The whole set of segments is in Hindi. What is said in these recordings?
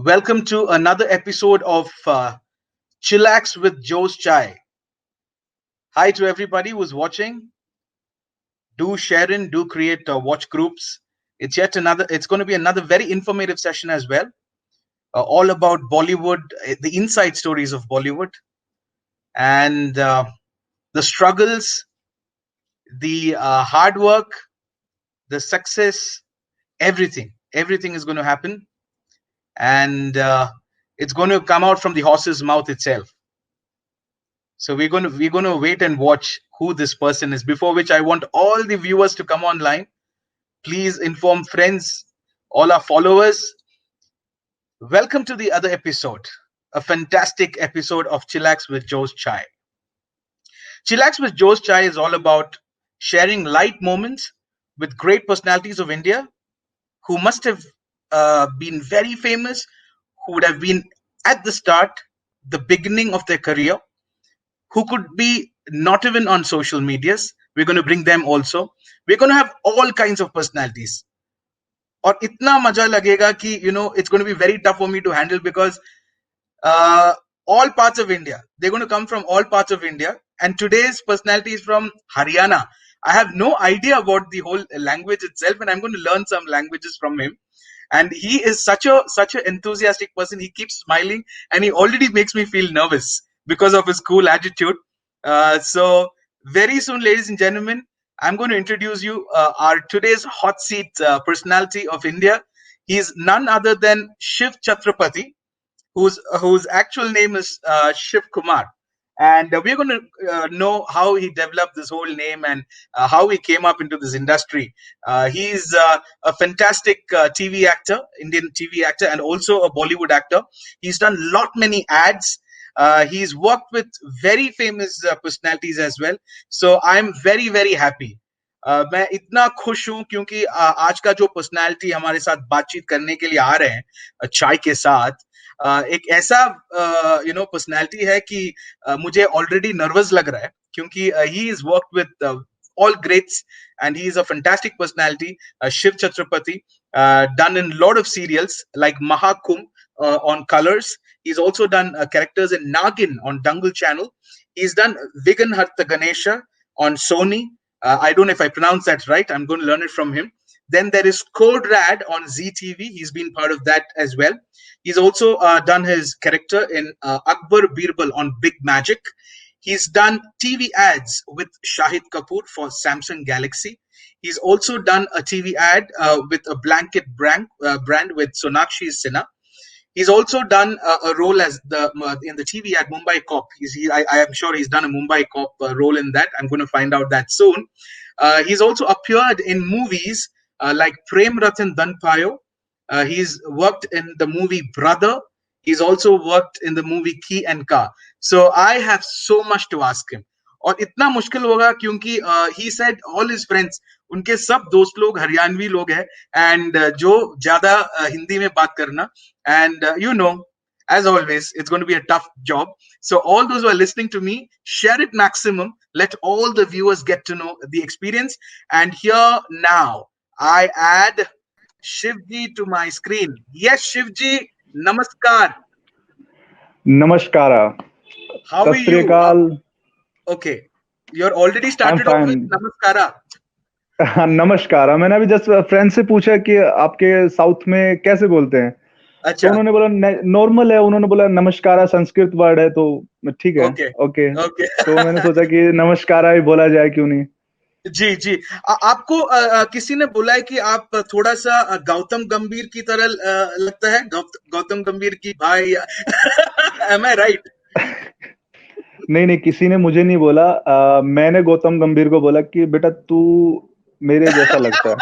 Welcome to another episode of Chillax with Joe's Chai. Hi to everybody who's watching. Do share in, do create watch groups. It's going to be another very informative session as well. All about Bollywood, the inside stories of Bollywood, and the struggles, the hard work, the success, everything. Everything is going to happen. And it's going to come out from the horse's mouth itself. So we're going to wait and watch who this person is. Before which, I want all the viewers to come online. Please inform friends, all our followers. Welcome to the other episode, a fantastic episode of Chillax with Joe's Chai. Chillax with Joe's Chai is all about sharing light moments with great personalities of India who must have been very famous, who would have been at the start, the beginning of their career, who could be not even on social medias. We're going to bring them also. We're going to have all kinds of personalities. और इतना मजा लगेगा कि it's going to be very tough for me to handle because all parts of India, they're going to come from all parts of India, and today's personality is from Haryana. I have no idea about the whole language itself, and I'm going to learn some languages from him. And he is such an enthusiastic person. He keeps smiling, and he already makes me feel nervous because of his cool attitude. So very soon, ladies and gentlemen, I'm going to introduce you our today's hot seat personality of India. He's none other than Shiv Chhatrapati, whose actual name is Shiv Kumar. And we're going to know how he developed this whole name and how he came up into this industry. He's a fantastic TV actor, Indian TV actor, and also a Bollywood actor. He's done many ads. He's worked with very famous personalities as well. So I'm very, very happy. मैं इतना खुश हूं क्योंकि आज का जो पर्सनालिटी हमारे साथ बातचीत करने के लिए आ रहे हैं चाय के साथ, एक ऐसा पर्सनालिटी है कि मुझे ऑलरेडी नर्वस लग रहा है क्योंकि he is work with all greats, and he is a fantastic personality. Shiv Chhatrapati, done in a lot of serials like Mahakum on Colors. He's also done characters in Nagin on Dangal channel. He's done Vigan Harta Ganesha on Sony. I don't know if I pronounce that right. I'm going to learn it from him. Then there is Code Rad on ZTV. He's been part of that as well. He's also done his character in Akbar Birbal on Big Magic. He's done TV ads with Shahid Kapoor for Samsung Galaxy. He's also done a TV ad with a blanket brand with Sonakshi Sinha. He's also done a role as in the TV ad Mumbai Cop. I am sure he's done a Mumbai Cop role in that. I'm going to find out that soon. He's also appeared in movies like Prem Ratan Danpayo. He's worked in the movie Brother. He's also worked in the movie Key and Ka. So I have so much to ask him. और इतना मुश्किल होगा क्योंकि he said all his friends, उनके सब दोस्त लोग हरियाणवी लोग हैं, and जो ज्यादा हिंदी में बात करना, and as always, it's going to be a tough job. So all those who are listening to me, share it maximum. Let all the viewers get to know the experience. And here now, I add Shivji to my screen. Yes, Shivji, namaskar. Namaskara. How are you? Okay, you're already started off with namaskara. नमस्कार. मैंने अभी जस्ट फ्रेंड से पूछा कि आपके साउथ में कैसे बोलते हैं. अच्छा. तो उन्होंने बोला नॉर्मल है. उन्होंने बोला नमस्कारा संस्कृत वर्ड है, तो ठीक है. ओके. तो मैंने सोचा कि नमस्कारा ही बोला जाए, क्यों नहीं. जी जी. आपको किसी ने बोला है कि आप थोड़ा सा गौतम गंभीर की तरह लगता है, गौतम गंभीर की भाई. Am I right? नहीं, किसी ने मुझे नहीं बोला. मैंने गौतम गंभीर को बोला कि बेटा तू मेरे जैसा लगता है.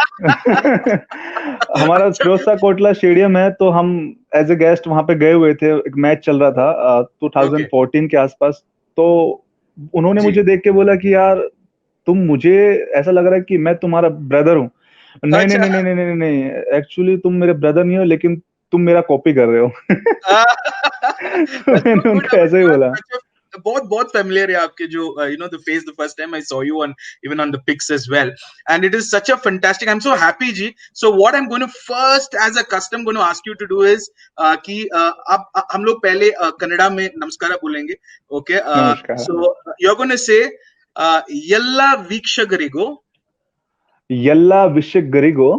हमारा फिरोजशाह कोटला स्टेडियम है, तो हम एज ए गेस्ट वहां पे गए हुए थे. एक मैच चल रहा था 2014 के आसपास. तो उन्होंने मुझे देख के बोला कि यार तुम, मुझे ऐसा लग रहा है कि मैं तुम्हारा ब्रदर हूँ. नहीं, एक्चुअली तुम मेरे ब्रदर नहीं हो, लेकिन तुम मेरा कॉपी कर रहे हो. तो मैंने उनको ऐसे ही बोला. बहुत बहुत familiar है आपके जो the face the first time I saw you on even on the pics as well, and it is such a fantastic. I'm so happy ji. So what I'm going to first as a custom going to ask you to do is कि अब हम लोग पहले कन्नड़ा में नमस्कार बोलेंगे. Okay, नमस्कार. so you're going to say yella ವೀಕ್ಷಕರಿಗೂ. ಎಲ್ಲ ವೀಕ್ಷಕರಿಗೂ.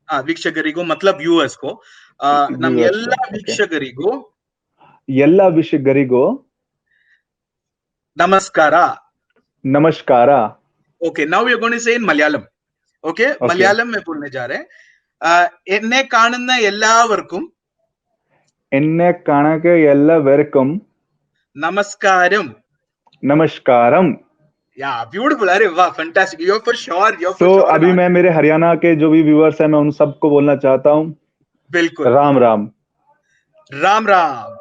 ವೀಕ್ಷಕರಿಗೂ मतलब viewers को ನಮ್ಮ Viewers ಎಲ್ಲ को, okay. ವೀಕ್ಷಕರಿಗೂ ಎಲ್ಲ ವೀಕ್ಷಕರಿಗೂ ನಮಸ್ಕಾರ. नमस्कार. Okay, now we are going to say in Malayalam. Okay, Okay. Malayalam में बोलने जा रहे हैं. എന്നെ കാണുന്ന എല്ലാവർക്കും എന്നെ കാണാൻ എല്ലാവർക്കും നമസ്കാരം. नमस्कारम. Yeah, beautiful. अरे वाह, fantastic. You're for sure. You're for तो sure. अभी मैं मेरे हरियाणा के जो भी व्यूअर्स हैं मैं उन सबको बोलना चाहता हूँ बिल्कुल. राम राम. राम राम.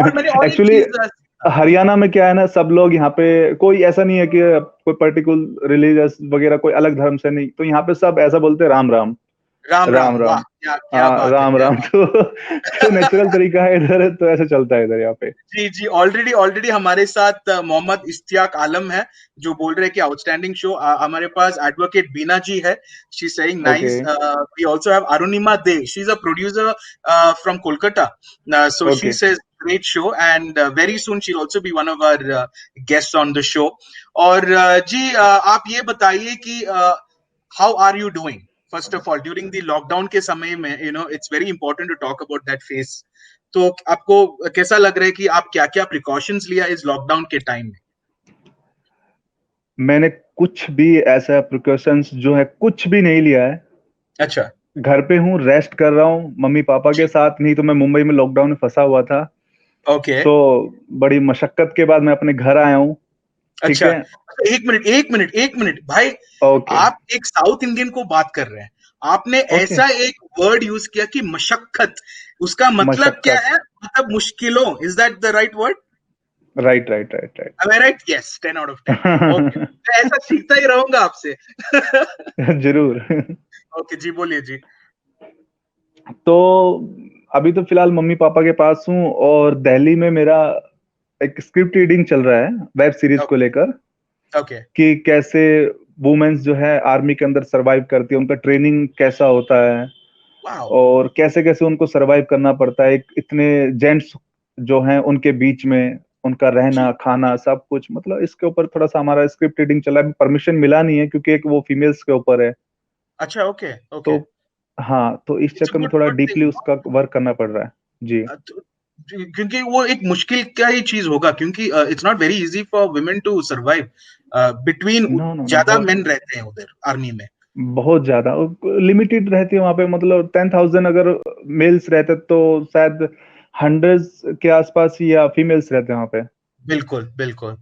और मैंने और एक एक्चुअली चीज हरियाणा में क्या है ना, सब लोग यहाँ पे कोई ऐसा नहीं है कि कोई पर्टिकुलर रिलीजियस वगैरह कोई अलग धर्म से नहीं, तो यहाँ पे सब ऐसा बोलते हैं राम राम. राम राम राम. राम. वाह, क्या बात है, राम क्या राम. बात तो नेचुरल तरीका है इधर, तो ऐसा चलता है इधर यहाँ पे. जी जी. ऑलरेडी हमारे साथ मोहम्मद इश्तियाक आलम है जो बोल रहे हैं कि आउटस्टैंडिंग शो. हमारे पास एडवोकेट बीना जी है. She saying nice. We also have Arunima they. She is a producer from Kolkata. So she says great show, and very soon she'll also be one of our guests on the show. और जी आप ये बताइए कि how are you doing first of all during the lockdown के समय में, it's very important to talk about that phase. तो आपको कैसा लग रहा है कि आप क्या क्या प्रिकॉशंस लिया इस लॉकडाउन के टाइम में? मैंने कुछ भी ऐसा प्रिकॉशंस जो है कुछ भी नहीं लिया है. अच्छा. घर पे हूँ, रेस्ट कर रहा हूँ मम्मी पापा के साथ. नहीं तो मैं मुंबई में लॉकडाउन में फंसा हुआ था. ओके. तो बड़ी मशक्कत के बाद मैं अपने घर आया हूँ. ठीक अच्छा. है. एक मिनट भाई. ओके. आप एक साउथ इंडियन को बात कर रहे हैं. आपने ऐसा एक वर्ड यूज किया कि मशक्कत. उसका मतलब क्या है? मतलब मुश्किलों. Is that the right word? Right. Am I right? Yes, 10 out of 10. Okay. मैं ऐसा सीखता ही रहूंगा आपसे. जरूर. ओके जी, बोलिए जी. तो अभी तो फिलहाल मम्मी पापा के पास हूँ और दिल्ली में मेरा एक स्क्रिप्ट रीडिंग चल रहा है वेब सीरीज को लेकर. ओके. कि कैसे वुमेन्स जो है आर्मी के अंदर सरवाइव करती है, उनका ट्रेनिंग कैसा होता है. वाओ. और कैसे कैसे उनको सरवाइव करना पड़ता है इतने जेंट्स जो हैं उनके बीच में, उनका रहना खाना सब कुछ. मतलब इसके ऊपर थोड़ा सा हमारा स्क्रिप्ट रीडिंग चला है. परमिशन मिला नहीं है क्योंकि एक वो फीमेल्स के ऊपर है. अच्छा. ओके. तो हाँ, तो इस चक्कर में थोड़ा डीपली उसका वर्क करना पड़ रहा है जी. क्योंकि वो एक मुश्किल क्या ही चीज होगा, क्योंकि it's not very easy for women to survive between. ज्यादा मेन रहते हैं उधर आर्मी में. बहुत ज्यादा लिमिटेड रहती है वहां पे. मतलब 10,000 अगर मेल्स रहते तो शायद हंड्रेड्स के आसपास ही या फीमेल्स रहते हैं वहां पे. बिल्कुल बिल्कुल.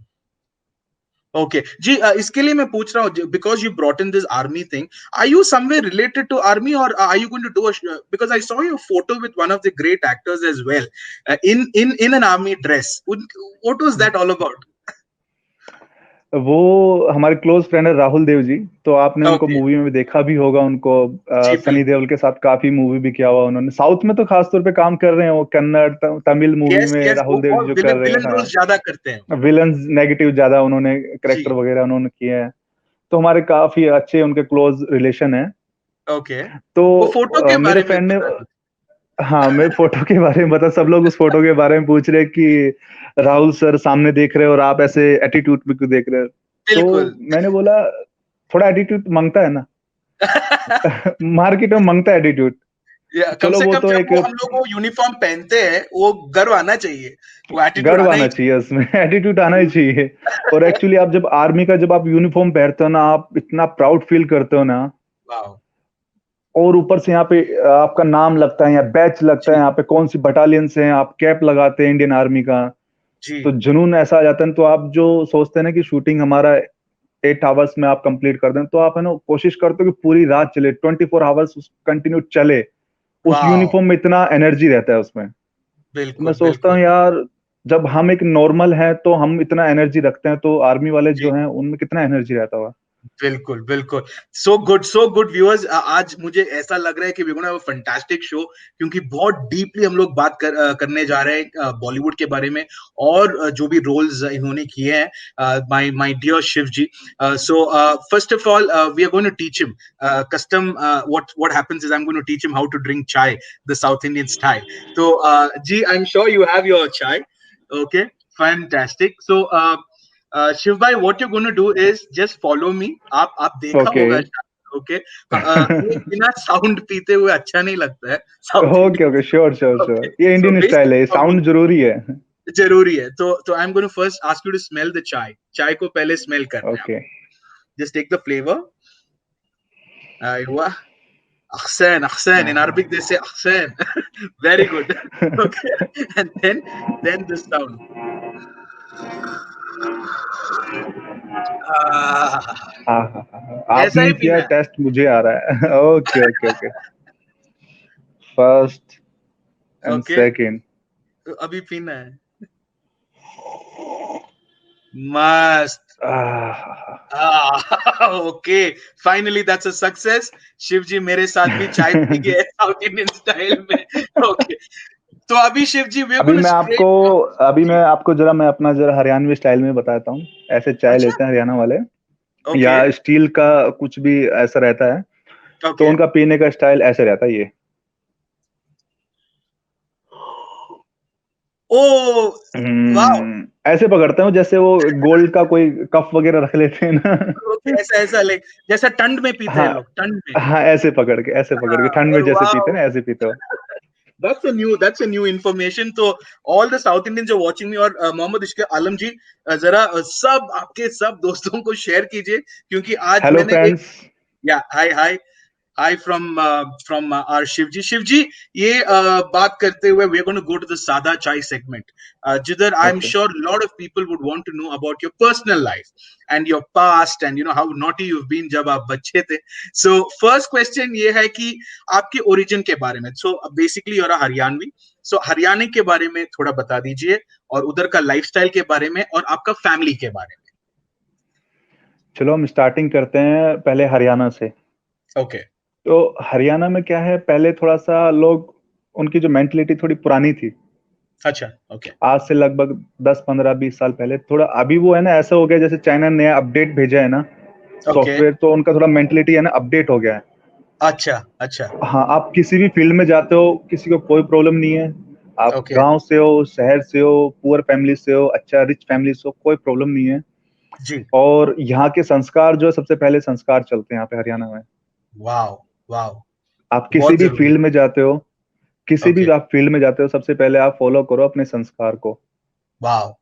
ओके जी. इसके लिए मैं पूछ रहा हूँ because you brought in this army thing. Are you somewhere related to army और are you going to do because I saw your photo with one of the great actors as well in an army dress. What was that all about? वो हमारे क्लोज फ्रेंड है राहुल देव जी. तो आपने उनको मूवी में भी देखा भी होगा उनको. सनी देओल के साथ काफी मूवी भी किया हुआ उन्होंने. साउथ में तो खास तौर पे काम कर रहे हैं वो. कन्नड़ तमिल मूवी में राहुल देव जो कर रहे हैं. ज्यादा करते हैं विलन्स नेगेटिव ज्यादा उन्होंने कैरेक्टर वगैरह उन्होंने किए हैं. तो हमारे काफी अच्छे उनके क्लोज रिलेशन है. ओके. तो मेरे फ्रेंड ने हाँ मैं फोटो के बारे में बता. सब लोग उस फोटो के बारे में पूछ रहे कि राहुल सर सामने देख रहे हो और आप ऐसे एटीट्यूड में क्यों देख रहे हो. तो मैंने बोला थोड़ा एटीट्यूड मांगता है ना. मार्केट में मांगता है एटीट्यूड. चलो वो तो एक हम लोग वो यूनिफॉर्म पहनते हैं वो गर्व आना चाहिए. वो एटीट्यूड गर्व आना चाहिए उसमें. एटीट्यूड आना ही चाहिए. और एक्चुअली आप जब आर्मी का जब आप यूनिफॉर्म पहनते हो ना, आप इतना प्राउड फील करते हो ना. और ऊपर से यहाँ पे आपका नाम लगता है, यहाँ बैच लगता है, यहाँ पे कौन सी बटालियन से हैं आप, कैप लगाते हैं इंडियन आर्मी का. तो जुनून ऐसा आ जाता है. तो आप जो सोचते हैं ना कि शूटिंग हमारा 8 आवर्स में आप कंप्लीट कर दें, तो आप है ना कोशिश करते हो कि पूरी रात चले, 24 आवर्स कंटिन्यू चले. उस यूनिफॉर्म में इतना एनर्जी रहता है उसमें. मैं सोचता हूँ यार जब हम एक नॉर्मल है तो हम इतना एनर्जी रखते हैं, तो आर्मी वाले जो हैं उनमें कितना एनर्जी रहता होगा. बिल्कुल, बिल्कुल। सो गुड व्यूअर्स, आज मुझे ऐसा लग रहा है कि we gonna have a fantastic show, क्योंकि बहुत डीपली हम लोग बात करने जा रहे हैं बॉलीवुड के बारे में, और जो भी रोल्स इन्होंने किए हैं, my dear Shiv ji. So first of all we are going to teach him custom, what happens is I am going to teach him how to drink chai the South Indian style. तो जी, I am sure you have your chai. Okay, fantastic. So Shiv bhai, what you gonna do is just follow me. आप देखा ओके होगा शायद, ओके। ये बिना साउंड पीते हुए अच्छा नहीं लगता है South okay Indian. Okay, sure sure okay, sure, ये सो इंडियन स्टाइल है, बेसिकली साउंड जरूरी है। जरूरी है। तो I am gonna first ask you to smell the chai. चाय को पहले स्मेल करना है ओके। आपको। Just take the flavour. वाह, अहसन अहसन, इन अरबिक दे से अहसन। Very good. Okay, and then this sound. हाँ हाँ हाँ, ऐसा आपने ही ही किया पीना है। टेस्ट, मुझे आ रहा है। Okay okay okay, first and okay, second. अभी पीना है। मस्त। Okay, finally that's a success. Shiv ji मेरे साथ भी चाय पी गए साउथ इंडियन स्टाइल में। ओके, तो अभी शिव जी वी आर अभी गोना मैं आपको स्ट्रेट। अभी जी, मैं आपको जरा मैं अपना जरा हरियाणवी स्टाइल में बताता हूँ। ऐसे चाय अच्छा, लेते हैं हरियाणा वाले, ओके, या स्टील का कुछ भी ऐसा रहता है, तो ओके। उनका पीने का स्टाइल ऐसे रहता है ये। ओ, वाओ। ऐसे पकड़ते हो जैसे वो गोल्ड का कोई कप वगैरह रख लेते हैं ना। ओके, ऐसा ऐसा लाइक जैसा ठंड में पीते हैं हाँ लोग, ठंड में। हाँ, ऐसे पकड़ के ठंड में जैसे पीते हैं वाओ, ना, ऐसे पीते हो। that's a new information. तो all the South Indians are watching me, और मोहम्मद इश्क आलम जी, जरा सब आपके सब दोस्तों को शेयर कीजिए, क्योंकि आज हेलो मैंने एक, फ्रेंड्स। या hi hi, hi from our Shivji. Shivji, ये बात करते हुए we are going to go to the Sada Chai segment, जिधर I am okay, sure lot of people would want to know about your personal life and your past, and you know how naughty you have been जब आप बच्चे थे। सो फर्स्ट क्वेश्चन ये है कि आपके ओरिजिन के बारे में। So basically you're a Haryanvi, so Haryana के बारे में थोड़ा बता दीजिए, और उधर का लाइफस्टाइल के बारे में, और आपका फैमिली के बारे चलो हम स्टार्टिंग करते हैं पहले हरियाणा से। में। ओके, तो हरियाणा में क्या है, पहले थोड़ा सा लोग, उनकी जो मेंटलिटी थोड़ी पुरानी थी। अच्छा, ओके, आज से लगभग 10 15 20 साल पहले, थोड़ा अभी वो है ना, ऐसा हो गया जैसे चाइना ने नया अपडेट भेजा है ना ओके, सॉफ्टवेयर, तो उनका थोड़ा मेंटलिटी है ना अपडेट हो गया है। अच्छा, अच्छा, हाँ, आप किसी भी फील्ड में जाते हो, किसी को कोई प्रॉब्लम नहीं है। आप ओके, गांव से हो, शहर से हो, पुअर फैमिली से हो, अच्छा रिच फैमिली से हो, कोई प्रॉब्लम नहीं है। जी, और यहाँ के संस्कार जो है, सबसे पहले संस्कार चलते हैं यहाँ पे हरियाणा में। वाओ, वाओ, आप किसी बहुत भी जरूरी फील्ड है। में जाते हो, किसी भी ओके, आप फील्ड में जाते हो, सबसे पहले आप फॉलो करो अपने संस्कार को। वाओ,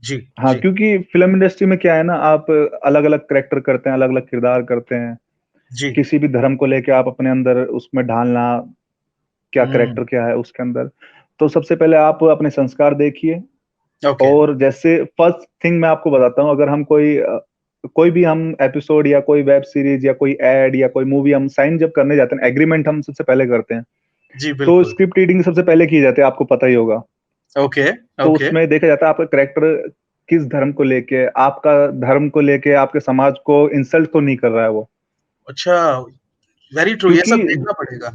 जी, हाँ, जी, क्योंकि फिल्म इंडस्ट्री में क्या है ना, आप अलग अलग करेक्टर करते हैं, अलग अलग किरदार करते हैं। जी, किसी भी धर्म को लेके आप अपने अंदर उसमें ढालना, क्या हम्म, करेक्टर क्या है उसके अंदर। तो सबसे पहले आप अपने संस्कार देखिए। ओके, और जैसे फर्स्ट थिंग मैं आपको बताता हूँ, अगर हम कोई भी हम एपिसोड या कोई वेब सीरीज या कोई एड या कोई मूवी हम साइन जब करने जाते हैं, एग्रीमेंट हम सबसे पहले करते हैं। जी, तो बिल्कुल, स्क्रिप्ट रीडिंग सबसे पहले की जाती है, आपको पता ही होगा। ओके, तो ओके, उसमें देखा जाता है आपका करेक्टर किस धर्म को लेके, आपका धर्म को लेके, आपके समाज को इंसल्ट तो नहीं कर रहा है वो। अच्छा, वेरी ट्रू, ये क्योंकि सब देखना पड़ेगा।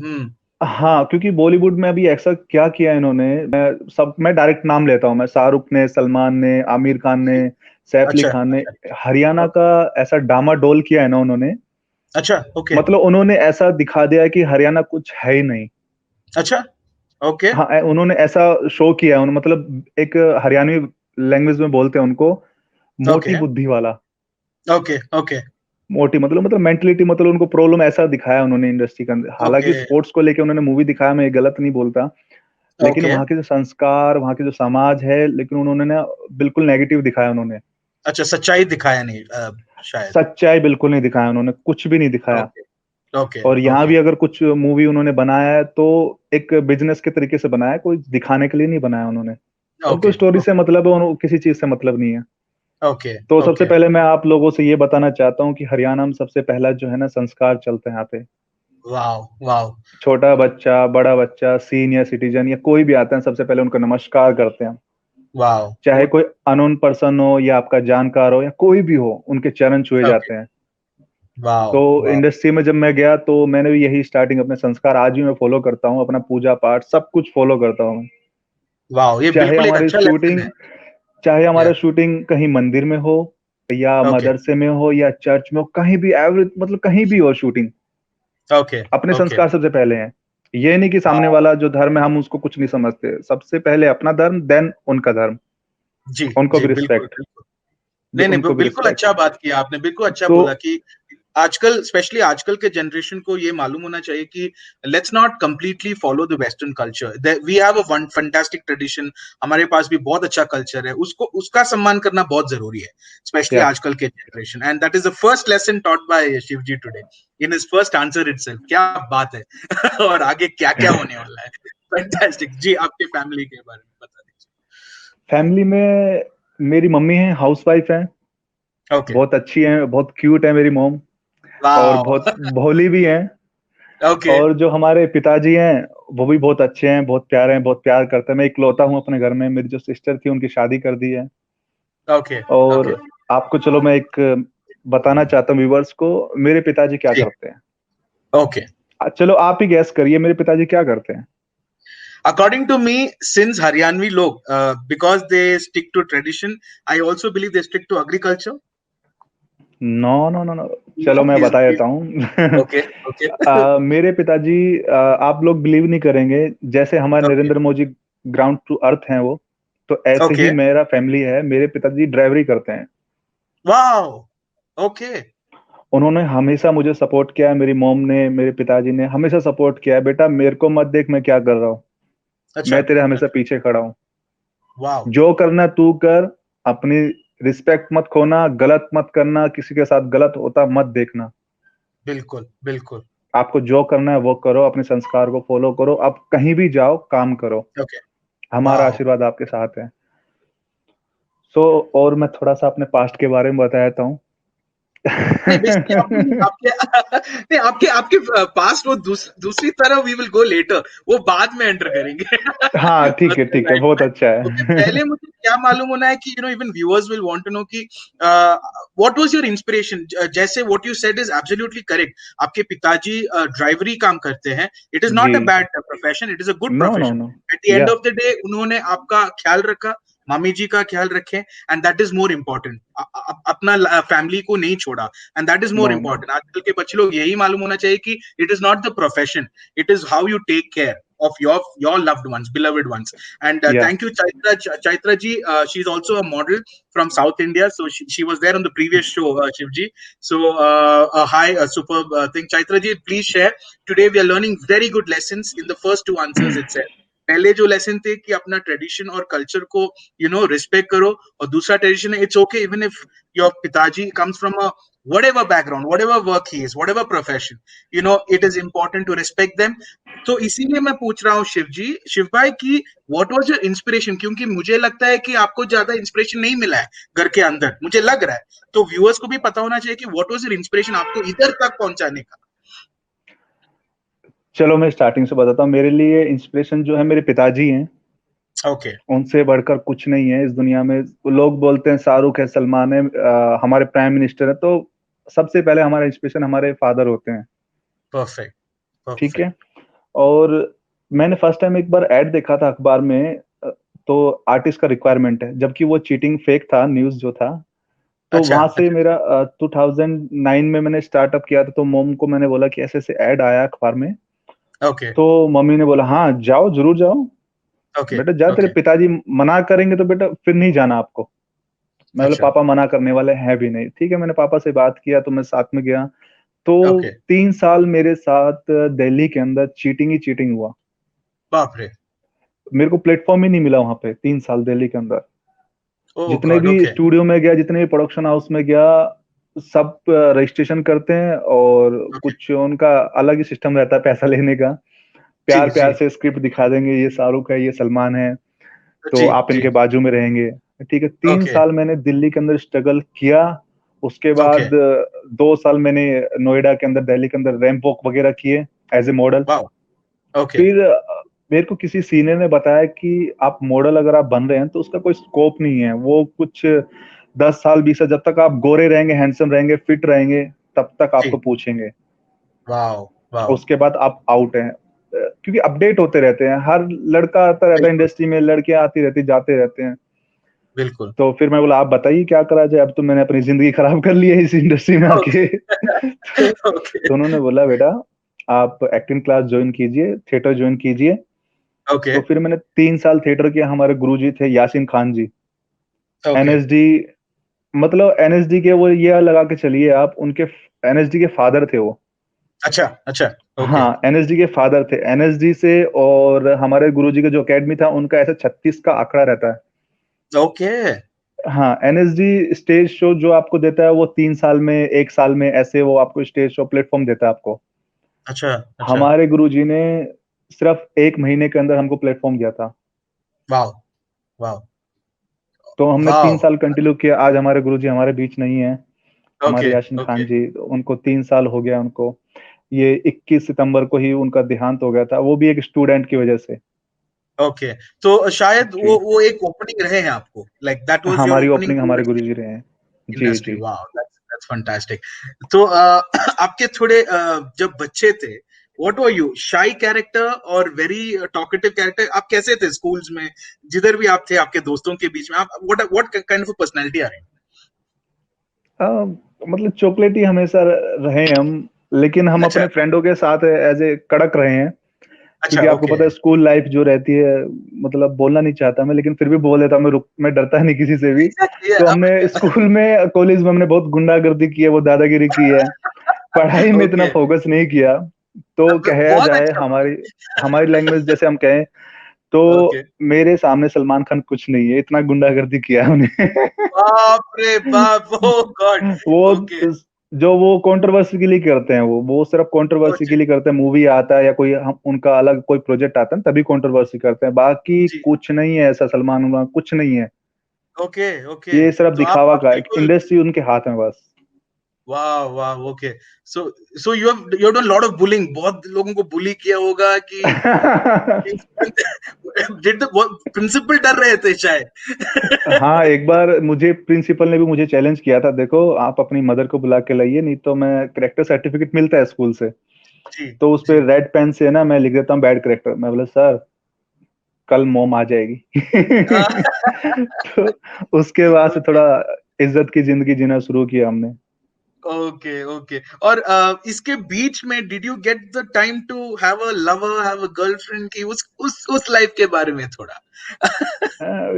हाँ, क्योंकि बॉलीवुड में अभी ऐसा क्या किया है इन्होंने, मैं डायरेक्ट नाम लेता हूँ, मैं शाहरुख ने, सलमान ने, आमिर खान ने, जी, सैफ अली अच्छा, खान ने, अच्छा, हरियाणा ओके, का ऐसा डामाडोल किया है ना उन्होंने। अच्छा, ओके, मतलब उन्होंने ऐसा दिखा दिया है कि हरियाणा कुछ है ही नहीं। अच्छा, ओके, हाँ, उन्होंने ऐसा शो किया है, मतलब एक हरियाणवी लैंग्वेज में बोलते हैं उनको, मोटी ओके, बुद्धि वाला। ओके, ओके, मोटी मतलब मेंटलिटी, मतलब उनको प्रॉब्लम ऐसा दिखाया उन्होंने इंडस्ट्री के अंदर। ओके, हालांकि स्पोर्ट्स को लेके उन्होंने मूवी दिखाया, मैं ये गलत नहीं बोलता, लेकिन ओके, वहाँ के जो संस्कार, वहाँ के जो समाज है, लेकिन उन्होंने ना बिल्कुल नेगेटिव दिखाया उन्होंने। अच्छा, सच्चाई दिखाया नहीं, शायद। सच्चाई बिल्कुल नहीं दिखाया उन्होंने, कुछ भी नहीं दिखाया। ओके, ओके, और यहाँ ओके, भी अगर कुछ मूवी उन्होंने बनाया है तो एक बिजनेस के तरीके से बनाया है, कोई दिखाने के लिए नहीं बनाया उन्होंने। उनको ओके, स्टोरी से ओके, मतलब है, उनको किसी चीज से मतलब नहीं है। ओके, तो सबसे ओके, पहले मैं आप लोगों से ये बताना चाहता हूँ कि हरियाणा में सबसे पहला जो है ना संस्कार चलते हैं यहाँ पे। वाओ, वाओ, छोटा बच्चा, बड़ा बच्चा, सीनियर सिटीजन या कोई भी आता है, सबसे पहले उनको नमस्कार करते हैं। वाओ। चाहे कोई अननोन पर्सन हो या आपका जानकार हो या कोई भी हो, उनके चरण छुए ओके। जाते हैं। वाओ तो वाओ। इंडस्ट्री में जब मैं गया तो मैंने भी यही स्टार्टिंग अपने संस्कार आज भी मैं फॉलो करता हूँ, अपना पूजा पाठ सब कुछ फॉलो करता हूँ मैं। वाओ, ये चाहे बिल्कुल एक हमारी अच्छा लेसन शूटिंग है। चाहे हमारा या। शूटिंग कहीं मंदिर में हो या ओके मदरसे में हो या चर्च में हो, कहीं भी एवरी मतलब कहीं भी हो शूटिंग, ओके अपने ओके। संस्कार सबसे पहले हैं। ये नहीं कि सामने वाओ। वाला जो धर्म है हम उसको कुछ नहीं समझते, सबसे पहले अपना धर्म देन उनका धर्म, जी उनको जी, भी बिल्कुल रिस्पेक्ट, बिल्कुल। नहीं नहीं, उनको भी बिल्कुल अच्छा रिस्पेक्ट। बात किया आपने, बिल्कुल अच्छा तो बोला कि आजकल स्पेशली आजकल के जनरेशन को ये मालूम होना चाहिए कि let's not completely follow the western culture, we have a one fantastic tradition. हमारे पास भी बहुत अच्छा कल्चर है, उसको उसका सम्मान करना बहुत जरूरी है, स्पेशली या आजकल के generation. And that is the first lesson taught by Shiv ji today in his first answer itself. क्या बात है। और आगे क्या क्या होने वाला है। फैंटास्टिक जी। आपके फैमिली के बारे में बता फैमिली में मेरी मम्मी है, हाउसवाइफ है, दीजिए। ओके। बहुत अच्छी है, बहुत क्यूट है मेरी मॉम, और वाह। बहुत भोली भी है। ओके और जो हमारे पिताजी हैं वो भी बहुत अच्छे हैं, बहुत प्यारे हैं, बहुत प्यार करते हैं। मैं इकलौता हूँ अपने घर में, मेरी जो सिस्टर थी उनकी शादी कर दी है। ओके और ओके। आपको चलो मैं एक बताना चाहता हूँ व्यूवर्स को, मेरे पिताजी क्या जी। करते हैं। ओके। चलो आप ही गैस करिए मेरे पिताजी क्या करते हैं। According to me, since Haryanvi log, because they stick to tradition, I also believe they stick to agriculture. No no no no, चलो No, मैं is बता देता हूँ। okay, okay, मेरे पिताजी, आप लोग बिलीव नहीं करेंगे, जैसे हमारे okay, Narendra Modi ground to earth हैं वो, तो ऐसे ही okay. मेरा फैमिली है। मेरे पिताजी ड्राइवरी करते हैं। Wow. Okay. उन्होंने हमेशा मुझे सपोर्ट किया है, मेरी मॉम ने, मेरे पिताजी ने हमेशा सपोर्ट किया है, बेटा मेरे को मत देख मैं क्या कर रहा हूँ, अच्छा मैं तेरे हमेशा अच्छा। पीछे खड़ा हूँ, Wow. जो करना तू कर, अपनी रिस्पेक्ट मत खोना, गलत मत करना, किसी के साथ गलत होता मत देखना, बिल्कुल बिल्कुल। आपको जो करना है वो करो, अपने संस्कार को फॉलो करो, आप कहीं भी जाओ काम करो, Okay. हमारा Wow. आशीर्वाद आपके साथ है। सो और मैं थोड़ा सा अपने पास्ट के बारे में बताता हूँ। नहीं, बेसिकली आपके आपके नहीं, आपके आपके पास्ट वो दूसरी तरह वी विल गो लेटर, वो बाद में एंटर करेंगे। हाँ ठीक है, ठीक है, राइट। बहुत अच्छा ओके, है। पहले मुझे क्या मालूम होना है कि even viewers will want to know कि व्हाट वाज योर इंस्पिरेशन। जैसे what you said is absolutely correct. आपके पिताजी ड्राइवरी काम करते हैं। इट इज जी, not a bad profession, it is a good no no profession. No, at the end या ऑफ द डे उन्होंने आपका ख्याल रखा, मामी जी का ख्याल रखें, and that is more important. अपना फैमिली को नहीं छोड़ा, and that is more no no, important. आजकल के बच्चे लोग यही मालूम होना चाहिए कि it is not the profession, it is how you take care of your loved ones, beloved ones. And या thank you, Chaitra ji. She's also a model from South India, so she was there on the previous show, Shivji. So hi, superb thing, Chaitra ji. Please share. Today we are learning very good lessons in the first two answers itself. पहले जो लेसन थे कि अपना ट्रेडिशन और कल्चर को रिस्पेक्ट करो, और दूसरा ट्रेडिशन है it's okay even if your पिताजी comes from a whatever background, whatever work he is, whatever profession, it is important to respect them. तो इसीलिए मैं पूछ रहा हूँ शिव भाई की व्हाट वाज योर इंस्पिरेशन, क्योंकि मुझे लगता है कि आपको ज्यादा इंस्पिरेशन नहीं मिला है घर के अंदर, मुझे लग रहा है। तो व्यूअर्स को भी पता होना चाहिए कि व्हाट वाज योर इंस्पिरेशन आपको इधर तक पहुंचाने का। चलो मैं स्टार्टिंग से बताता हूँ। मेरे लिए इंस्पिरेशन जो है मेरे पिताजी हैं, ओके उनसे बढ़कर कुछ नहीं है इस दुनिया में। लोग बोलते हैं शाहरुख है, सलमान है, हमारे प्राइम मिनिस्टर है, तो सबसे पहले हमारा इंस्पिरेशन हमारे फादर होते हैं। परफेक्ट ठीक है। परफेक्ट। और मैंने फर्स्ट टाइम एक बार ऐड देखा था अखबार में, तो आर्टिस्ट का रिक्वायरमेंट है, जबकि वो चीटिंग फेक था, न्यूज जो था। तो अच्छा वहां से अच्छा। मेरा 2009 में मैंने स्टार्टअप किया था। तो मॉम को मैंने बोला कि ऐसे ऐसे ऐड आया अखबार में। ओके तो मम्मी ने बोला हाँ जाओ, जरूर जाओ ओके बेटा, जा, तेरे ओके। पिताजी मना करेंगे तो बेटा फिर नहीं जाना आपको। मैं बोला अच्छा। पापा मना करने वाले हैं भी नहीं। ठीक है, मैंने पापा से बात किया तो मैं साथ में गया। तो ओके। 3 साल मेरे साथ दिल्ली के अंदर चीटिंग ही चीटिंग हुआ। बाप रे। मेरे को प्लेटफॉर्म ही नहीं मिला वहां पे 3 साल दिल्ली के अंदर। ओ जितने गॉड। भी ओके स्टूडियो में गया, जितने भी प्रोडक्शन हाउस में गया, सब रजिस्ट्रेशन करते हैं और ओके। कुछ उनका अलग ही सिस्टम रहता है पैसा लेने का। जी प्यार जी प्यार से स्क्रिप्ट दिखा देंगे, ये शाहरुख है, ये सलमान है, तो जी आप जी। इनके बाजू में रहेंगे। ठीक है, तीन ओके साल मैंने दिल्ली के अंदर स्ट्रगल किया। उसके ओके। बाद 2 साल मैंने नोएडा के अंदर, दिल्ली के अंदर रैंप वॉक वगैरह किए as a model. Wow. Okay फिर मेरे को किसी सीनियर ने बताया कि आप मॉडल अगर आप बन रहे हैं तो उसका कोई स्कोप नहीं है, वो कुछ 10 साल 20 साल, जब तक आप गोरे रहेंगे, हैंडसम रहेंगे, फिट रहेंगे, तब तक जी। आपको पूछेंगे, वाओ, वाओ। उसके बाद आप आउट हैं। क्योंकि अपडेट होते रहते हैं, हर लड़का आता रहता है बिल्कुल, इंडस्ट्री में, लड़कियां आती रहती जाते रहते हैं। बिल्कुल। तो फिर मैं बोला आप बताइए क्या करा जाए, अब तो मैंने अपनी जिंदगी खराब कर ली है इस इंडस्ट्री में आके। ओके, ओके, तो उन्होंने बोला बेटा आप एक्टिंग क्लास ज्वाइन कीजिए, थिएटर ज्वाइन कीजिए। ओके, तो फिर मैंने 3 साल थिएटर किया। हमारे गुरुजी थे यासीन खान जी, ओके। एनएसडी, मतलब एनएसडी के, वो ये लगा के चलिए आप, उनके एनएसडी के फादर थे वो। अच्छा, अच्छा। ओके, हाँ, एनएसडी के फादर थे, एनएसडी से। और हमारे गुरुजी का जो एकेडमी था उनका ऐसा 36 का आंकड़ा रहता है। ओके। हाँ, एनएसडी स्टेज शो जो आपको देता है वो 3 साल में, 1 साल में, ऐसे वो आपको स्टेज शो प्लेटफॉर्म देता है आपको। अच्छा, अच्छा। हमारे गुरुजी ने सिर्फ 1 महीने के अंदर हमको प्लेटफॉर्म दिया था। वाओ, वाओ, तो हमने तीन वाओ। साल कंटिन्यू किया। आज हमारे गुरुजी हमारे बीच नहीं है, हमारे ओके, याशीन ओके, खान जी, उनको 3 साल हो गया उनको। ये 21 सितंबर को ही उनका देहांत हो गया था, वो भी एक स्टूडेंट की वजह से। ओके। तो शायद जी, वो एक ओपनिंग रहे हैं आपको, लाइक दैट वाज़ योर हमारी ओपनिंग ओपनिंग हमारे टुवर्ड्स गुरुजी रहे हैं। जी, इंडस्ट्री। जी। Wow, that's fantastic. तो आपके थोड़े जब बच्चे थे, what were you, shy character और वेरी टॉकेटिव कैरेक्टर? आप कैसे थे स्कूल्स में, जिधर भी आप थे आपके दोस्तों के बीच में, आप what kind of personality are you? Uh, मतलब चॉकलेटी हमेशा रहे हम, लेकिन हम अच्छा, अपने फ्रेंडों के साथ एज ए कड़क रहे हैं। अच्छा। क्योंकि आपको ओके। पता है स्कूल लाइफ जो रहती है, मतलब बोलना नहीं चाहता मैं, लेकिन फिर भी बोल देता हूँ, मैं डरता नहीं किसी से भी। एग्जैक्टली, तो हमने स्कूल में, कॉलेज में हमने बहुत गुंडागर्दी की है, वो दादागिरी की है। पढ़ाई में इतना ओके। फोकस नहीं किया। तो कहा बहुत जाए, अच्छा। हमारी हमारी लैंग्वेज जैसे हम कहें तो, ओके। मेरे सामने सलमान खान कुछ नहीं है, इतना गुंडागर्दी किया है हमने। बाप रे बाप, ओ गॉड। वो ओके। जो वो कंट्रोवर्सी के लिए करते हैं, वो सिर्फ कंट्रोवर्सी के ओके। लिए करते हैं। मूवी आता है या कोई हम उनका अलग कोई प्रोजेक्ट आता है तभी कंट्रोवर्सी करते हैं, बाकी जी। कुछ नहीं है ऐसा। सलमान उलमान कुछ नहीं है, ओके, ओके। ये सिर्फ तो दिखावा आप का, एक बिल्कुल। इंडस्ट्री उनके हाथ में बस। वाह, वाह। Okay. So so you have done lot of bullying, बहुत लोगों को बुली किया होगा कि डिड द प्रिंसिपल डर रहे थे शायद? हाँ, एक बार मुझे प्रिंसिपल ने भी मुझे चैलेंज किया था, देखो आप अपनी मदर को बुला के लाइए, नहीं तो मैं, करेक्टर सर्टिफिकेट मिलता है स्कूल से, जी, तो उस पे जी। रेड पेन से ना मैं लिख देता हूँ बैड करेक्टर। मैं बोला सर कल मॉम आ जाएगी। तो उसके बाद से ओके, थोड़ा इज्जत की जिंदगी जीना शुरू किया हमने। Okay, okay. और इसके बीच में did you get the time to have a lover, have a girlfriend, की उस लाइफ के बारे में थोड़ा?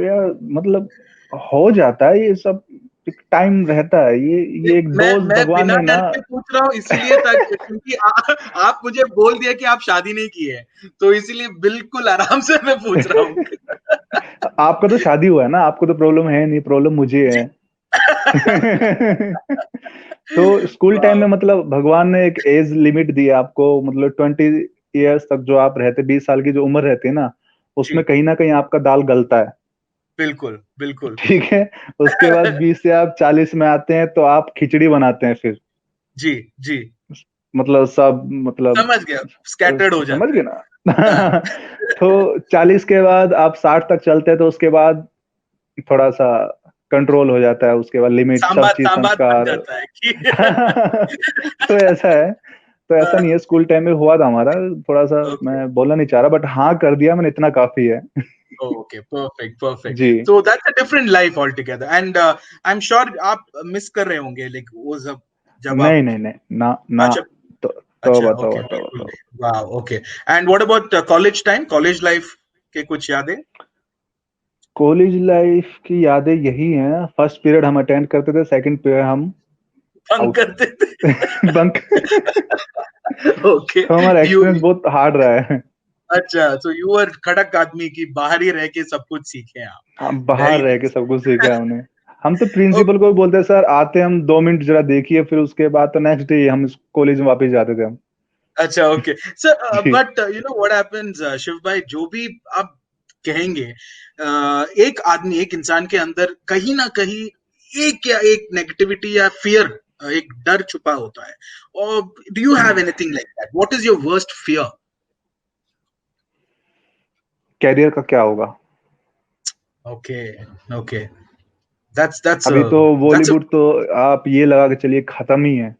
यार मतलब हो जाता है ये सब, एक टाइम रहता है, ये एक दोस्त मैं भगवान बिना ने डर ना। के पूछ रहा हूँ इसीलिए, ताकि क्योंकि आप मुझे बोल दिया कि आप शादी नहीं की है, तो इसीलिए बिल्कुल आराम से मैं पूछ रहा हूँ। आपका तो शादी हुआ है ना, आपको तो प्रॉब्लम है नहीं, प्रॉब्लम मुझे जी। है। तो स्कूल टाइम वाह। में मतलब भगवान ने एक एज लिमिट दी है आपको, मतलब 20 ईयर्स तक जो आप रहते, 20 साल की जो उम्र रहती है ना, उसमें जी, कहीं ना कहीं आपका दाल गलता है। बिल्कुल, बिल्कुल। ठीक है। उसके बाद 20 से आप 40 में आते हैं तो आप खिचड़ी बनाते हैं फिर, जी, जी। मतलब सब, मतलब समझ गया, स्कैटर्ड हो समझ जाता गए है। हाँ। ना। तो 40 के बाद आप 60 तक चलते हैं, तो उसके बाद थोड़ा सा कंट्रोल हो जाता है, उसके बाद लिमिट, सब सांबार चीज सांबार बन संस्कार। जाता है कि तो ऐसा है, तो ऐसा नहीं है, स्कूल टाइम में हुआ था हमारा थोड़ा सा, ओके, मैं बोलना नहीं चाह रहा, बट हाँ कर दिया मैंने, इतना काफी है। Okay, perfect, perfect. जी। So that's a different life all together, and I am sure आप मिस कर रहे होंगे, लाइक वो जब जब नहीं आप, नहीं नहीं, ना ना। अच्छा, तो अच्छा, बताओ ओके, बताओ बिल्कुल बताओ। नहीं। वाह, okay. And what about college time, college life के कुछ यादें? कॉलेज लाइफ की यादें यही हैं, फर्स्ट पीरियड हम अटेंड करते थे, सेकंड पीरियड हम फन आउट। करते थे। बंक। ओके। तो हमारा यू एक्सपीरियंस बहुत हार्ड रहा है। अच्छा, सो यू आर खड़क आदमी की बाहर ही रह के सब कुछ सीखे आप। हम बाहर वेरी रह के नाइस। सब कुछ सीखा है हमने। हम तो प्रिंसिपल को भी बोलते हैं सर आते हम 2 मिनट जरा देखिए, फिर उसके बाद तो नेक्स्ट डे हम कॉलेज में वापस जाते थे हम। अच्छा, ओके। सर, जी। But you know what happens, Shiv भाई, जो भी आप कहेंगे, एक आदमी, एक इंसान के अंदर कहीं ना कहीं एक या एक नेगेटिविटी या फियर, एक डर छुपा होता है। और do you have anything like that? What is your worst fear? Career का क्या होगा। ओके, ओके, that's अभी तो that's a बॉलीवुड तो आप ये लगा के चलिए खत्म ही है।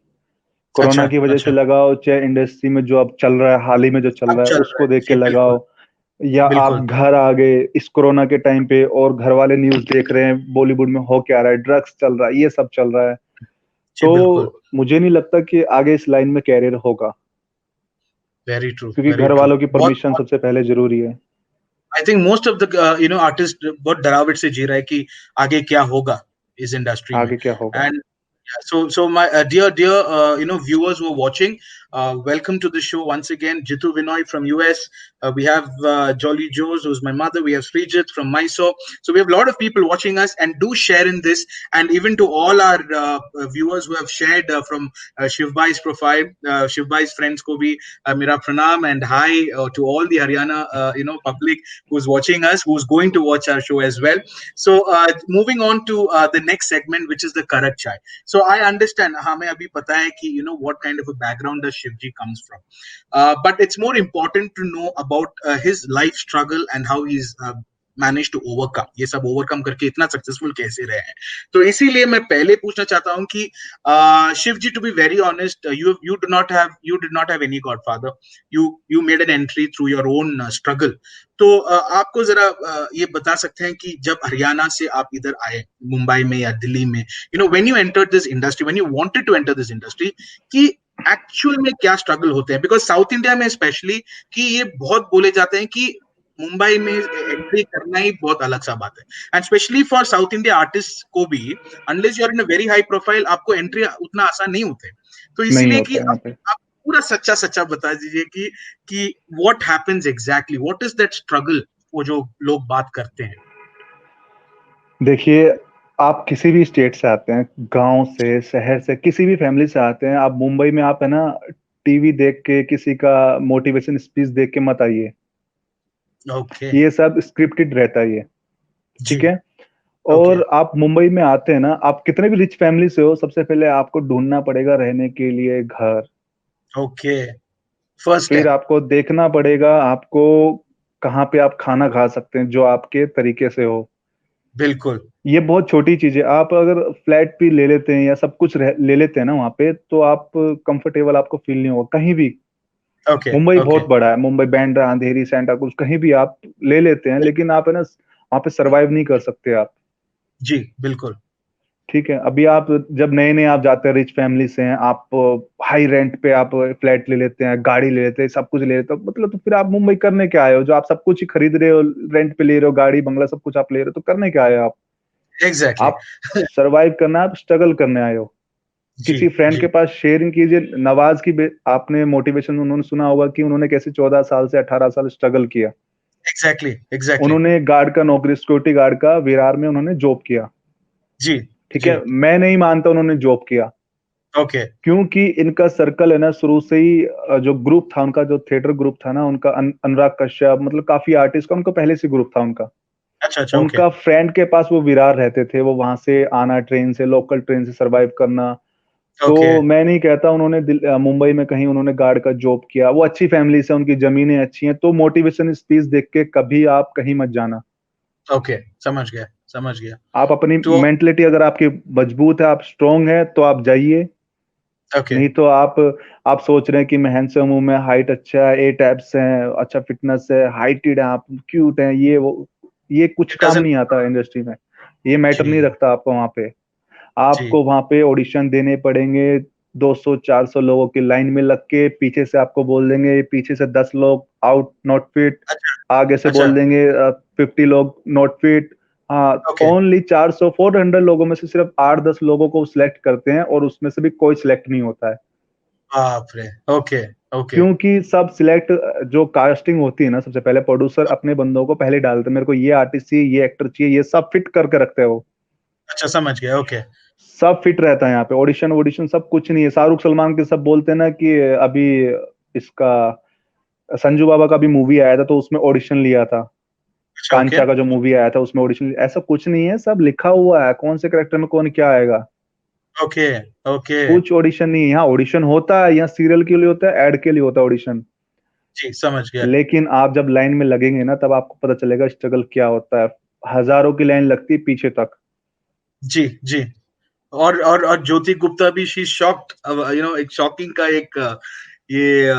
कोरोना अच्छा, की वजह से अच्छा, लगाओ, चाहे इंडस्ट्री में जो अब चल रहा है, हाल ही में जो चल अब रहा है चल रहा उसको है। देख के जी, बिल्कुल, लगाओ, या आप बिल्कुल। घर आ गए इस कोरोना के टाइम पे और घर वाले न्यूज देख रहे हैं बॉलीवुड में हो क्या रहा है, ड्रग्स चल रहा है, ये सब चल रहा है। जी, बिल्कुल। तो मुझे नहीं लगता कि आगे इस लाइन में कैरियर होगा, वेरी ट्रू, क्योंकि वेरी घर ट्रू। वालों की बहुत परमिशन सबसे पहले जरूरी है। I think most of the artist बहुत डरावट से जी रहा है कि आगे क्या होगा इस इंडस्ट्री में। आगे क्या होगा। And so my dear viewers who are watching, welcome to the show once again. Jitu Vinoy from US. We have Jolly Joes, who's my mother. We have Srijit from Mysore. So we have a lot of people watching us, and do share in this. And even to all our viewers who have shared from Shivbai's profile, Shivbai's friends ko bhi mera pranam and hi to all the Haryana public who's watching us, who's going to watch our show as well. So moving on to the next segment, which is the Karak Chai. So I understand, हमें अभी पता है कि what kind of a background does Shivji comes from, but it's more important to know about his life struggle and how he's managed to overcome, ये सब overcome करके इतना successful कैसे रहे हैं। तो इसीलिए मैं पहले पूछना चाहता हूँ कि Shivji, to be very honest, you did not have any godfather. You made an entry through your own struggle. तो आपको जरा ये बता सकते हैं कि जब हरियाणा से आप इधर आए, मुंबई में या दिल्ली में, when you entered this industry, when you wanted to enter this industry, कि एक्चुअल में क्या स्ट्रगल होते हैं, बिकॉज साउथ इंडिया में स्पेशली कि ये बहुत बोले जाते हैं कि मुंबई में एंट्री करना ही बहुत अलग सा बात है, and specially for South India artist को भी, unless you are in a very high profile, आपको एंट्री उतना आसान नहीं होते। तो नहीं इसीलिए कि होता यहाँ पे। आप पूरा सच्चा सच्चा बता दीजिए कि what happens exactly, what is that struggle, वो जो लोग बात करते हैं। देखिए, आप किसी भी स्टेट से आते हैं, गांव से, शहर से, किसी भी फैमिली से आते हैं, आप मुंबई में आप है ना टीवी देख के किसी का मोटिवेशन स्पीच देख के मत आइए। ओके। ये सब स्क्रिप्टेड रहता है ये, जी। ठीक है। ओके। और आप मुंबई में आते हैं ना, आप कितने भी रिच फैमिली से हो, सबसे पहले आपको ढूंढना पड़ेगा रहने के लिए घर। ओके। फर्स्ट फिर स्टेप। आपको देखना पड़ेगा आपको कहाँ पे आप खाना खा सकते हैं जो आपके तरीके से हो। बिल्कुल। ये बहुत छोटी चीज है। आप अगर फ्लैट भी ले लेते हैं या सब कुछ ले लेते हैं ना वहाँ पे, तो आप कंफर्टेबल आपको फील नहीं होगा कहीं भी। ओके। मुंबई ओके। बहुत बड़ा है, मुंबई, बांद्रा, अंधेरी, सेंटा क्रूज, कहीं भी आप ले लेते हैं, लेकिन आप है ना वहाँ पे सरवाइव नहीं कर सकते आप। जी, बिल्कुल। ठीक है, अभी आप जब नए नए आप जाते हैं, रिच फैमिली से हैं आप, हाई रेंट पे आप फ्लैट ले लेते हैं, गाड़ी ले लेते हैं, सब कुछ ले लेते हो, मतलब तो फिर आप मुंबई करने क्या आए हो? जो आप सब कुछ ही खरीद रहे हो, रेंट पे ले रहे हो, गाड़ी बंगला सब कुछ आप ले रहे हो, तो करने क्या आए हो आप? एग्जैक्टली। आप सरवाइव करना, आप स्ट्रगल करने आए हो। जी, किसी फ्रेंड जी। के पास शेयरिंग कीजिए। नवाज की आपने मोटिवेशन उन्होंने सुना होगा कि उन्होंने कैसे 14 साल से 18 साल स्ट्रगल किया। Exactly, exactly. उन्होंने गार्ड का नौकरी, सिक्योरिटी गार्ड का विरार में उन्होंने जॉब किया। जी, ठीक जी। है, मैं नहीं मानता उन्होंने जॉब किया, ओके। क्योंकि इनका सर्कल है ना शुरू से ही, जो ग्रुप था उनका, जो थिएटर ग्रुप था ना उनका, अनुराग कश्यप, मतलब काफी आर्टिस्ट का उनका पहले से ग्रुप था उनका। अच्छा, अच्छा। ओके। उनका फ्रेंड के पास वो विरार रहते थे, वो वहां से आना, ट्रेन से, लोकल ट्रेन से सरवाइव करना। तो ओके। मैं नहीं कहता उन्होंने मुंबई में कहीं उन्होंने गार्ड का जॉब किया। वो अच्छी फैमिली से, उनकी जमीनें अच्छी हैं, तो मोटिवेशन स्पीच देख के कभी आप कहीं मत जाना। ओके, समझ गया, समझ गया। आप अपनी तो मेंटलिटी अगर आपकी मजबूत है, आप स्ट्रोंग है, तो आप जाइए। ओके। नहीं तो आप सोच रहे हैं कि मैं हैंडसम हूँ, मैं हाइट अच्छा है, ए टैप्स है, अच्छा फिटनेस है, हाइटेड है, आप क्यूट हैं, ये वो, ये कुछ इट काम डजंट। नहीं आता इंडस्ट्री में। ये मैटर नहीं जी, रखता आपको वहां पे। जी। आपको वहां पे ऑडिशन देने पड़ेंगे, 200-400 लोगों की लाइन में लग के, पीछे से आपको बोल देंगे पीछे से 10 लोग आउट, नॉट फिट, अच्छा, आगे से अच्छा। बोल देंगे 50 लोग नॉट फिट। हाँ, ओके। ओनली 400-400 लोगों में से सिर्फ 8-10 लोगों को सिलेक्ट करते हैं, और उसमें से भी कोई सिलेक्ट नहीं होता है। बाप रे। ओके। ओके। क्योंकि सब सिलेक्ट, जो कास्टिंग होती है ना, सबसे पहले प्रोड्यूसर अपने बंदों को पहले डालते हैं, मेरे को ये आर्टिस्ट चाहिए, ये एक्टर चाहिए, ये सब फिट करके रखते हैं वो। अच्छा, समझ गया। ओके। सब फिट रहता है यहाँ पे, ऑडिशन वॉडिशन सब कुछ नहीं है। शाहरुख सलमान के सब बोलते हैं ना कि अभी इसका संजू बाबा का भी मूवी आया था, तो उसमें ऑडिशन लिया था। अच्छा। ओके। कांचा का जो मूवी आया था उसमें ऑडिशन, ऐसा कुछ नहीं है, सब लिखा हुआ है कौन से करेक्टर में कौन क्या आएगा। ओके। ओके। कुछ ऑडिशन नहीं है यहाँ। ऑडिशन होता है यहाँ, सीरियल के लिए होता है, एड के लिए होता है ऑडिशन। जी, समझ गया। लेकिन आप जब लाइन में लगेंगे ना तब आपको पता चलेगा स्ट्रगल क्या होता है। हजारों की लाइन लगती है पीछे तक। जी, जी। और ज्योति गुप्ता भी शी शॉक्ड, एक शॉकिंग का एक ये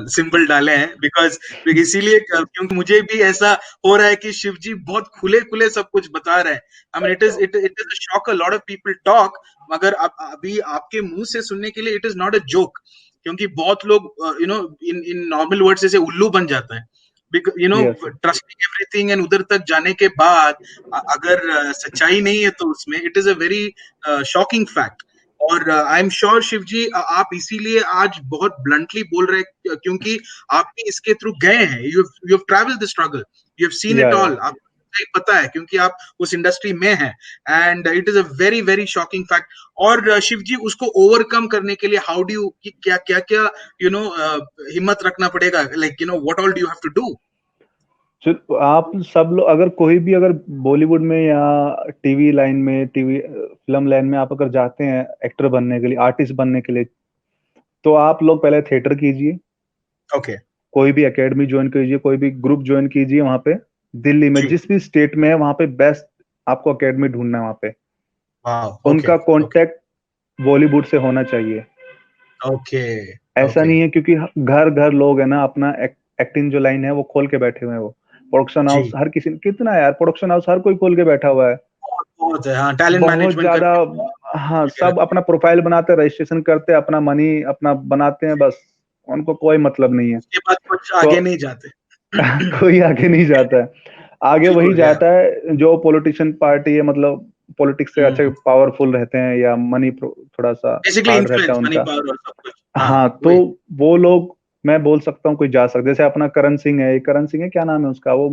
सिंबल डाले हैं, बिकॉज इसीलिए क्योंकि मुझे भी ऐसा हो रहा है कि शिव जी बहुत खुले खुले सब कुछ बता रहे हैं। I mean it is shock a lot of people talk, मगर अभी आपके मुंह से सुनने के लिए it is not a joke, क्योंकि बहुत लोग इन इन नॉर्मल वर्ड से उल्लू बन जाता है, यस, ट्रस्टिंग एवरीथिंग, एंड उधर तक जाने के बाद अगर सच्चाई नहीं है तो उसमें it is a very shocking fact. और आई एम श्योर शिव जी आप इसीलिए आज बहुत ब्लंटली बोल रहे हैं, क्योंकि आप भी इसके थ्रू गए हैं, you have travelled the struggle, you have seen it या ऑल, आपको पता है क्योंकि आप उस इंडस्ट्री में हैं, and it is a very very shocking fact. और शिव जी उसको ओवरकम करने के लिए हाउ डू यू, क्या क्या क्या हिम्मत रखना पड़ेगा, like what all do you have to do? आप सब लोग अगर कोई भी अगर बॉलीवुड में या टीवी लाइन में, टीवी फिल्म लाइन में आप अगर जाते हैं एक्टर बनने के लिए, आर्टिस्ट बनने के लिए, तो आप लोग पहले थिएटर कीजिए, ओके। कोई भी एकेडमी ज्वाइन कीजिए, कोई भी ग्रुप ज्वाइन कीजिए। वहां पे दिल्ली में जी। जिस भी स्टेट में है वहां पे बेस्ट आपको एकेडमी ढूंढना है। वहां पे वाह। ओके। उनका ओके। कांटेक्ट बॉलीवुड से होना चाहिए। ओके। ऐसा ओके। नहीं है क्योंकि घर घर लोग है ना अपना एक्टिंग जो लाइन है वो खोल के बैठे हुए हैं। वो प्रोडक्शन हाउस जी। हर किसी, कितना यार प्रोडक्शन हाउस हर कोई खोल के बैठा हुआ है। बहुत बहुत है, हाँ, टैलेंट बहुत मैनेजमेंट ज्यादा। करके हाँ, खोल के सब रखा अपना प्रोफाइल बनाते, रजिस्ट्रेशन करते, अपना मनी अपना बनाते हैं, बस उनको कोई मतलब नहीं है। उसके बाद कुछ तो आगे नहीं जाते। कोई आगे नहीं जाता है। आगे वही बिल्कुल यार। जाता है जो पॉलिटिशियन पार्टी है, मतलब पॉलिटिक्स से अच्छे पावरफुल रहते हैं या मनी थोड़ा सा बेसिकली हार्ड रहता इन्फ्लुएंस, है मनी उनका। पावर और सब कुछ, हाँ हाँ, तो वही। वो लोग, मैं बोल सकता हूँ कोई जा सकता है। जैसे अपना करण सिंह है, करण सिंह है, क्या नाम है उसका, वो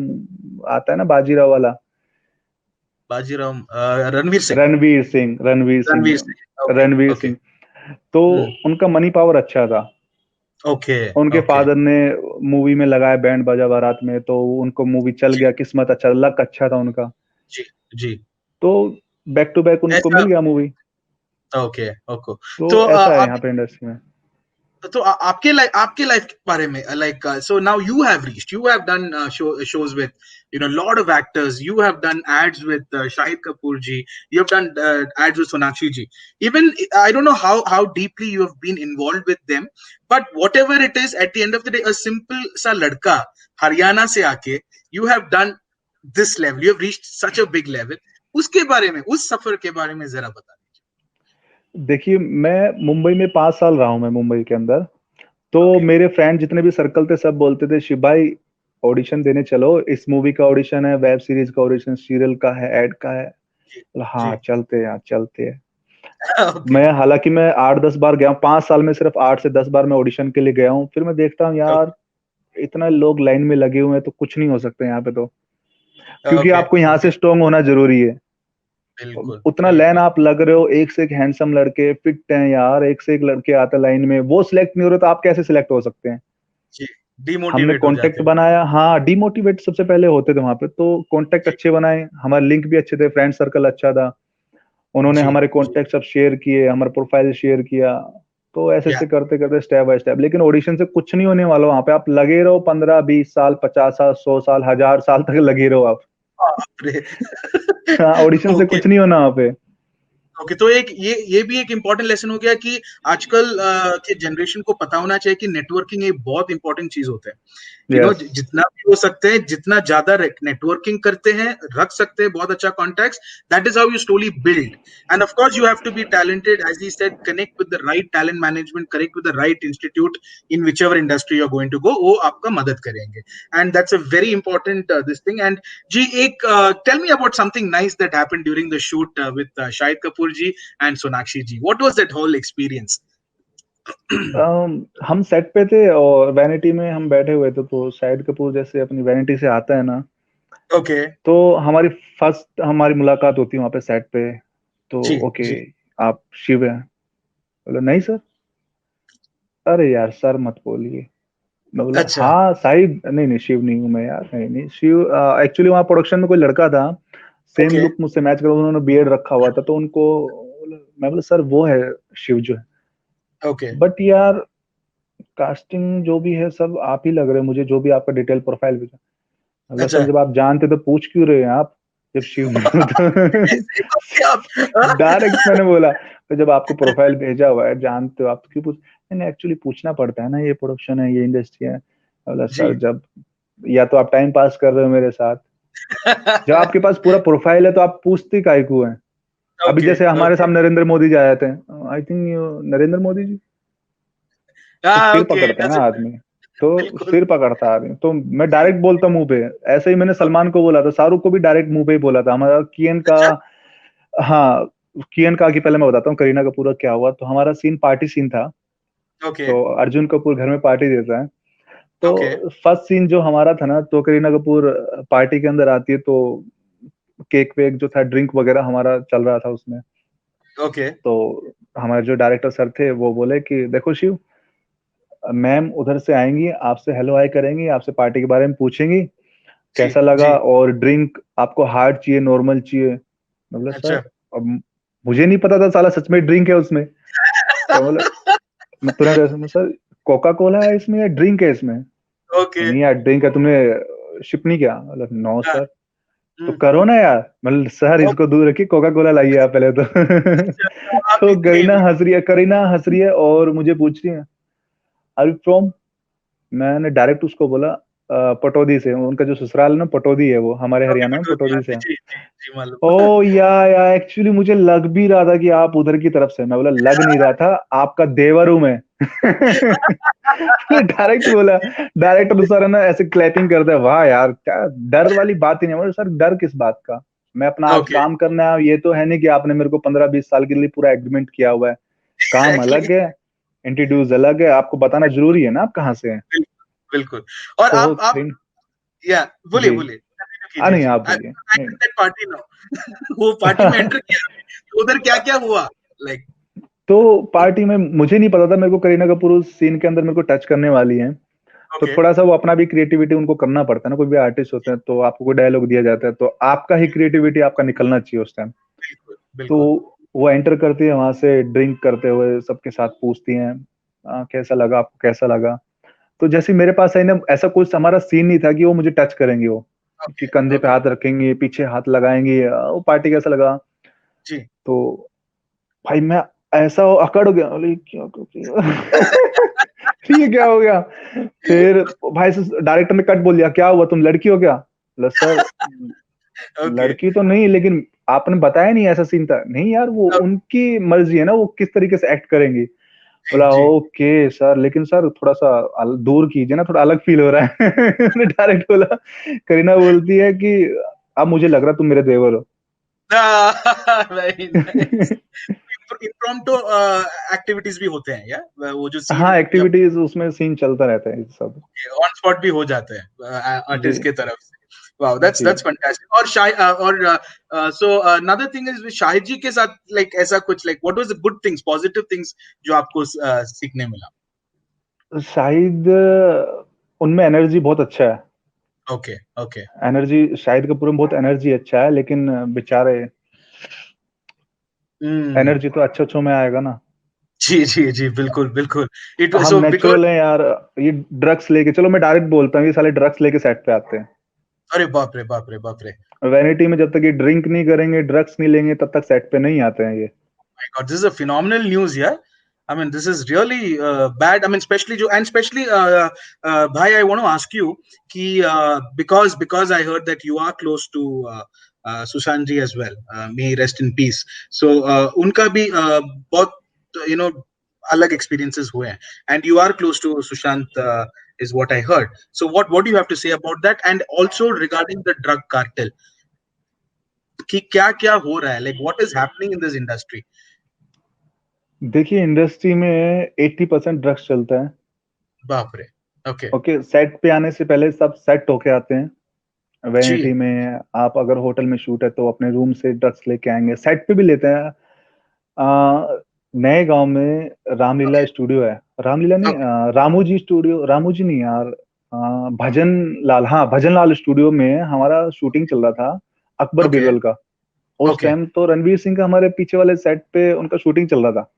आता है ना बाजीराव वाला, बाजीराव, रणवीर सिंह। रणवीर सिंह, रणवीर रणवीर सिंह, सिंह, ओके। रणवीर ओके। सिंह। तो उनका मनी पावर अच्छा था। ओके। उनके ओके। फादर ने मूवी में लगाया बैंड बाजा बारात में, तो उनको मूवी चल जी। गया, किस्मत अच्छा, लक अच्छा था उनका। जी। जी। तो बैक टू बैक उनको ऐसा। मिल गया मूवी। ओके। ओके। तो तो ऐसा है यहाँ पे इंडस्ट्री में। तो आपके लाइफ के बारे में, like so now you have reached, you have done shows with lot of actors, you have done ads with Shahid Kapoor ji, you have done ads with Sonakshi ji, even I don't know how deeply you have been involved with them, but whatever it is, at the end of the day a simple sa ladka Haryana से आके you have done this level, you have reached such a big level, उसके बारे में, उस सफर के बारे में जरा बता देखिए, मैं मुंबई में 5 साल रहा हूँ, मैं मुंबई के अंदर। तो दीजिए। मेरे फ्रेंड जितने भी सर्कल थे सब बोलते थे शिव भाई ऑडिशन देने चलो, इस मूवी का ऑडिशन है, वेब सीरीज का ऑडिशन, सीरियल का है, एड का है। जी। बोला, जी। हाँ चलते हैं यार, चलते हैं। ओके। मैं हालांकि मैं 8-10 बार गया हूँ, 5 साल में सिर्फ 8 से 10 बार मैं ऑडिशन के लिए गया हूँ। फिर मैं देखता हूँ यार इतना लोग लाइन में लगे हुए हैं, तो कुछ नहीं हो सकता यहाँ पे तो। क्योंकि ओके। आपको यहाँ ओके। से स्ट्रांग होना जरूरी है। बिल्कुल उतना लाइन बिल्कुल। आप लग रहे हो, एक से एक हैंडसम लड़के फिट हैं यार, एक से एक लड़के आते लाइन में, वो सिलेक्ट नहीं हो रहे तो आप कैसे सिलेक्ट हो सकते हैं। जी। हमने डिमोटिवेट हो कांटेक्ट जाते हो। बनाया, हाँ डिमोटिवेट सबसे पहले होते थे वहां पे, तो कांटेक्ट जी। अच्छे बनाए, हमारे लिंक भी अच्छे थे, फ्रेंड सर्कल अच्छा था। उन्होंने जी। हमारे जी। कांटेक्ट सब शेयर किए, हमारा प्रोफाइल शेयर किया। तो ऐसे या। ऐसे करते करते स्टेप बाय स्टेप, लेकिन ऑडिशन से कुछ नहीं होने वाला। वहां पे आप लगे रहो 15-20 साल, 50 साल, 100 साल, 1000 साल तक लगे रहो आप। बाप रे। हाँ, ऑडिशन से ओके। कुछ नहीं होना वहां पे। ओके, तो एक ये भी एक इंपॉर्टेंट लेसन हो गया कि आजकल के जनरेशन को पता होना चाहिए कि नेटवर्किंग एक बहुत इंपॉर्टेंट चीज होता है। यस, जितना भी हो सकते हैं, जितना ज्यादा नेटवर्किंग करते हैं, रख सकते हैं बहुत अच्छा contacts, that is how you slowly build. And of course you have to be talented, as he said, connect with the right talent management, connect with the right institute in which ever industry you are going to go, वो आपका मदद करेंगे। And that's a very important this thing. And जी, एक tell me about something nice that happened during the shoot with Shahid Kapoor ji and Sonakshi ji, what was that whole experience? हम सेट पे थे और वैनिटी में हम बैठे हुए थे, तो शाहिद कपूर जैसे अपनी वैनिटी से आता है ना, ओके। तो हमारी फर्स्ट हमारी मुलाकात होती है वहां पे सेट पे। तो जी। ओके, जी। आप शिव हैं? बोला नहीं सर। अरे यार सर मत बोलिए। मैं बोला अच्छा। हाँ साहिब, नहीं नहीं शिव नहीं हूँ मैं यार, नहीं नहीं शिव। एक्चुअली वहाँ प्रोडक्शन में कोई लड़का था, सेम ओके। लुक मुझसे मैच कर, उन्होंने बियर्ड रखा हुआ था, तो उनको मैं बोला सर वो है शिव जो है। ओके। बट यार कास्टिंग जो भी है सब आप ही लग रहे हैं मुझे, जो भी आपका डिटेल प्रोफाइल भेजा। मतलब अच्छा। सर जब आप जानते तो पूछ क्यों रहे हैं आप? जब शिव ने तो ऐसे बोलते आप? हाँ? डायरेक्ट मैंने बोला, तो जब आपको प्रोफाइल भेजा हुआ है जानते हो आप तो क्यों पूछ। नहीं एक्चुअली पूछना पड़ता है ना, ये प्रोडक्शन है, ये इंडस्ट्री है। बोला सर जी। जब या तो आप टाइम पास कर रहे हो मेरे साथ, जब आपके पास पूरा प्रोफाइल है तो आप पूछते काहे को हैं? अभी ओके, जैसे हमारे ओके। सामने नरेंद्र मोदी जी आए थे, आई थिंक नरेंद्र मोदी जी, तो हाँ, सिर ओके, पकड़ता है ना डज़न्ट आदमी, तो बिल्कुल। सिर पकड़ता है आदमी, तो मैं जी, डायरेक्ट बोलता मुंह पे। ऐसे ही मैंने ओके। सलमान को बोला था, शाहरुख को भी डायरेक्ट मुंह पे ही बोला था। हमारा कियन का, अच्छा, हाँ, कियन का कि पहले मैं बताता हूँ करीना कपूर का क्या हुआ। तो हमारा सीन पार्टी सीन था। ओके, तो अर्जुन कपूर घर में पार्टी देता है। ओके, तो फर्स्ट सीन जो हमारा था ना, तो करीना कपूर पार्टी के अंदर आती है, तो केक वेक जो था, ड्रिंक वगैरह हमारा चल रहा था उसमें। ओके। तो हमारे जो डायरेक्टर सर थे वो बोले कि देखो शिव, मैम उधर से आएंगी, आपसे हेलो हाय करेंगी, आपसे पार्टी के बारे में पूछेंगी जी, कैसा लगा, जी। और ड्रिंक आपको हार्ड चाहिए नॉर्मल चाहिए। मतलब सर, अच्छा। अब मुझे नहीं पता था साला सच में ड्रिंक है उसमें। तो बोले, मैं तुरंत ऐसे में, सर कोका कोला है इसमें या ड्रिंक है इसमें? ओके। नहीं यार ड्रिंक है, तुमने शिप नहीं किया? मतलब नो हाँ, सर। तो हुँ, करो हुँ। ना यार, मतलब सर ओके, इसको दूर रखिए, कोका कोला लाइए आप पहले तो। अच्छा, तो आप तो इतने करीना हंस रही है और मुझे पूछ रही है, आर यू फ्रॉम? मैंने डायरेक्ट उसको बोला पटौदी से, उनका जो ससुराल है ना पटौदी है, वो हमारे ओके, हरियाणा में पटौदी, हाँ पटौदी से जी, है। जी, जी, जी, मालूम। ओ या एक्चुअली मुझे लग भी रहा था कि आप उधर की तरफ से। मैं बोला लग नहीं रहा था, आपका देवर हूं मैं। डायरेक्ट बोला। डायरेक्टर सर है ना ऐसे क्लैपिंग करते हैं, वाह यार क्या डर वाली बात ही नहीं। बोला सर डर किस बात का, मैं अपना आज ओके, काम करना है, ये तो है नहीं कि आपने मेरे को 15-20 साल के लिए पूरा एग्रीमेंट किया हुआ है। काम एग्ज़ैक्टली, अलग है, इंट्रोड्यूस अलग है, आपको बताना बिल्कुल, जरूरी है ना आप कहाँ से हैं। बिल्कुल, बिल्कुल। और तो आप कहीं, या बोलिए, जी, बोलिए। कंटिन्यू कीजिए, नहीं जी। आप आई बोलिए। आई नहीं एम दैट पार्टी नाउ। वो पार्टी में एंटर किया आपने, तो उधर क्या-क्या हुआ? लाइक तो पार्टी में मुझे नहीं पता था, मेरे को करीना कपूर उस सीन के अंदर मेरे को टच करने वाली है। तो ओके, थोड़ा सा वो अपना भी क्रिएटिविटी उनको करना पड़ता है ना, कोई भी आर्टिस्ट होते हैं तो आपको कोई डायलॉग दिया जाता है तो आपका ही क्रिएटिविटी आपका निकलना चाहिए उस टाइम। बिल्कुल, तो बिल्कुल। वो एंटर करती है वहां से ड्रिंक करते हुए, सबके साथ पूछती हैं कैसा लगा आपको, कैसा लगा। तो जैसे मेरे पास है ना, ऐसा कुछ हमारा सीन नहीं था कि वो मुझे टच करेंगे, वो कि ओके, कंधे पे ओके। हाथ रखेंगे, पीछे हाथ लगाएंगे, वो पार्टी कैसा लगा। जी। तो भाई मैं ऐसा अकड़ गया, अरे क्या कर दिया। ये क्या हो गया? फिर भाई से डायरेक्टर ने कट बोल दिया, क्या हुआ तुम लड़की हो क्या? बोला सर ओके, लड़की तो नहीं, लेकिन आपने बताया नहीं ऐसा सीन था। नहीं यार वो ओके, उनकी मर्जी है ना, वो किस तरीके से एक्ट करेंगी। जी, बोला जी। ओके सर, लेकिन सर थोड़ा सा दूर कीजिए ना, थोड़ा अलग फील हो रहा है। मैंने डायरेक्ट बोला। करीना बोलती है कि अब मुझे लग रहा तुम मेरे देवर हो। Very nice. इम्प्रॉम्प्टू एक्टिविटीज़ भी होते हैं या? वो जो सीन हाँ जब एक्टिविटीज उसमें सीन चलता रहता है ये सब। ऑन स्पॉट भी हो जाते हैं जी, आर्टिस्ट के तरफ से। वाओ, दैट्स जी। फैंटास्टिक। और so another thing is Shahid ji के साथ लाइक ऐसा कुछ like what was the good things, positive things जो आपको सीखने मिला? शाहिद, उनमें एनर्जी बहुत अच्छा है। Okay, okay. Energy Shahid Kapoor में बहुत एनर्जी अच्छा है, लेकिन बेचारे हम्म। एनर्जी तो अच्छे अच्छों में आएगा ना। जी, जी, जी, बिल्कुल, बिल्कुल। इट हम सो बिकॉज़ नेचुरल हैं यार। ये ड्रग्स लेके, चलो मैं डायरेक्ट बोलता हूँ, ये साले ड्रग्स लेके सेट पे आते हैं। अरे बाप रे, बाप रे, बाप रे! वैनिटी में जब तक ये ड्रिंक नहीं करेंगे, ड्रग्स नहीं लेंगे, तब तक सेट पे नहीं आते हैं ये। My God, this is a phenomenal news, yeah. I mean, this is really bad. I mean, especially, Bhai, I want to ask you, कि because I heard that you are close to Sushant ji as well. May he rest in peace. So उनका भी बहुत अलग experiences हुए हैं, and you are close to Sushant, is what I heard. So what do you have to say about that, and also regarding the drug cartel, कि क्या क्या हो रहा है, like what is happening in this industry? देखिए इंडस्ट्री में 80% ड्रग्स चलता है। बाप रे! ओके, ओके, सेट पे आने से पहले सब सेट होके आते हैं। वैनिटी जी, में आप अगर होटल में शूट है तो अपने रूम से ड्रग्स लेके आएंगे, सेट पे भी लेते हैं। नए गांव में रामलीला ओके, स्टूडियो है। रामलीला नहीं, ओके, रामू जी स्टूडियो, रामू जी नहीं यार, भजन लाल, हाँ भजन लाल स्टूडियो में हमारा शूटिंग चल रहा था, अकबर ओके, बीरबल का। उस ओके, टाइम तो रणवीर सिंह का हमारे पीछे वाले सेट पे उनका शूटिंग चल रहा था।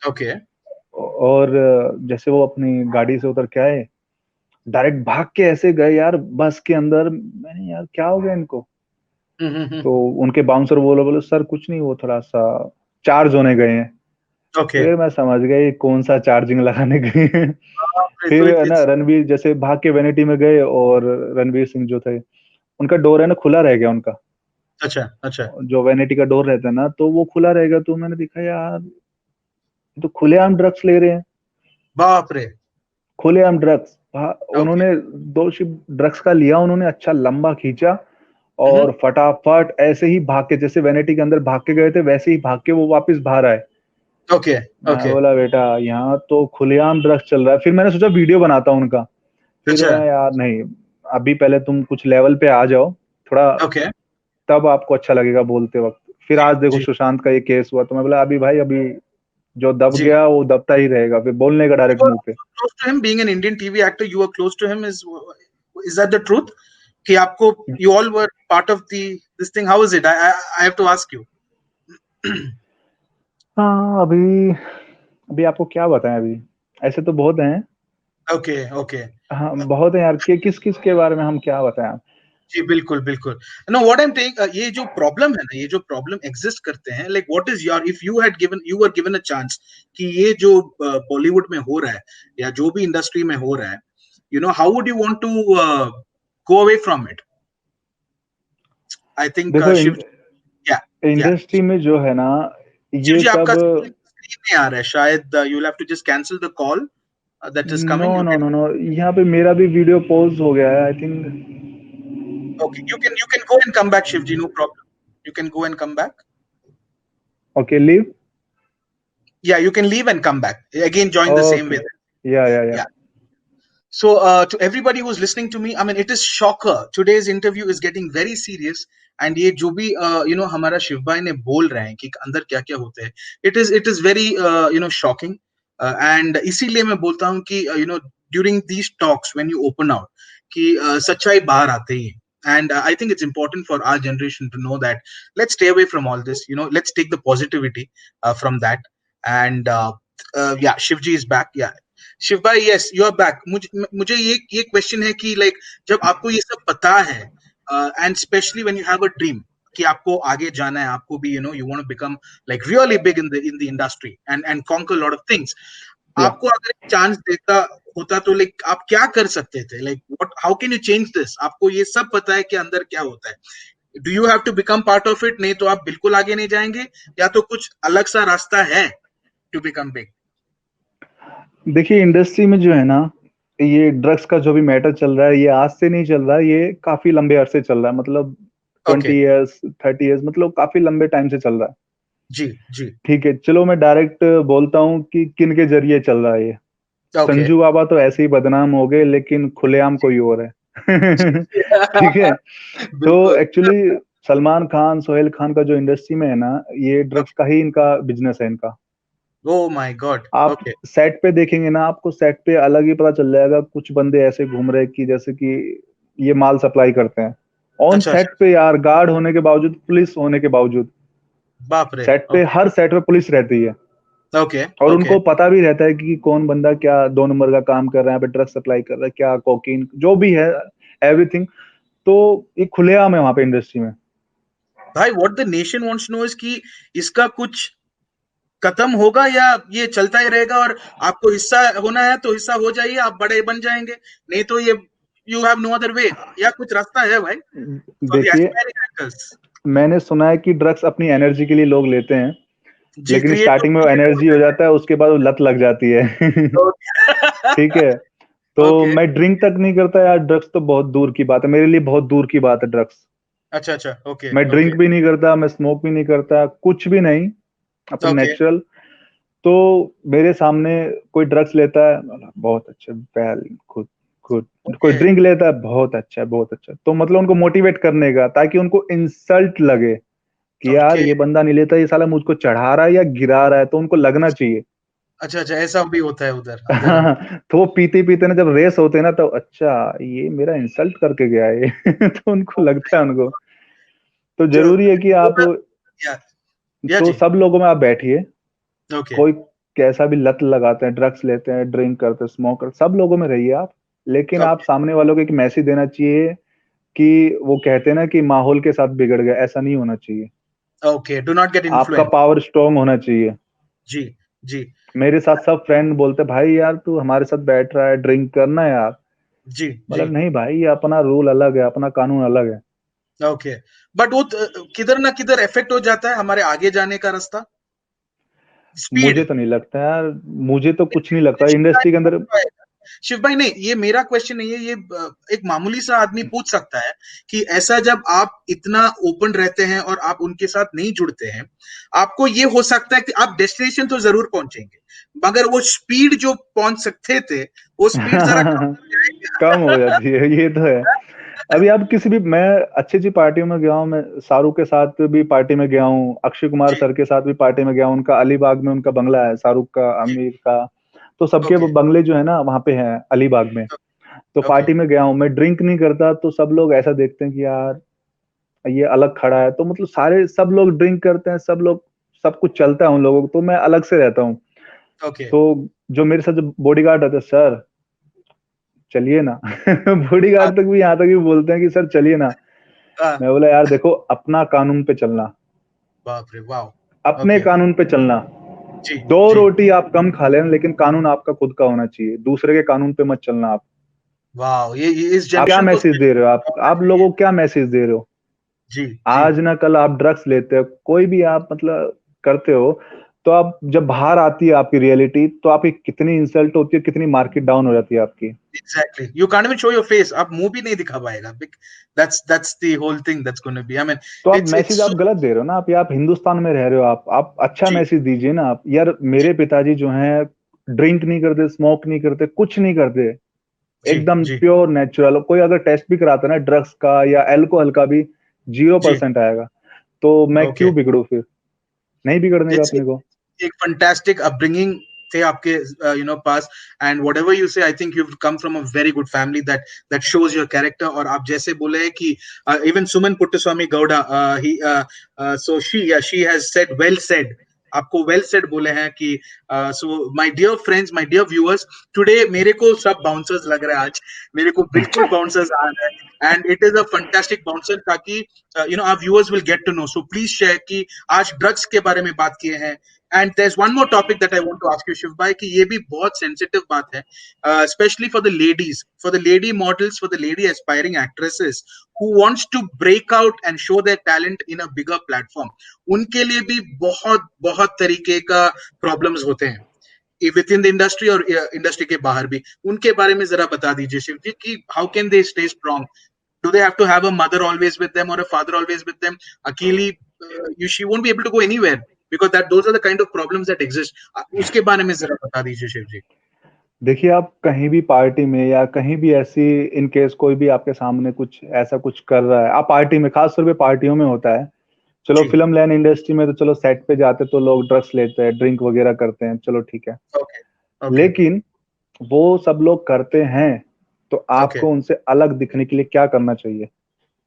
ओके, और जैसे वो अपनी गाड़ी से उतर के आए, डायरेक्ट भाग के ऐसे गए यार बस के अंदर। मैंने यार क्या हो गया इनको? हम्म। तो उनके बाउंसर बोले बोले सर कुछ नहीं, वो थोड़ा सा चार्ज होने गए हैं। ओके। फिर मैं समझ गया ये कौन सा चार्जिंग लगाने गए हैं। तो फिर है ना इट्स रणवीर जैसे भाग के वैनिटी में गए, और रणवीर सिंह जो थे उनका डोर है ना खुला रह गया उनका। अच्छा अच्छा। जो वैनिटी का डोर रहता है ना, तो वो खुला रहेगा। तो मैंने देखा यार ये तो खुलेआम ड्रग्स ले रहे हैं, बाप रे। खुलेआम ड्रग्स। ओके। उन्होंने 2 शिप ड्रग्स का लिया, उन्होंने अच्छा लंबा खींचा और फटाफट ऐसे ही भाग के, जैसे वैनिटी के अंदर भाग के गए थे वैसे ही भाग के वो वापस बाहर आए। ओके मैं ओके। बोला बेटा यहाँ तो खुलेआम ड्रग्स चल रहा है। फिर मैंने सोचा वीडियो बनाता हूँ उनका। फिर अच्छा। मैं यार नहीं, अभी पहले तुम कुछ लेवल पे आ जाओ थोड़ा, ओके। तब आपको अच्छा लगेगा बोलते वक्त। फिर जी आज देखो जी सुशांत का ये केस हुआ, तो मैं बोला अभी भाई अभी जो दब जी। गया वो दबता ही रहेगा, फिर बोलने का डायरेक्ट You are मुंह पे। close to him, being an Indian TV actor. You are close to him. Is that the truth? कि आपको you all were part of the this thing. How is it? I have to ask you. हाँ अभी अभी आपको क्या बताएं अभी, ऐसे तो बहुत हैं। Okay okay. हाँ बहुत है यार, कि किस किस के बारे में हम क्या बताएं आप। जी बिल्कुल बिल्कुल। Know what I am taking, ये जो प्रॉब्लम है ना, ये जो प्रॉब्लम एग्जिस्ट करते हैं, like what is your, if you were given a chance कि ये जो बॉलीवुड में हो रहा है या जो भी इंडस्ट्री में हो रहा है, you know how would you want to go away from it? I think देखो शिव, या या इंडस्ट्री में जो है ना शिव ये जी आपका सब। स्क्रीन में आ रहा है शायद, you will have to just cancel the call that is no coming, you know can, no no, यहाँ पे मेरा भी वीडियो पॉज हो गया है I think. Okay you can go and come back Shiv ji, no problem, you can go and come back, okay leave. Yeah you can leave and come back again, join the same okay way. Yeah. So, to everybody who's listening to me, I mean, it is shocker. Today's interview is getting very serious, and ये जो भी हमारा शिव भाई ने बोल रहे हैं कि अंदर क्या क्या होते हैं, it is very shocking, and इसीलिए मैं बोलता हूँ कि during these talks when you open out कि सच्चाई बाहर आते ही है. And I think it's important for our generation to know that let's stay away from all this. Let's take the positivity from that. And yeah, Shivji is back. Yeah, Shiv भाई, यस यू आर बैक। मुझे मुझे ये क्वेश्चन है कि लाइक जब आपको ये सब पता है, and specially when you have a dream कि आपको आगे जाना है, आपको भी you want to become like really big in the industry and conquer lot of things, या आपको अगर एक चांस देता होता तो लाइक आप क्या कर सकते थे? Like what, how can you change this? आपको ये सब पता है कि अंदर क्या होता है, do you have to become part of it? नहीं तो आप बिल्कुल आगे नहीं जाएंगे, या तो कुछ अलग सा रास्ता है टू बिकम बिग? देखिए इंडस्ट्री में जो है ना, ये ड्रग्स का जो भी मैटर चल रहा है ये आज से नहीं चल रहा है, ये काफी लंबे अरसे चल रहा है। मतलब ओके। 20 ईयर्स 30 ईयर्स, मतलब काफी लंबे टाइम से चल रहा है। जी जी। ठीक है चलो मैं डायरेक्ट बोलता हूँ कि किन के जरिए चल रहा है ये। ओके। संजू बाबा तो ऐसे ही बदनाम हो गए, लेकिन खुलेआम कोई और है। ठीक है। तो बिल्कुल। एक्चुअली सलमान खान सोहेल खान का जो इंडस्ट्री में है ना, ये ड्रग्स का ही इनका बिजनेस है इनका। Oh my God. आप ओके। सेट पे देखेंगे ना, आपको सेट पे अलग ही पता चल जाएगा। कुछ बंदे ऐसे घूम रहे कि जैसे कि ये माल सप्लाई करते हैं ऑन अच्छा अच्छा। सेट पे यार, गार्ड होने के बावजूद, पुलिस होने के बावजूद। बाप रे। सेट पे ओके हर सेट पे पुलिस रहती है, ओके और ओके। उनको पता भी रहता है कि कौन बंदा क्या 2 नंबर का काम कर रहा है, ड्रग सप्लाई कर रहा है, क्या कोकीन जो भी है, एवरीथिंग। तो ये खुलेआम है वहां पे इंडस्ट्री में। भाई what the nation wants to know is कि इसका कुछ खत्म होगा या ये चलता ही रहेगा, और आपको हिस्सा होना है तो हिस्सा हो जाइए, आप बड़े बन जाएंगे, नहीं तो ये you have no other way, या कुछ रास्ता है भाई फॉर द देखिए एस्पायरिंग एक्टर्स? मैंने सुना है कि ड्रग्स अपनी एनर्जी के लिए लोग लेते हैं, जी, लेकिन क्रिएट स्टार्टिंग में वो एनर्जी हो जाता है, उसके बाद वो लत लग जाती है। ठीक है। तो ओके। मैं ड्रिंक तक नहीं करता यार, ड्रग्स तो बहुत दूर की बात है मेरे लिए, बहुत दूर की बात है ड्रग्स। अच्छा अच्छा। ओके मैं ओके ड्रिंक भी नहीं करता, मैं स्मोक भी नहीं करता, कुछ भी नहीं, अपन ओके नेचुरल। तो मेरे सामने कोई ड्रग्स लेता है, बहुत अच्छा, वेल गुड गुड। कोई ओके ड्रिंक लेता है, बहुत अच्छा है, बहुत अच्छा। तो मतलब उनको मोटिवेट करने का, ताकि उनको इंसल्ट लगे कि यार ओके। ये बंदा नहीं लेता, ये साला मुझको चढ़ा रहा है या गिरा रहा है, तो उनको लगना चाहिए। अच्छा अच्छा, ऐसा भी होता है उधर अंदर अंदर। हाँ, तो वो पीते पीते ना जब रेस होते हैं ना, तो अच्छा ये मेरा इंसल्ट करके गया है ये। तो उनको लगता है उनको। तो जो जरूरी है कि आप, या तो जी। सब लोगों में आप बैठिए, ओके कोई कैसा भी लत लगाते हैं, ड्रग्स लेते हैं, ड्रिंक करते हैं, स्मोक करते, सब लोगों में रहिए आप, लेकिन आप ओके सामने वालों को एक मैसेज देना चाहिए कि वो कहते हैं ना कि माहौल के साथ बिगड़ गए, ऐसा नहीं होना चाहिए। ओके, डू नॉट गेट आपका इन्फ्लुएंस। पावर स्ट्रांग होना चाहिए। जी जी मेरे साथ सब फ्रेंड बोलते भाई यार तू हमारे साथ बैठ रहा है, ड्रिंक करना यार। जी बोला जी। नहीं भाई, ये अपना रूल अलग है, अपना कानून अलग है। ओके, बट वो किधर ना किधर इफेक्ट हो जाता है हमारे आगे जाने का रास्ता, स्पीड। मुझे तो नहीं लगता यार, मुझे तो कुछ नहीं लगता इंडस्ट्री के अंदर। शिव भाई नहीं, ये मेरा क्वेश्चन नहीं है, ये एक मामूली सा आदमी पूछ सकता है कि ऐसा जब आप इतना ओपन रहते हैं और आप उनके साथ नहीं जुड़ते हैं, आपको ये हो सकता है कि आप डेस्टिनेशन तो जरूर पहुंचेंगे, मगर वो स्पीड जो पहुंच सकते थे, वो स्पीड जरा कम हो कम हो जाती है, ये तो है। जाएगा। अभी आप किसी भी, मैं अच्छी अच्छी पार्टियों में गया हूँ, मैं शाहरुख के साथ भी पार्टी में गया हूँ, अक्षय कुमार जी सर के साथ भी पार्टी में गया हूँ, उनका अलीबाग में उनका बंगला है, शाहरुख का, जी। आमिर का। तो सबके वो ओके बंगले जो है ना वहाँ पे हैं अलीबाग में। तो ओके पार्टी में गया हूँ, मैं ड्रिंक नहीं करता, तो सब लोग ऐसा देखते हैं कि यार ये अलग खड़ा है, तो मतलब सारे सब लोग ड्रिंक करते हैं, सब लोग, सब कुछ चलता है उन लोगों को, तो मैं अलग से रहता हूँ। ओके। तो जो मेरे साथ जो बॉडीगार्ड रहते हैं, सर चलिए ना। हाँ बॉडीगार्ड तक भी यहाँ तक भी बोलते हैं कि सर चलिए ना। हाँ। मैं बोला यार देखो, अपना कानून पे चलना, बाप रे, वाह। अपने ओके। कानून पे चलना। जी दो जी। रोटी आप कम खा लेना, लेकिन कानून आपका खुद का होना चाहिए, दूसरे के कानून पे मत चलना। वाह, ये इस आप क्या जनरेशन को मैसेज दे रहे हो, आप लोगों को क्या मैसेज दे रहे हो? जी जी आज ना कल आप ड्रग्स लेते हो, कोई भी आप मतलब करते हो, तो आप जब बाहर आती है आपकी रियलिटी, तो आपकी कितनी इंसल्ट होती है, कितनी मार्केट डाउन हो जाती है आपकी। Exactly, you can't even show your face, आप मुंह भी नहीं दिखा पाएगा। That's the whole thing that's gonna be, I mean तो आप इट्स मैसेज आप सो। गलत दे रहे हो ना, आप हिंदुस्तान में रह रहे हो, आप अच्छा जी मैसेज दीजिए ना। आप यार, जी मेरे पिताजी जो हैं ड्रिंक नहीं करते, स्मोक नहीं करते, कुछ नहीं करते, जी एकदम जी प्योर नेचुरल। कोई अगर टेस्ट भी कराता है ना ड्रग्स का या अल्कोहल का भी, जीरो जी। परसेंट आएगा। तो मैं ओके, क्यों बिगड़ू फिर? नहीं बिगड़ने का इट्स अपने को। एक फैंटास्टिक अपब्रिंगिंग थे आपके, पास, and whatever you say, I think you come from a very good family that shows your character. और आप जैसे बोले हैं कि even Suman Puttaswamy Gowda, he so she has said well said, आपको वेल सेड बोले हैं कि so my dear friends, my dear viewers, today मेरे को सब बाउंसर्स लग रहा है आज, मेरे को बिल्कुल बाउंसर्स आ रहा है, and it is a fantastic bouncer, ताकि our viewers will get to know. So please share कि आज ड्रग्स के बारे में बात किए हैं। And there is one more topic that I want to ask you Shiv भाई, कि ये भी बहुत सेंसिटिव बात है, specially for the ladies, for the lady models, for the lady aspiring actresses who wants to break out and show their talent in a bigger platform, उनके लिए भी बहुत बहुत तरीके का प्रॉब्लम्स होते हैं विद इन द इंडस्ट्री और इंडस्ट्री के बाहर भी। उनके बारे में जरा बता दीजिए शिव जी कि how can they stay strong? Do they have to have a mother always with them or a father always with them? Akili, she won't be able to go anywhere because those are the kind of problems that exist. उसके बारे में जरा बता दीजिए शिव जी। देखिए, आप कहीं भी पार्टी में या कहीं भी ऐसी, इन केस कोई भी आपके सामने कुछ ऐसा कुछ कर रहा है, आप पार्टी में, खास तौर पे पार्टियों में होता है। चलो जी। फिल्म लाइन इंडस्ट्री में तो चलो सेट पे जाते तो लोग ड्रग्स लेते हैं, ड्रिंक वगैरह करते हैं, चलो ठीक है। ओके ओके लेकिन वो सब लोग करते हैं, तो ओके आपको उनसे अलग दिखने के लिए क्या करना चाहिए?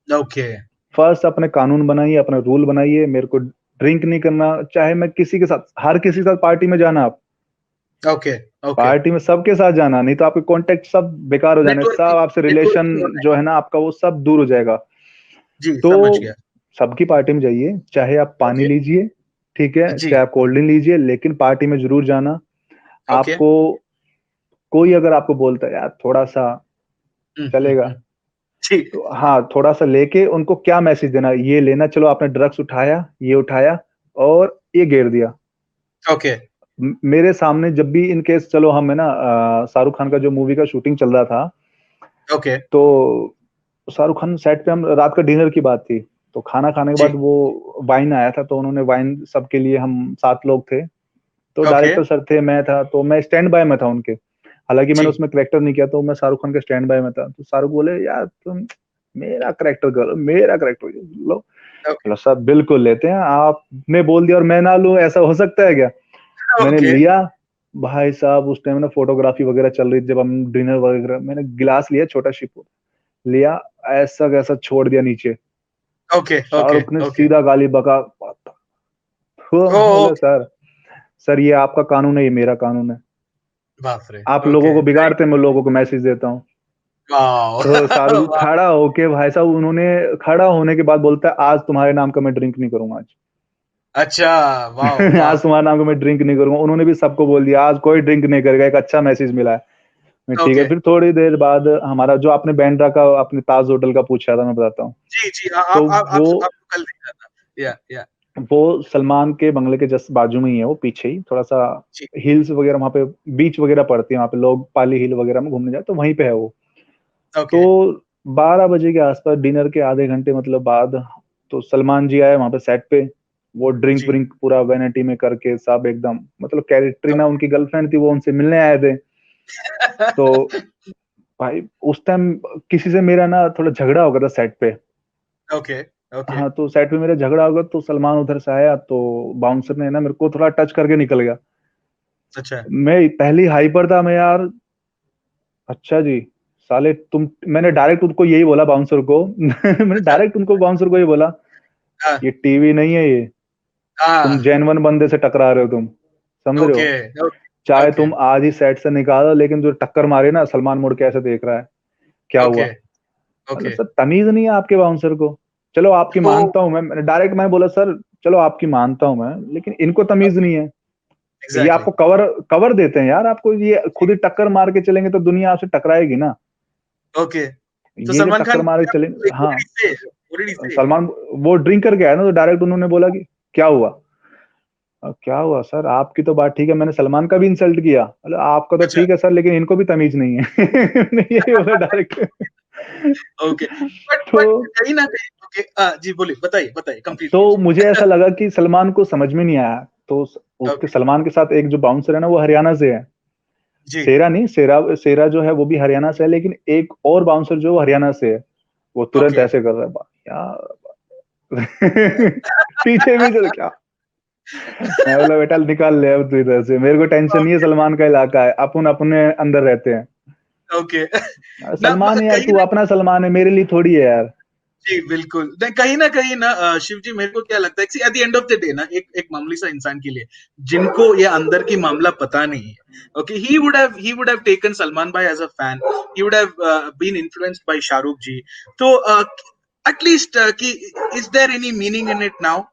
ओके फर्स्ट अपने कानून बनाइए, अपना रूल बनाइए, मेरे को ड्रिंक नहीं करना, चाहे मैं किसी के साथ, हर किसी के साथ पार्टी में जाना, आप ओके ओके। पार्टी में सबके साथ जाना, नहीं तो आपके कॉन्टेक्ट सब बेकार हो जाने, सब नेटवर्किंग, आपसे रिलेशन नेटवर्किंग होना है। जो है ना आपका, वो सब दूर हो जाएगा। जी, तो समझ गया। सबकी पार्टी में जाइए, चाहे आप पानी ओके। लीजिए, ठीक है, जी। चाहे आप कोल्ड ड्रिंक लीजिए, लेकिन पार्टी में जरूर जाना। ओके। आपको कोई अगर आपको बोलता है यार थोड़ा सा चलेगा, हम्म। जी। तो हाँ, थोड़ा सा लेके उनको क्या मैसेज देना, ये लेना, चलो आपने ड्रग्स उठाया, ये उठाया और ये गिर दिया। ओके मेरे सामने जब भी इन केस, चलो हम है ना, शाहरुख खान का जो मूवी का शूटिंग चल रहा था, ओके। तो शाहरुख खान सेट पे, हम रात का डिनर की बात थी, तो खाना खाने के जी। बाद वो वाइन आया था, तो उन्होंने वाइन सबके लिए, हम 7 लोग थे, तो ओके। डायरेक्टर सर थे, मैं था, तो मैं स्टैंड बाय में था उनके। हालांकि मैंने जी। उसमें करेक्टर नहीं किया, तो मैं शाहरुख खान के स्टैंड बाय में था। तो शाहरुख बोले यार तुम मेरा करेक्टर करो, मेरा करेक्टर लो। ओके बोला सर बिल्कुल लेते हैं, आपने बोल दिया और मैं ना लूं, ऐसा हो सकता है क्या? मैंने ओके लिया। भाई साहब उस टाइम ना फोटोग्राफी वगैरह चल रही थी, जब हम डिनर वगैरह, मैंने गिलास लिया, छोटा शिप लिया, ऐसा कैसा छोड़ दिया नीचे। ओके ओके शाहरुख ने ओके। सीधा गाली बका। ओ बोले सर, सर ये आपका कानून है, ये मेरा कानून है, बाप रे। आप लोगों ओके, को राइट। बिगाड़ते हैं, मैं लोगों को मैसेज देता हूँ। वाओ। तो शाहरुख वाह। खड़ा होके, भाई साहब उन्होंने खड़ा होने के बाद बोलता है आज तुम्हारे नाम का मैं ड्रिंक नहीं करूंगा आज। अच्छा। वाह वाह। आज तुम्हारे नाम का मैं ड्रिंक नहीं करूंगा। उन्होंने भी सबको बोल दिया आज कोई ड्रिंक नहीं करेगा, एक अच्छा मैसेज मिला है। मैं ठीक है। ओके। फिर थोड़ी देर बाद हमारा जो आपने बैंड्रा का अपने ताज होटल का पूछा था, मैं बताता हूँ। जी जी, तो वो आप कल देखा था। या। वो सलमान के बंगले के जस्ट बाजू में ही है, वो पीछे ही थोड़ा सा जी। हिल्स वगैरह, वहाँ पे बीच वगैरह पड़ती है, वहाँ पे लोग पाली हिल वगैरह में घूमने जाते, तो वहीं पे है वो। ओके। तो 12 बजे के आसपास डिनर के आधे घंटे मतलब बाद, तो सलमान जी आए वहां पे सेट पे। वो ड्रिंक जी। व्रिंक पूरा वैनिटी में करके सब एकदम, मतलब कैरेक्टरीना उनकी गर्लफ्रेंड थी, वो उनसे मिलने आए थे। तो भाई उस टाइम किसी से मेरा ना थोड़ा झगड़ा हो गया था सेट पे। ओके। ओके। हाँ, तो सेट पे मेरा झगड़ा हो गया, तो सलमान उधर से आया, तो बाउंसर ने ना मेरे को थोड़ा टच करके निकल गया। अच्छा। मैं पहली हाइपर था मैं यार। अच्छा जी, साले तुम, मैंने डायरेक्ट उनको यही बोला बाउंसर को मैंने अच्छा। डायरेक्ट उनको बाउंसर को ये बोला, हाँ ये टीवी नहीं है ये, तुम हाँ। जेन्युइन बंदे से टकरा रहे हो, तुम समझ रहे ओके। हो। ओके। चाहे ओके। तुम आज ही सेट से निकालो, लेकिन जो टक्कर मारे ना, सलमान मुड़ के ऐसे देख रहा है, क्या हुआ। ओके। मतलब ओके। सर तमीज नहीं है आपके बाउंसर को। चलो आपकी ओ। मानता हूँ मैं डायरेक्ट मैं बोला सर, चलो आपकी मानता हूँ मैं, लेकिन इनको तमीज नहीं है। ये एग्जैक्टली। आपको कवर कवर देते हैं यार, आपको ये खुद ही टक्कर मार के चलेंगे तो दुनिया आपसे टकराएगी ना। ओके। तो ये जो सलमान टक्कर खान मार के चलेंगे, हाँ। से ओडी से। सलमान, वो ड्रिंक करके आया ना, तो डायरेक्ट उन्होंने बोला कि क्या हुआ। क्या हुआ सर, आपकी तो बात ठीक है, मैंने सलमान का भी इंसल्ट किया, मतलब आपका तो अच्छा। ठीक है सर, लेकिन इनको भी तमीज नहीं है मैंने यही बोला डायरेक्ट ओके। तो बट कहीं ना कहीं, ओके, जी बोलिए, बताइए बताइए, कंप्लीट तो मुझे कीजिए। ऐसा लगा कि सलमान को समझ में नहीं आया। तो उसके ओके। सलमान के साथ एक जो बाउंसर है ना, वो हरियाणा से है। जी। सेरा नहीं, सेरा सेरा जो है वो भी हरियाणा से है, लेकिन एक और बाउंसर जो हरियाणा से है, वो तुरंत ओके। ऐसे कर रहा है यार पीछे भी चल क्या। मैं बोला बेटा निकाल ले अब तू इधर से, मेरे को टेंशन नहीं है, ओके। सलमान का इलाका है, अपन अपने अंदर रहते हैं। ओके। ना सलमान है यार, कहीं तू ना, अपना सलमान है, मेरे लिए थोड़ी है यार। जी बिल्कुल नहीं, कहीं ना कहीं ना शिव जी, मेरे को क्या लगता है, eight the end of the day ना, एक एक मामूली सा इंसान के लिए जिनको ये अंदर की मामला पता नहीं है, okay, he would have taken Salman भाई as a fan, he would have been influenced by Shahrukh ji. तो एटलीस्ट कि is there any meaning in it now,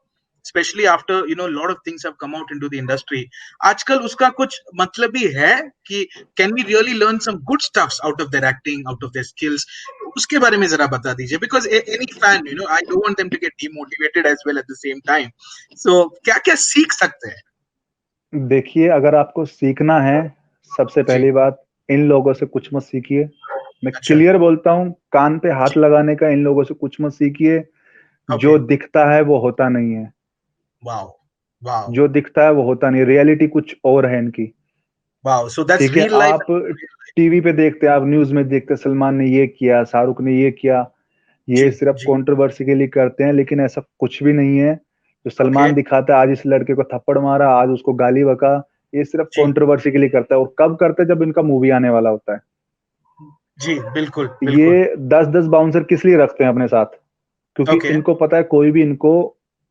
specially after lot of things have come out into the industry. आजकल उसका कुछ मतलब भी है कि can we really learn some good stuffs out of their acting, out of their skills? उसके बारे में जरा बता दीजिए, because any fan, I don't want them to get demotivated as well at the same time. So क्या क्या सीख सकते हैं? देखिए, अगर आपको सीखना है, सबसे जी। पहली बात, इन लोगों से कुछ मत सीखिए। मैं अच्छा। क्लियर बोलता हूँ, कान पे हाथ जी। लगाने का, इन लोगों से कुछ मत सीखिए। ओके। जो दिखता है वो होता नहीं है। वाओ। वाओ। जो दिखता है वो होता नहीं, रियलिटी कुछ और है इनकी। वाओ, सो दैट्स ठीक है, रियल लाइफ। आप टीवी पे देखते हैं, आप न्यूज में देखते हैं, सलमान ने ये किया, शाहरुख ने ये किया, जी। ये सिर्फ जी। कंट्रोवर्सी के लिए करते हैं, लेकिन ऐसा कुछ भी नहीं है। जो ओके। सलमान दिखाता है, आज इस लड़के को थप्पड़ मारा, आज उसको गाली बका, ये सिर्फ जी। कंट्रोवर्सी के लिए करता है। और कब करता है, जब इनका मूवी आने वाला होता है। जी बिल्कुल बिल्कुल। ये 10-10 बाउंसर किस लिए रखते हैं अपने साथ, क्योंकि ओके। इनको पता है कोई भी इनको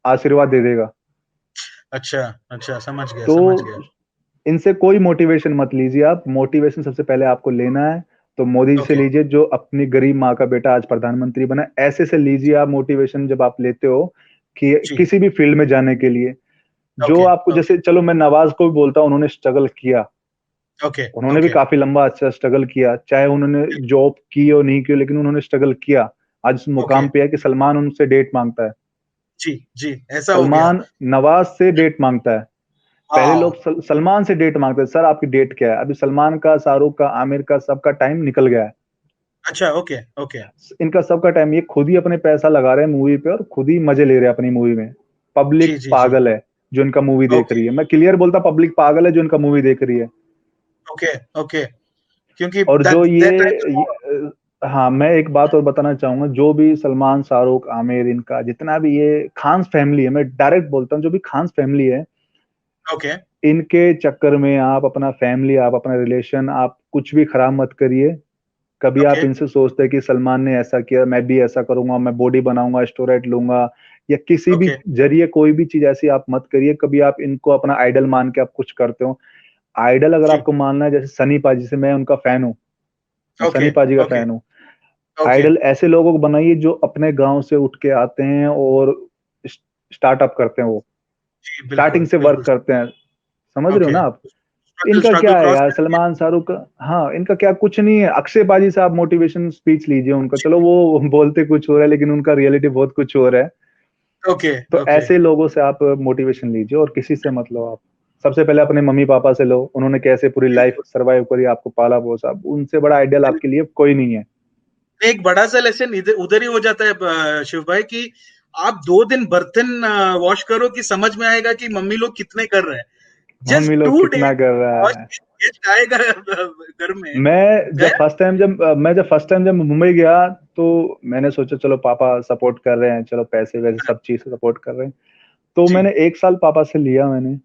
आशीर्वाद दे देगा। अच्छा। अच्छा, समझ गया तो समझ गया। इनसे कोई मोटिवेशन मत लीजिए आप। मोटिवेशन सबसे पहले आपको लेना है तो मोदी जी से ओके। लीजिए, जो अपनी गरीब माँ का बेटा आज प्रधानमंत्री बना, ऐसे से लीजिए आप मोटिवेशन जब आप लेते हो कि जी। किसी भी फील्ड में जाने के लिए। जो ओके। आपको, ओके। जैसे चलो मैं नवाज को भी बोलता हूँ, उन्होंने स्ट्रगल किया, ओके। उन्होंने भी ओके। काफी लंबा अच्छा स्ट्रगल किया, चाहे उन्होंने जॉब की और नहीं की, लेकिन उन्होंने स्ट्रगल किया। आज इस ओके। मुकाम पे है कि सलमान उनसे डेट मांगता है। जी। जी, ऐसा हो गया। सलमान नवाज से डेट मांगता है। पहले वाओ। लोग सलमान से डेट मांगते थे, सर आपकी डेट क्या है। अभी सलमान का, शाहरुख का, आमिर का, सबका टाइम निकल गया है। अच्छा। ओके। ओके। इनका सबका टाइम, ये खुद ही अपने पैसा लगा रहे हैं मूवी पे और खुद ही मजे ले रहे हैं अपनी मूवी में। जी पब्लिक जी जी। पागल है जो इनका मूवी देख ओके। रही है। मैं क्लियर बोलता, पब्लिक पागल है जो इनका मूवी देख रही है। ओके। ओके। क्योंकि और जो दैट दैट हाँ, मैं एक बात और बताना चाहूंगा, जो भी सलमान, शाहरुख, आमिर, इनका जितना भी ये खान फैमिली है, मैं डायरेक्ट बोलता हूँ, जो भी खान फैमिली है, ओके। इनके चक्कर में आप अपना फैमिली, आप अपना रिलेशन, आप कुछ भी खराब मत करिए। कभी आप ओके। इनसे सोचते हैं कि सलमान ने ऐसा किया, मैं भी ऐसा करूंगा, मैं बॉडी बनाऊंगा, स्टेरॉइड लूंगा, या किसी भी ओके जरिए कोई भी चीज ऐसी आप मत करिए, कभी आप इनको अपना आइडल मान के आप कुछ करते हो। आइडल अगर जी आपको मानना है, जैसे सनी पाजी से, मैं उनका फैन हूँ, मैं ओके सनी पाजी का ओके फैन हूँ। ओके आइडल ऐसे लोगों को बनाइए जो अपने गांव से उठ के आते हैं और स्टार्टअप करते हैं, वो जी स्टार्टिंग बिल्कुल से वर्क बिल्कुल करते हैं, समझ रहे हो ओके ना आप? स्ट्रगल इनका स्ट्रगल क्या है क्रॉस यार, करके सलमान शाहरुख का, हाँ इनका क्या, कुछ नहीं है। अक्षय पाजी से आप मोटिवेशन स्पीच लीजिए उनका, चलो वो बोलते कुछ हो रहा है लेकिन उनका रियलिटी बहुत कुछ हो रहा है। ओके तो ओके ऐसे लोगों से आप मोटिवेशन लीजिए और किसी से मत लो। आप सबसे पहले अपने मम्मी पापा से लो, उन्होंने कैसे पूरी लाइफ बिल्कुल सरवाइव करी, आपको पाला पोसा, उनसे बड़ा आइडियल आपके लिए कोई नहीं है। एक बड़ा सा लेसन इधर उधर ही हो जाता है शिव भाई की आप 2 दिन बर्तन वॉश करो कि समझ में आएगा कि मम्मी लोग कितने कर रहे हैं जस्ट मम्मी लोग 2 डेज कितना कर रहा वॉश है। गेस्ट आएगा घर में गया मैं जब फर्स्ट टाइम जब मुंबई गया, तो मैंने सोचा चलो पापा सपोर्ट कर रहे हैं, चलो पैसे वैसे सब चीज से सपोर्ट कर रहे हैं, तो जी मैंने 1 साल पापा से लिया मैंने।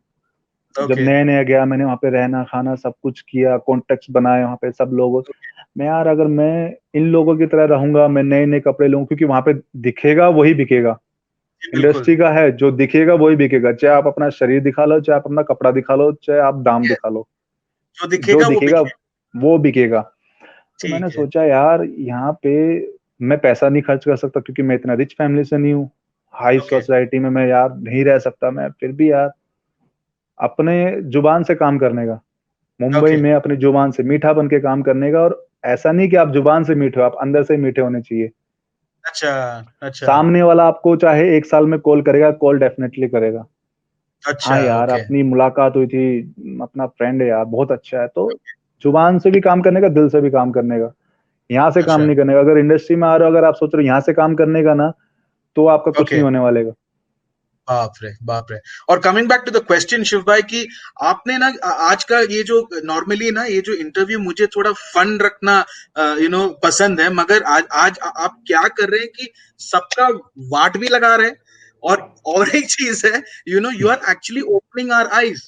जब ओके नया नया गया, मैंने वहाँ पे रहना खाना सब कुछ किया, कॉन्टेक्ट बनाए वहाँ पे सब लोगों। मैं यार, अगर मैं इन लोगों की तरह रहूंगा, मैं नए नए कपड़े लूंगा, क्योंकि वहां पे दिखेगा वही बिकेगा। जी बिल्कुल इंडस्ट्री का है, जो दिखेगा वही बिकेगा, चाहे आप अपना शरीर दिखा लो, चाहे आप अपना कपड़ा दिखा लो, चाहे आप दाम ये दिखा लो, जो जो दिखेगा वो दिखेगा बिके वो बिकेगा। तो मैंने ठीक है सोचा यार, यहाँ पे मैं पैसा नहीं खर्च कर सकता, क्योंकि मैं इतना रिच फैमिली से नहीं हूँ, हाई ओके सोसाइटी में मैं यार नहीं रह सकता। मैं फिर भी यार अपने जुबान से काम करने का, मुंबई ओके में अपनी जुबान से मीठा बन के काम करने का। और ऐसा नहीं कि आप जुबान से मीठे हो, आप अंदर से मीठे होने चाहिए। अच्छा अच्छा सामने वाला आपको चाहे 1 साल में कॉल करेगा, कॉल डेफिनेटली करेगा। हाँ अच्छा यार, ओके अपनी मुलाकात हुई थी, अपना फ्रेंड है यार, बहुत अच्छा है। तो जुबान से भी काम करने का, दिल से भी काम करने का, यहाँ से काम अच्छा नहीं करने का। अगर इंडस्ट्री में आ रहे हो, अगर आप सोच रहे हो यहाँ से काम करने का ना, तो आपका कुछ ओके नहीं होने वालेगा। बाप रे बाप रे और coming back to the question Shiv भाई की आपने ना आज का ये जो नॉर्मली ना ये जो इंटरव्यू मुझे थोड़ा फन रखना पसंद है मगर आज आज आप क्या कर रहे हैं कि सबका वाट भी लगा रहे हैं और एक चीज है you are actually opening our eyes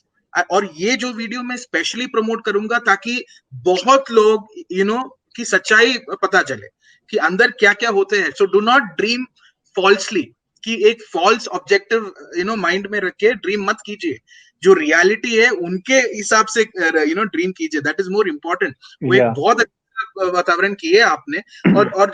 और ये जो वीडियो मैं स्पेशली प्रमोट करूंगा ताकि बहुत लोग की सच्चाई पता चले कि अंदर क्या क्या होते हैं so do not dream falsely कि एक फॉल्स ऑब्जेक्टिव माइंड में रख के ड्रीम मत कीजिए जो रियलिटी है उनके हिसाब से ड्रीम कीजिए दैट इज मोर इम्पोर्टेंट वो या एक बहुत अच्छा वातावरण किए आपने और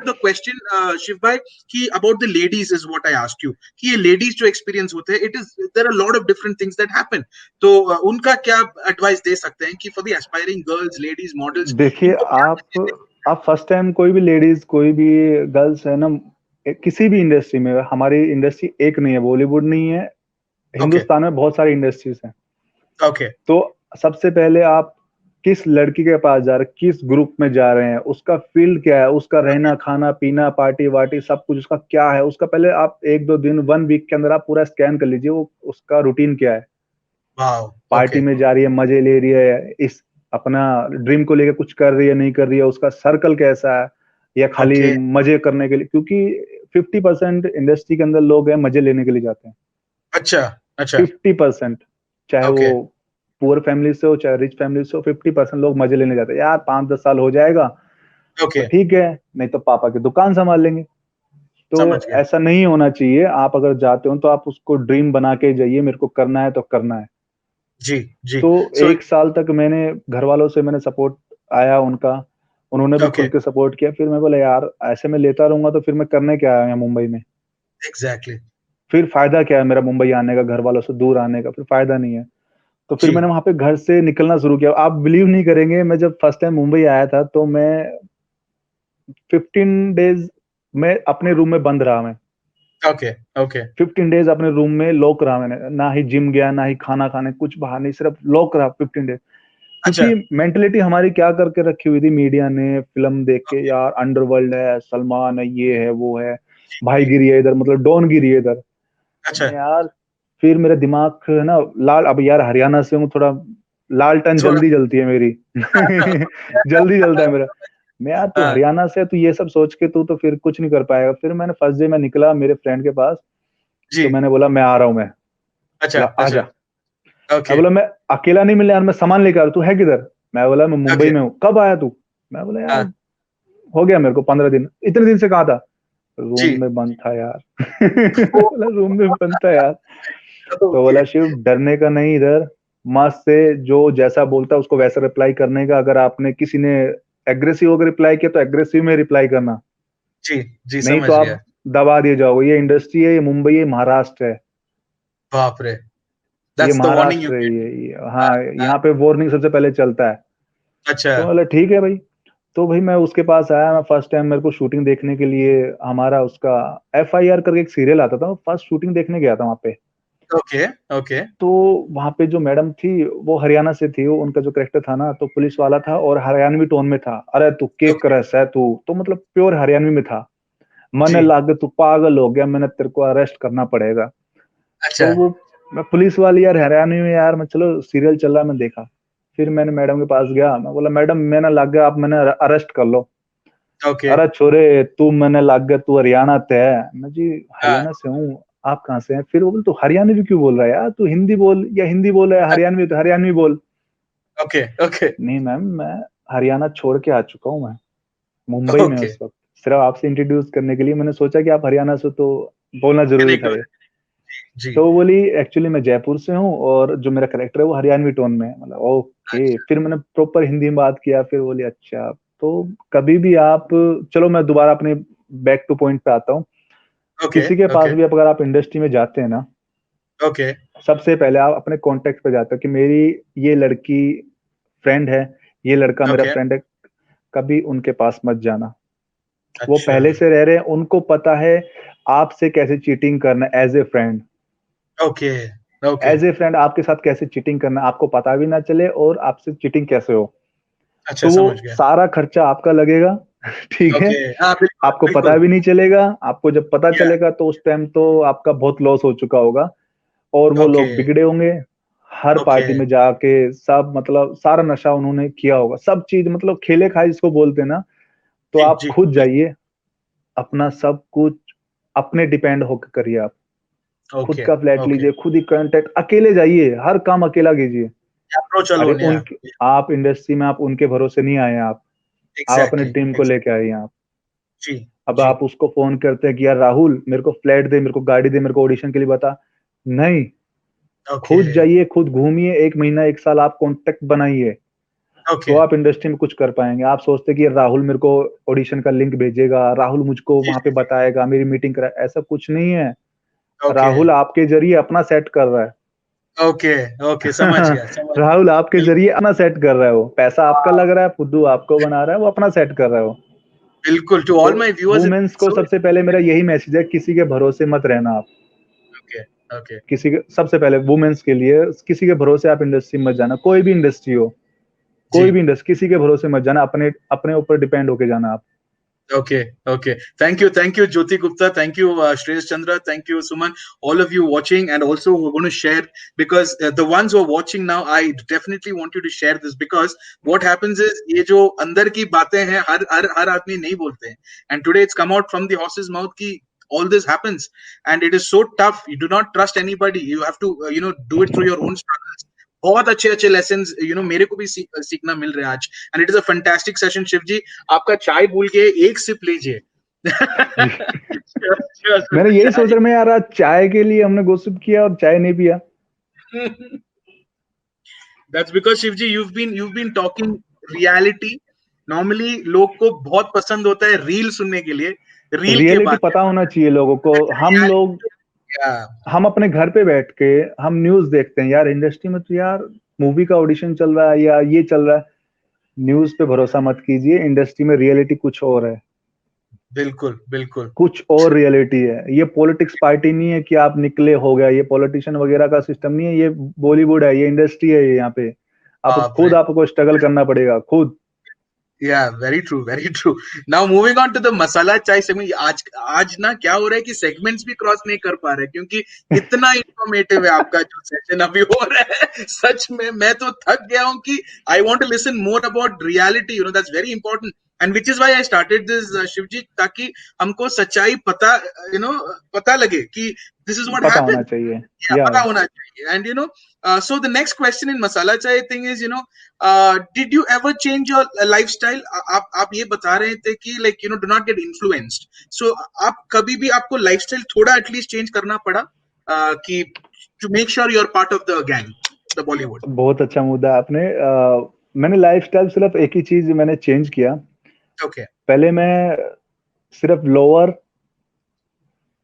द क्वेश्चन शिव भाई कि about the ladies is what I asked you कि ये लेडीज जो एक्सपीरियंस होते हैं it is there are lot of different things that happen तो उनका क्या एडवाइस दे सकते हैं कि for the aspiring girls ladies models देखिए, इनको क्या आप फर्स्ट टाइम कोई भी लेडीज, कोई भी गर्ल्स है ना, किसी भी इंडस्ट्री में, हमारी इंडस्ट्री एक नहीं है, बॉलीवुड नहीं है, ओके हिंदुस्तान में बहुत सारी इंडस्ट्रीज हैं। ओके तो सबसे पहले आप किस लड़की के पास जा रहे हैं, किस ग्रुप में जा रहे हैं, उसका फील्ड क्या है, उसका रहना खाना पीना पार्टी वार्टी सब कुछ उसका क्या है, उसका पहले आप 1-2 दिन 1 वीक के अंदर आप पूरा स्कैन कर लीजिए, वो उसका रूटीन क्या है। वाओ पार्टी ओके में जा रही है, मजे ले रही है, इस अपना ड्रीम को लेकर कुछ कर रही है नहीं कर रही है, उसका सर्कल कैसा है, या खाली ओके मजे करने के लिए, क्योंकि 50% इंडस्ट्री के अंदर लोग हैं मजे लेने के लिए जाते हैं। अच्छा अच्छा 50%, चाहे वो ओके पुअर फैमिली से हो चाहे रिच फैमिली से हो, 50% लोग मजे लेने जाते हैं। यार 5-10 साल हो जाएगा तो ओके ठीक है, नहीं तो पापा की दुकान संभाल लेंगे। तो समझ गया ऐसा नहीं होना चाहिए। आप अगर जाते हो तो आप उसको ड्रीम बना के जाइए, मेरे को करना है तो करना है। जी जी तो सो 1 साल तक मैंने घर वालों से मैंने सपोर्ट आया उनका, उन्होंने भी ओके खुल के सपोर्ट किया। फिर मैं बोला यार, ऐसे में लेता रहूंगा तो फिर मैं करने क्या आया यहाँ मुंबई में, एग्जैक्टली फिर फायदा क्या है मेरा मुंबई आने का, घर वालों से दूर आने का, फिर फायदा नहीं है। तो फिर जी मैंने वहां पे घर से निकलना शुरू किया। आप बिलीव नहीं करेंगे, मैं जब फर्स्ट टाइम मुंबई आया था तो मैं 15 डेज मैं अपने रूम में बंद रहा। मैं ओके ओके 15 डेज अपने रूम में लॉक रहा। मैंने ना ही जिम गया, ना ही खाना खाने कुछ बाहर नहीं, सिर्फ लॉक रहा 15 डेज। अच्छा क्योंकि मेंटेलिटी हमारी क्या करके रखी हुई थी, मीडिया ने फिल्म देख के, ओके यार अंडरवर्ल्ड है, सलमान है, ये है वो है, भाई गिरी है इधर, मतलब डॉन गिरी है इधर। अच्छा मैंने यार, फिर मेरा दिमाग है ना लाल, अब यार हरियाणा से हूँ थोड़ा, लालटन थोड़ा जल्दी जलती है मेरी जल्दी जलता है मेरा। मैं यार, तू हाँ हरियाणा से है, तू ये सब सोच के तू तो फिर कुछ नहीं कर पाएगा। फिर मैंने फर्स्ट डे में निकला मेरे फ्रेंड के पास, जी तो मैंने बोला मैं आ रहा हूँ। मैं अच्छा बोला अच्छा आजा। मैं ओके बोला मैं अकेला नहीं मिलने यार, मैं सामान लेकर आ रहा हूँ, तू है किधर? मैं बोला मैं मुंबई ओके में हूँ। कब आया तू? मैं बोला यार हाँ हो गया मेरे को 15 दिन। इतने दिन से कहा था? जी। रूम में बंद था यार। बोला रूम में बंद था यार। तो ओके। बोला शिव डरने का नहीं, इधर मस्त से जो जैसा बोलता है उसको वैसा रिप्लाई करने का। अगर आपने किसी ने एग्रेसिव होकर रिप्लाई किया तो एग्रेसिव में रिप्लाई करना, जी, जी, नहीं तो समझ आप गया। दबा दिए जाओगे। ये इंडस्ट्री है, ये मुंबई है, महाराष्ट्र है। बाप रे! ये that's the warning you Maharashtra है गेट। हाँ, यहाँ पे वार्निंग सबसे पहले चलता है। अच्छा। तो मतलब ठीक है भाई। तो भाई मैं उसके पास आया, मैं फर्स्ट टाइम मेरे को शूटिंग देखने के लिए, हमारा उसका FIR करके एक सीरियल आता था, फर्स्ट शूटिंग देखने गया था वहाँ पे। Okay, okay. तो वहाँ पे जो मैडम थी वो हरियाणा से थी, वो उनका जो कैरेक्टर था ना, तो पुलिस वाला था और हरियाणवी टोन में था। अरे तू के ओके। करस है तू, तो मतलब प्योर हरियाणवी में था। मैंने जी। लागे तू पागल हो गया, मैंने तेरे को अरेस्ट करना पड़ेगा। अच्छा। तो वो मैं पुलिस वाली यार हरियाणवी में यार, मैं चलो सीरियल चल रहा है मैं देखा। फिर मैंने मैडम के पास गया, मैं बोला मैडम मैंने लग गया, आप मैंने अरेस्ट कर लो। ओके। अरे छोरे तू मैंने लग गया तू हरियाणा से है। मैं जी हाँ। हरियाणा से हूँ, आप कहाँ से हैं? फिर वो बोले तू हरियाणवी क्यों बोल रहा है यार, तू हिंदी बोल, या हिंदी बोल रहा है हरियाणवी तो हरियाणवी बोल। ओके, ओके, नहीं मैम, मैं हरियाणा छोड़ के आ चुका हूँ, मैं मुंबई में हूँ ओके। इस वक्त। सिर्फ आपसे इंट्रोड्यूस करने के लिए मैंने सोचा कि आप हरियाणा से, तो बोलना जरूरी कनेक्ट था हो ये। जी। तो वो बोली एक्चुअली मैं जयपुर से हूँ और जो मेरा करेक्टर है वो हरियाणवी टोन में है। मतलब ओके, अच्छा। फिर मैंने प्रॉपर हिंदी में बात किया। फिर बोली अच्छा, तो कभी भी आप, चलो मैं दोबारा अपने बैक टू पॉइंट पे आता हूँ। ओके, किसी के पास ओके, भी अगर आप इंडस्ट्री में जाते हैं ना, ओके। सबसे पहले आप अपने कॉन्टेक्ट पे जाते हो कि मेरी ये लड़की फ्रेंड है, ये लड़का मेरा ओके। फ्रेंड है, कभी उनके पास मत जाना। वो अच्छा। पहले से रह रहे हैं, उनको पता है आपसे कैसे चीटिंग करना as a friend. Okay, okay. As a friend आपके साथ कैसे चीटिंग करना, आपको पता भी ना चले और आपसे चीटिंग कैसे हो। अच्छा, तो वो समझ गया। सारा खर्चा आपका लगेगा। ठीक है, ओके। हाँ, बिल्कुल, आपको पता बिल्कुल। भी नहीं चलेगा। आपको जब पता या चलेगा तो उस टाइम तो आपका बहुत लॉस हो चुका होगा। और वो ओके, लोग बिगड़े होंगे, हर ओके। पार्टी में जाके सब मतलब सारा नशा उन्होंने किया होगा, सब चीज मतलब खेले खाए जिसको बोलते हैं ना। तो जी, आप जी, खुद जी। जाइए, अपना सब कुछ अपने डिपेंड होकर करिए आप। खुद ओके, का फ्लैट ओके। लीजिए, खुद ही कांटेक्ट, अकेले जाइए, हर काम अकेला कीजिए। अप्रोच अरे अलोन, या उनके, आप इंडस्ट्री में आप उनके भरोसे नहीं आए हैं। आप अपने एग्ज़ैक्टली, टीम को लेके आए हैं आप। जी, अब जी, आप उसको फोन करते हैं कि यार राहुल मेरे को फ्लैट दे, मेरे को गाड़ी दे, मेरे को ऑडिशन के लिए बता। नहीं, ओके, खुद जाइए, खुद घूमिए, 1 महीना 1 साल आप कांटेक्ट बनाइए, तो ओके। आप इंडस्ट्री में कुछ कर पाएंगे। आप सोचते हैं कि राहुल मेरे को ऑडिशन का लिंक भेजेगा, राहुल मुझको जी, वहां पे जी, जी। बताएगा, मेरी मीटिंग करा, ऐसा कुछ नहीं है। ओके, राहुल आपके जरिए अपना सेट कर रहा है। ओके, ओके, समझ गया, समझ गया। राहुल आपके बिल्कुल। जरिए अपना सेट कर रहा है, वो पैसा आपका हाँ, लग रहा है, फुद्दू आपको बना रहा है, वो अपना सेट कर रहा है वो। बिल्कुल, टू तो ऑल माय व्यूअर्स वुमेन्स को सो सबसे पहले मेरा यही मैसेज है, किसी के भरोसे मत रहना आप। ओके, ओके, किसी के, सबसे पहले वुमेन्स के लिए, किसी के भरोसे आप इंडस्ट्री में मत जाना, कोई भी इंडस्ट्री हो, कोई जी। भी इंडस्ट्री, किसी के भरोसे मत जाना, अपने अपने ऊपर डिपेंड होके जाना आप। Okay, okay. Thank you, Jyoti Gupta. Thank you, Shreya Chandra. Thank you, Suman. All of you watching, and also we're going to share because the ones who are watching now, I definitely want you to share this because what happens is ये जो अंदर की बातें हैं हर आदमी नहीं बोलते हैं, and today it's come out from the horse's mouth कि all this happens and it is so tough. You do not trust anybody. You have to do it through your own struggles. बहुत अच्छे अच्छे लेसन मेरे को भी सीखना मिल रहे हैं आज and it is a fantastic session Shiv ji आपका चाय भूल के एक सिप लीजिए जी। Cheers with मैंने the यही सोच chai. रहा, मैं यार आज चाय के लिए हमने गोसिप किया और चाय नहीं पिया। That's because Shiv ji you've been talking reality. Normally लोग को बहुत पसंद होता है रील सुनने के लिए रील के रियलिटी बातें पता होना चाहिए लोगों को। हम लोग, reality क्या हम अपने घर पे बैठ के हम न्यूज देखते हैं यार, इंडस्ट्री में तो यार मूवी का ऑडिशन चल रहा है या ये चल रहा है। न्यूज पे भरोसा मत कीजिए, इंडस्ट्री में रियलिटी कुछ और है, बिल्कुल बिल्कुल कुछ और रियलिटी है। ये पॉलिटिक्स पार्टी नहीं है कि आप निकले हो गया, ये पॉलिटिशियन वगैरह का सिस्टम नहीं है, ये बॉलीवुड है, ये इंडस्ट्री है, ये यहाँ पे आप बाप रे खुद, आपको स्ट्रगल करना पड़ेगा खुद। Yeah, very true, very true. Now moving on to the मसाला चाय सेगमेंट आज ना क्या हो रहा है कि सेगमेंट्स भी क्रॉस नहीं कर पा रहे क्योंकि इतना इंफॉर्मेटिव है आपका जो सेशन अभी हो रहा है सच में मैं तो थक गया हूं कि I want to listen more about reality that's very important and which is why I started this Shivji ताकि हमको सच्चाई पता पता लगे कि दिस इज व्हाट पता होना हैपेंड चाहिए। या या पता होना चाहिए and So the next question in masala chai thing is, did you ever change your lifestyle? आप ये बता रहे थे कि like do not get influenced. So आप कभी भी आपको lifestyle थोड़ा at least change करना पड़ा कि to make sure you're part of the gang, the Bollywood. बहुत अच्छा मुद्दा आपने मैंने लाइफस्टाइल सिर्फ एक ही चीज मैंने चेंज किया। Okay. पहले मैं सिर्फ लोअर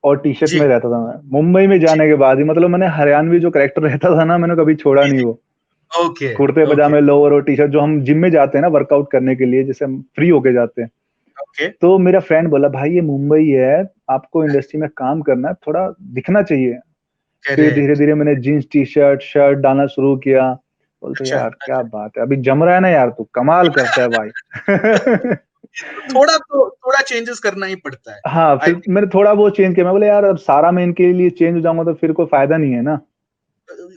और टी शर्ट जी में रहता था। मैं मुंबई में जी जाने के बाद ही मतलब मैंने हरियाणवी जो करेक्टर रहता था ना, मैंने कभी छोड़ा जी नहीं जी। वो। Okay. कुर्ते Okay. पजामे लोअर और टी शर्ट, जो हम जिम में जाते हैं ना वर्कआउट करने के लिए, जैसे हम फ्री होके जाते हैं। Okay. तो मेरा फ्रेंड बोला भाई ये मुंबई है, आपको इंडस्ट्री में काम करना है, थोड़ा दिखना चाहिए। फिर धीरे Correct. धीरे मैंने जीन्स टी शर्ट शर्ट डालना शुरू किया। बोलते अच्छा यार क्या अच्छा। बात है, अभी जम रहा है ना यार, तू कमाल करता है भाई। थोड़ा चेंजेस करना ही पड़ता है। हाँ, आई फिर मैंने थोड़ा वो चेंज किया। मैं बोले यार अब सारा मैं इनके लिए चेंज हो जाऊंगा तो फिर कोई फायदा नहीं है ना।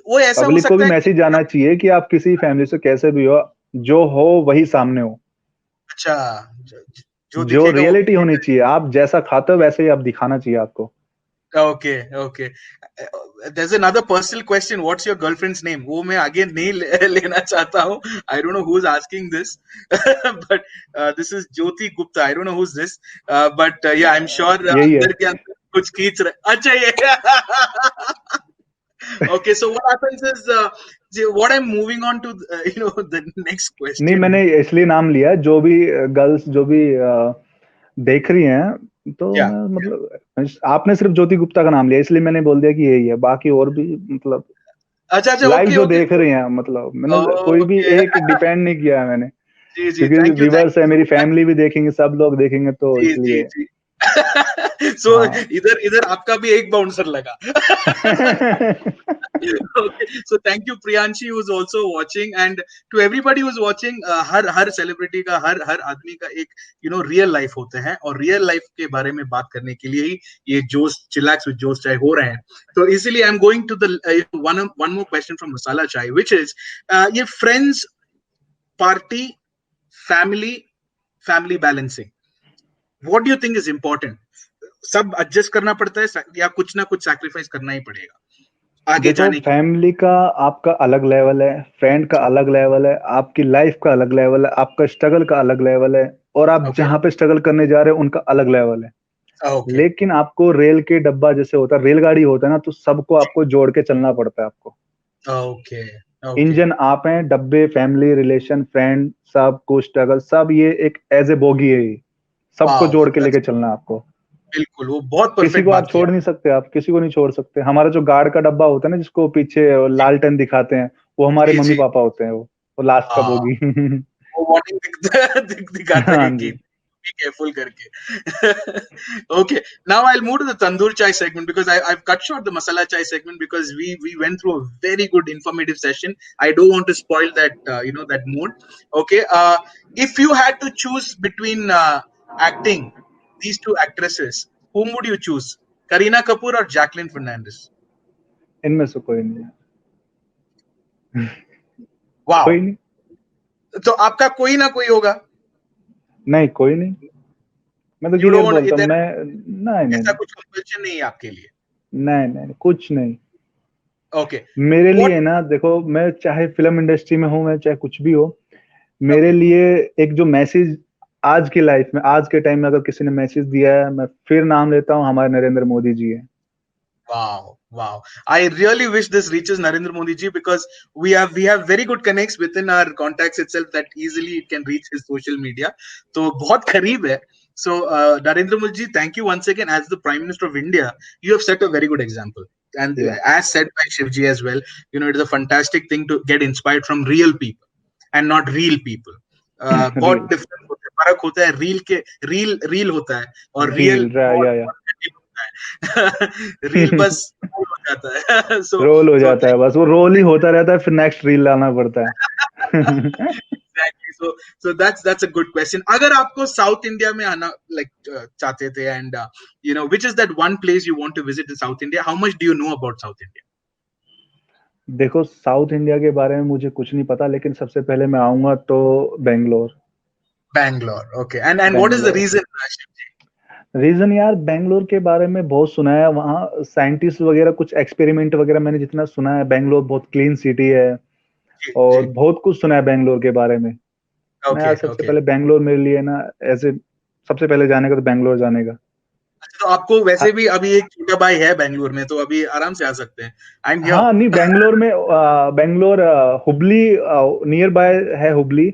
वो ऐसा हो पब्लिक को भी सकता है मैसेज कि जाना चाहिए कि आप किसी फैमिली से कैसे भी हो, जो हो वही सामने हो। अच्छा जो जो दिखेगा वो रियलिटी होनी चाहिए, आप जैसा खाते हो वैसे ही आप दिखाना चाहिए आपको। Okay. there's another personal question, what's your girlfriend's name? वो मैं आगे नहीं लेना चाहता हूँ। I don't know who's asking this but this is Jyoti Gupta, I don't know who's this but yeah I'm sure यही है। अंदर के अंदर कुछ खींच रहे। अच्छा ये okay, so what happens is what I'm moving on to the next नहीं, question मैंने is इसलिए नाम लिया, जो भी गर्ल्स जो भी देख रही हैं, तो yeah मैं मतलब आपने सिर्फ ज्योति गुप्ता का नाम लिया इसलिए मैंने बोल दिया कि यही है। बाकी और भी मतलब अच्छा लाइव ओके जो ओके देख रही हैं, मतलब मैंने कोई भी ओके एक डिपेंड नहीं किया है मैंने, जी जी क्योंकि थैंक व्यूवर्स है, यू मेरी सो मच फैमिली भी देखेंगे, सब लोग देखेंगे, तो जी जी इसलिए। जी सो हाँ। इधर इधर आपका भी एक बाउंसर लगा okay, so thank you Priyanshi who's also watching and to everybody who's watching her celebrity का हर आदमी का एक रियल लाइफ होते हैं और रियल लाइफ के बारे में बात करने के लिए ही ये जोश चिलैक्स विद जोश चाय हो रहे हैं। तो इसीलिए I am going to the one more question from masala chai which is ये friends party family family balancing what do you think is important? सब एडजस्ट करना पड़ता है या कुछ ना कुछ सैक्रिफाइस करना ही पड़ेगा आगे देखो, जाने के फैमिली का आपका अलग लेवल है, फ्रेंड का लिए? अलग लेवल है, आपकी लाइफ का अलग लेवल है, आपका स्ट्रगल का अलग लेवल है, और आप ओके जहाँ पे स्ट्रगल करने जा रहे हो उनका अलग लेवल है। ओके लेकिन आपको रेल के डब्बा जैसे होता है, रेलगाड़ी होता है ना, तो सबको आपको जोड़ के चलना पड़ता है आपको। ओके ओके इंजन आप हैं, डब्बे फैमिली रिलेशन फ्रेंड सब कुछ स्ट्रगल सब ये एक एज ए बोगी है ये। सबको वाओ जोड़ के लेके दैट्स चलना है आपको। बिल्कुल वो बहुत किसी परफेक्ट को आप बात किया। छोड़ नहीं सकते, आप किसी को नहीं छोड़ सकते। हमारा जो गार्ड का डब्बा होता है ना, जिसको पीछे जी लालटेन दिखाते हैं, वो हमारे जी मम्मी जी पापा होते हैं, वो लास्ट का हाँ बोगी। वो वार्निंग दिखाता हाँ है कि जी। be careful करके okay now I'll move to the tandoor chai segment because I've cut short the masala chai segment because we went through a very good informative session. I don't want to spoil that that mood. Okay, if you had to choose between acting these two actresses, whom would you choose, Kareena Kapoor or Jacqueline Fernandez? इनमें से कोई नहीं है। कोई wow नहीं। तो आपका कोई ना कोई होगा। नहीं, कोई नहीं। मैं तो you don't क्लियर want बोलता हूँ, इधर मैं नहीं नहीं ऐसा नहीं कुछ कंपल्शन नहीं है आपके लिए? नहीं नहीं नहीं, कुछ नहीं। okay मेरे what लिए ना देखो, मैं चाहे फिल्म इंडस्ट्री में हूँ, मैं चाहे कुछ भी हो, मेरे okay लिए एक जो मैसेज आज की लाइफ में आज के टाइम में अगर किसी ने मैसेज दिया है, मैं फिर नाम लेता हूँ, हमारे नरेंद्र मोदी जी है। Wow, wow. I really wish this reaches Narendra Modi ji because we have very good connects within our contacts itself that easily it can reach his social media. So बहुत करीब है. So Narendra Modi ji, thank you once again as the Prime Minister of India. You have set a very good example. And या as said by Shivji as well, it is a fantastic thing to get inspired from real people and not real people. बहुत रील डिफरेंस होता है, फर्क होता है रील के रील होता है और रियल रील बहुत या रील बस roll हो जाता है सो रोल हो सो जाता है, बस वो रोल ही होता रहता है, फिर नेक्स्ट रील लाना पड़ता है। Exactly so that's a good question. अगर आपको साउथ इंडिया में आना लाइक चाहते थे and which is that one place you want to visit in South India, how much do you know about South India? देखो, साउथ इंडिया के बारे में मुझे कुछ नहीं पता, लेकिन सबसे पहले मैं आऊंगा तो Bangalore. Bangalore okay and what is the Bangalore. Reason? Reason यार, बेंगलोर के बारे में बहुत सुना है, वहाँ साइंटिस्ट वगैरह कुछ एक्सपेरिमेंट वगैरह मैंने जितना सुना है, बेंगलोर बहुत क्लीन सिटी है जी और जी। बहुत कुछ सुना है बेंगलोर के बारे में। मैं ओके यार सबसे ओके। पहले बेंगलोर मेरे लिए ना, ऐसे सबसे पहले जाने का तो बेंगलोर जाने का। तो आपको वैसे हाँ, भी अभी एक छोटा भाई है बेंगलुरु में, तो अभी आराम से आ सकते हैं। आई एम हाँ नहीं, हियर। बेंगलोर में बेंगलोर हुबली नियर बाय है हुबली।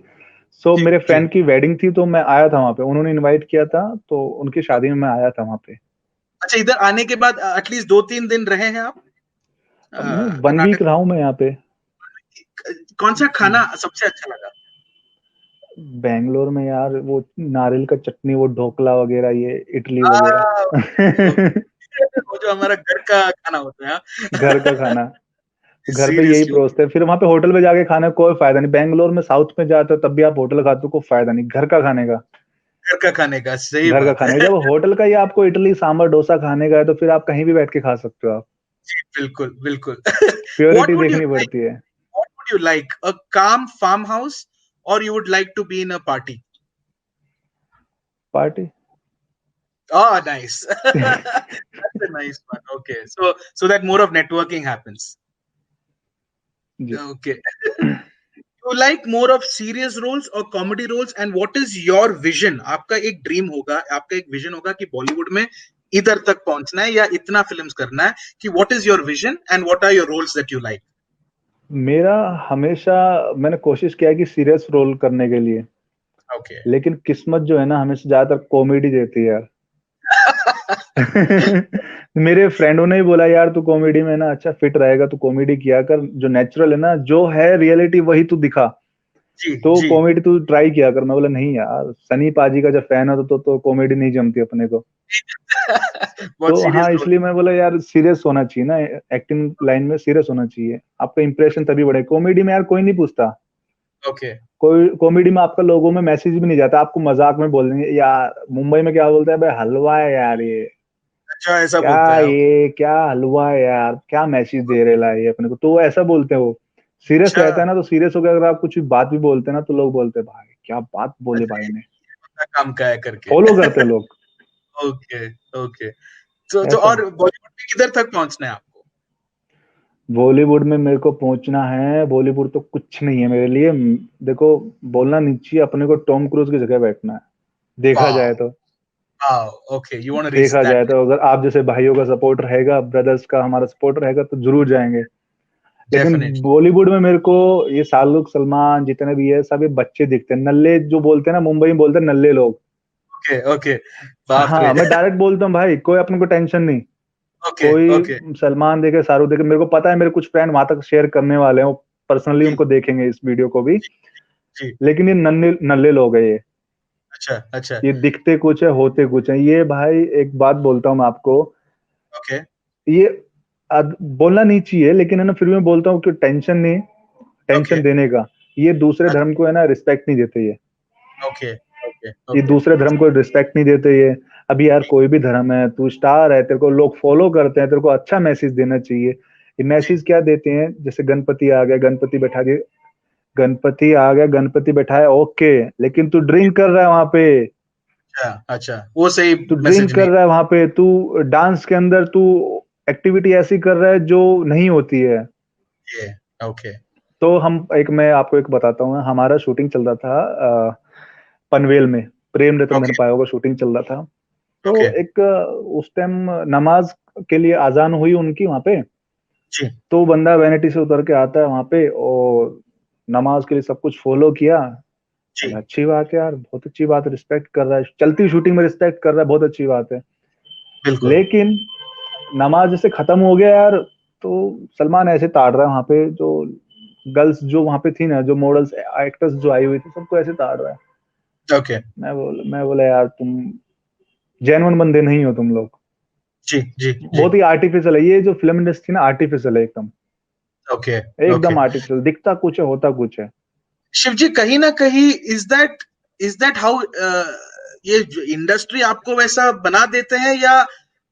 सो जी मेरे जी। फ्रेंड की वेडिंग थी तो मैं आया था वहाँ पे, उन्होंने इनवाइट किया था तो उनकी शादी में मैं आया था वहाँ पे। अच्छा, इधर आने के बाद एटलीस्ट 2-3 दिन रहे हैं आप अब नहीं, 1 वीक कर्नाटक रहा हूँ मैं यहाँ पे। में? कौन सा खाना सबसे अच्छा लगा? बेंगलोर में यार वो नारियल का चटनी, वो ढोकला वगैरह, ये इडली ओके वगैरह। ओके। वो जो हमारा घर का खाना होता घर का है। खाना, तो घर पे यही सीरियसली। परोसते हैं, फिर वहां पे होटल पे जाके खाने का कोई फायदा नहीं। बेंगलोर में साउथ में जाते हो तब भी आप होटल खाते हो, कोई फायदा नहीं घर का खाने का। घर का खाने का सही घर का बात खाने है। का, जब होटल का ही आपको इडली सांभर डोसा खाने का है तो फिर आप कहीं भी बैठ के खा सकते हो आप। जी बिल्कुल बिल्कुल। प्योरिटी व्हाट वुड यू देखनी लाइक, पड़ती है। What would you like, a काम फार्म हाउस और you would like to be in a party? Party. Oh, nice. That's a nice one. Okay, so that more of networking happens. जी। Okay. You like more of serious roles or comedy roles, and what is your vision? आपका एक ड्रीम होगा, आपका एक विजन होगा कि बॉलीवुड में इधर तक पहुंचना है या इतना फिल्म्स करना है, कि what is your vision and what are your roles that you like? मेरा हमेशा, मैंने कोशिश किया है कि सीरियस रोल करने के लिए, Okay. लेकिन किस्मत जो है ना हमेशा ज्यादातर कॉमेडी देती है यार। मेरे फ्रेंडों ने ही बोला यार तू कॉमेडी में ना अच्छा फिट रहेगा, तू कॉमेडी किया कर, जो नेचुरल है ना, जो है रियलिटी वही तू दिखा, जी तो जी। कॉमेडी तू ट्राई किया कर। मैं बोला नहीं यार, सनी पाजी का जब फैन हो तो कॉमेडी नहीं जमती अपने को। बहुत तो सीरियस हाँ, रोल। इसलिए मैं बोला यार सीरियस होना चाहिए ना, एक्टिंग लाइन में सीरियस होना चाहिए, आपका इंप्रेशन तभी बढ़े। कॉमेडी में यार कोई नहीं पूछता, ओके। कोई कॉमेडी में आपका लोगों में मैसेज भी नहीं जाता, आपको मजाक में बोल देंगे यार, मुंबई में क्या बोलते हैं भाई, हलवा है यार ये, अच्छा, ऐसा बोलता क्या है? ओके। ये क्या हलवा है यार, क्या मैसेज दे रहे ला ये अपने को, तो वो ऐसा बोलते हैं वो। सीरियस अच्छा। रहता है ना, तो सीरियस होकर अगर आप कुछ भी बात भी बोलते हैं ना तो लोग बोलते हैं भाई क्या बात बोले अच्छा, भाई ये ने, अपना काम का है करके। फॉलो करते हैं लोग। Okay okay. तो ऐसा और बॉलीवुड में किधर तक पहुंचना है आपको? बॉलीवुड में मेरे को पहुंचना है, बॉलीवुड तो कुछ नहीं है मेरे लिए। देखो, बोलना नहीं चाहिए, अपने को टॉम क्रूज की जगह बैठना है, देखा जाए वाओ तो। Wow. Okay, you want to reach देखा जाए दैट। तो अगर आप जैसे भाइयों का सपोर्ट रहेगा, ब्रदर्स का हमारा सपोर्ट रहेगा तो जरूर जाएंगे। लेकिन डेफिनेटली। बॉलीवुड में मेरे को ये शाहरुख सलमान जितने भी है सब ये बच्चे दिखते हैं, नल्ले जो बोलते हैं ना, मुंबई में बोलते हैं नल्ले लोग। Okay okay. बाप रे। हाँ, मैं डायरेक्ट बोलता हूँ भाई, कोई अपने को टेंशन नहीं। Okay okay. कोई सलमान देखे, शाहरुख देखे, मेरे को पता है मेरे कुछ फ्रेंड वहां तक शेयर करने वाले हैं, वो पर्सनली जी उनको देखेंगे इस वीडियो को भी। जी जी। लेकिन ये नन्हे नल्ले लोग हैं ये। अच्छा अच्छा। ये दिखते कुछ है, होते कुछ है ये भाई। एक बात बोलता हूँ मैं आपको, ओके ये बोलना नहीं चाहिए लेकिन है ना, फिर भी मैं बोलता हूँ कि टेंशन नहीं, ओके। टेंशन देने का। ये दूसरे धर्म अच्छा। को है ना रिस्पेक्ट नहीं देते ओके ओके ये ओके। दूसरे धर्म को रिस्पेक्ट नहीं देते ये। अभी यार कोई भी धर्म है, तू स्टार है, तेरे को लोग फॉलो करते हैं, तेरे को अच्छा मैसेज देना चाहिए। ये जी। मैसेज क्या देते हैं, जैसे गणपति आ गया, गणपति बैठा दिए, गणपति आ गया, गणपति बैठाया, ओके, लेकिन तू ड्रिंक कर रहा है वहां पे, अच्छा अच्छा, वो सही तू ड्रिंक मैसेज कर नहीं। रहा है वहां पे, तू डांस के अंदर तू एक्टिविटी ऐसी कर रहा है जो नहीं होती है। ये ओके तो हम एक, मैं आपको एक बताता हूँ, हमारा शूटिंग चल रहा था पनवेल में, प्रेम रतन धन ओके पायोगा शूटिंग चल रहा था। तो ओके। एक उस टाइम नमाज के लिए अजान हुई उनकी वहां पे। जी तो बंदा वैनिटी से उतर के आता है वहां पे और नमाज के लिए सब कुछ फॉलो किया। जी। बोला अच्छी बात है यार, बहुत अच्छी बात है, रिस्पेक्ट कर रहा है, चलती शूटिंग में रिस्पेक्ट कर रहा है, बहुत अच्छी बात है। बिल्कुल। लेकिन नमाज जैसे खत्म हो गया यार, तो सलमान ऐसे ताड़ रहा है वहां पे, जो गर्ल्स जो वहां पे थी ना, जो मॉडल्स एक्ट्रेस जो आई हुई थी, सबको ऐसे ताड़ रहा है। ओके। मैं बोला यार तुम जेन्युइन बंदे नहीं हो तुम लोग। जी जी जी। बहुत ही आर्टिफिशियल है ये जो फिल्म इंडस्ट्री ना, आर्टिफिशियल है एकदम, ओके ओके। एकदम आर्टिफिशियल, दिखता कुछ है होता कुछ है। शिव जी, कहीं ना कहीं इज दैट हाउ ये इंडस्ट्री आपको वैसा बना देते हैं, या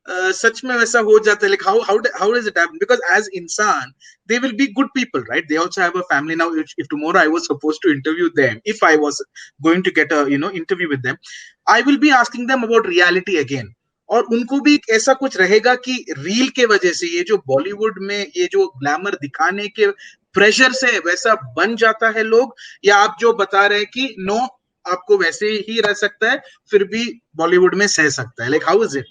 सच में वैसा हो जाता है? Like how does it happen? Because as इंसान they will be good people, right? They also have a family. Now if tomorrow I was supposed to interview them, if I was going to get a interview with them, I will be asking them about reality again. और उनको भी ऐसा कुछ रहेगा कि रील के वजह से ये जो बॉलीवुड में ये जो ग्लैमर दिखाने के प्रेशर से वैसा बन जाता है लोग, या आप जो बता रहे हैं कि नो, आपको वैसे ही रह सकता है फिर भी बॉलीवुड में सह सकता है? Like how is it?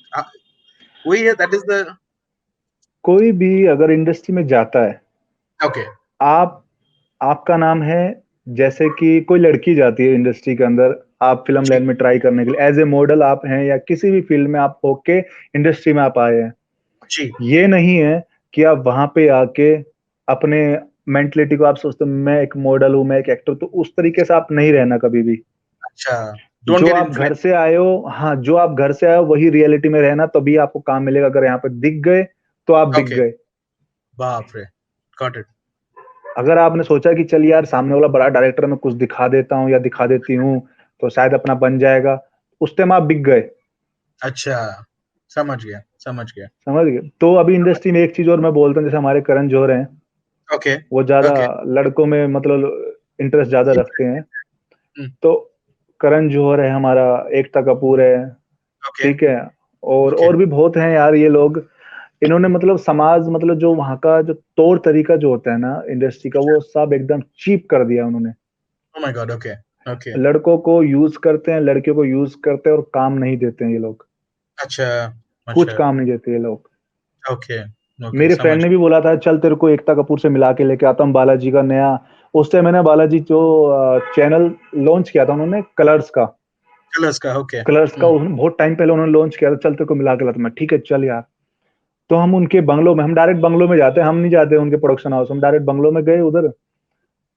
वही है, दैट इज द कोई भी अगर इंडस्ट्री में जाता है, ओके आपका नाम है, जैसे कि कोई लड़की जाती है इंडस्ट्री के अंदर, आप फिल्म लाइन में ट्राई करने के लिए एज ए मॉडल आप हैं, या किसी भी फील्ड में आप होके इंडस्ट्री में आप आए हैं, जी, ये नहीं है कि आप वहां पे आके अपने मेंटलिटी को आप सोचते मैं एक मॉडल हूं, मैं एक एक्टर, तो उस तरीके से आप नहीं रहना कभी भी। अच्छा, डोंट जो गेट आप घर इन्फ्लुएंस। से आए हो, हाँ, जो आप घर से आए हो वही रियलिटी में रहना, तभी आपको काम मिलेगा। अगर यहाँ पे दिख गए तो आप बिक ओके, गए। बाप रे, गॉट इट। अगर आपने सोचा कि चल यार सामने वाला बड़ा डायरेक्टर, मैं कुछ दिखा देता हूँ या दिखा देती हूँ तो शायद अपना बन जाएगा, उस टाइम आप बिक गए। अच्छा, समझ गया, समझ गया। समझ गए? तो अभी इंडस्ट्री में एक चीज और मैं बोलता हूँ, जैसे हमारे करण जौहर हैं, ओके, वो ज्यादा ओके, लड़कों में मतलब इंटरेस्ट ज्यादा रखते हैं। हम्म, तो करण जौहर है हमारा, एकता कपूर है, ओके, ठीक है, ओके, और भी बहुत हैं यार ये लोग। इन्होंने मतलब समाज, मतलब जो वहाँ का जो तौर तरीका जो होता है ना इंडस्ट्री का, वो सब एकदम चीप कर दिया उन्होंने। Oh my God, okay, okay, लड़कों को यूज करते हैं, लड़कियों को यूज करते हैं, और काम नहीं देते हैं ये लोग। अच्छा, कुछ अच्छा, काम नहीं देते ये लोग। ओके, ओके, मेरे फ्रेंड समझ ने भी बोला था चल तेरे को एकता कपूर से मिला के लेके आता हूँ, बालाजी का नया, उस टाइम मैंने बालाजी जो चैनल लॉन्च किया था उन्होंने, कलर्स का, कलर्स का, ओके, बहुत टाइम पहले उन्होंने लॉन्च किया था। चल तेरे को मिला के लाता हूं। मैं ठीक है चल यार। तो हम उनके बंगलों में, हम डायरेक्ट बंगलों में जाते हैं, हम नहीं जाते उनके प्रोडक्शन हाउस, हम डायरेक्ट बंगलों में गए उधर।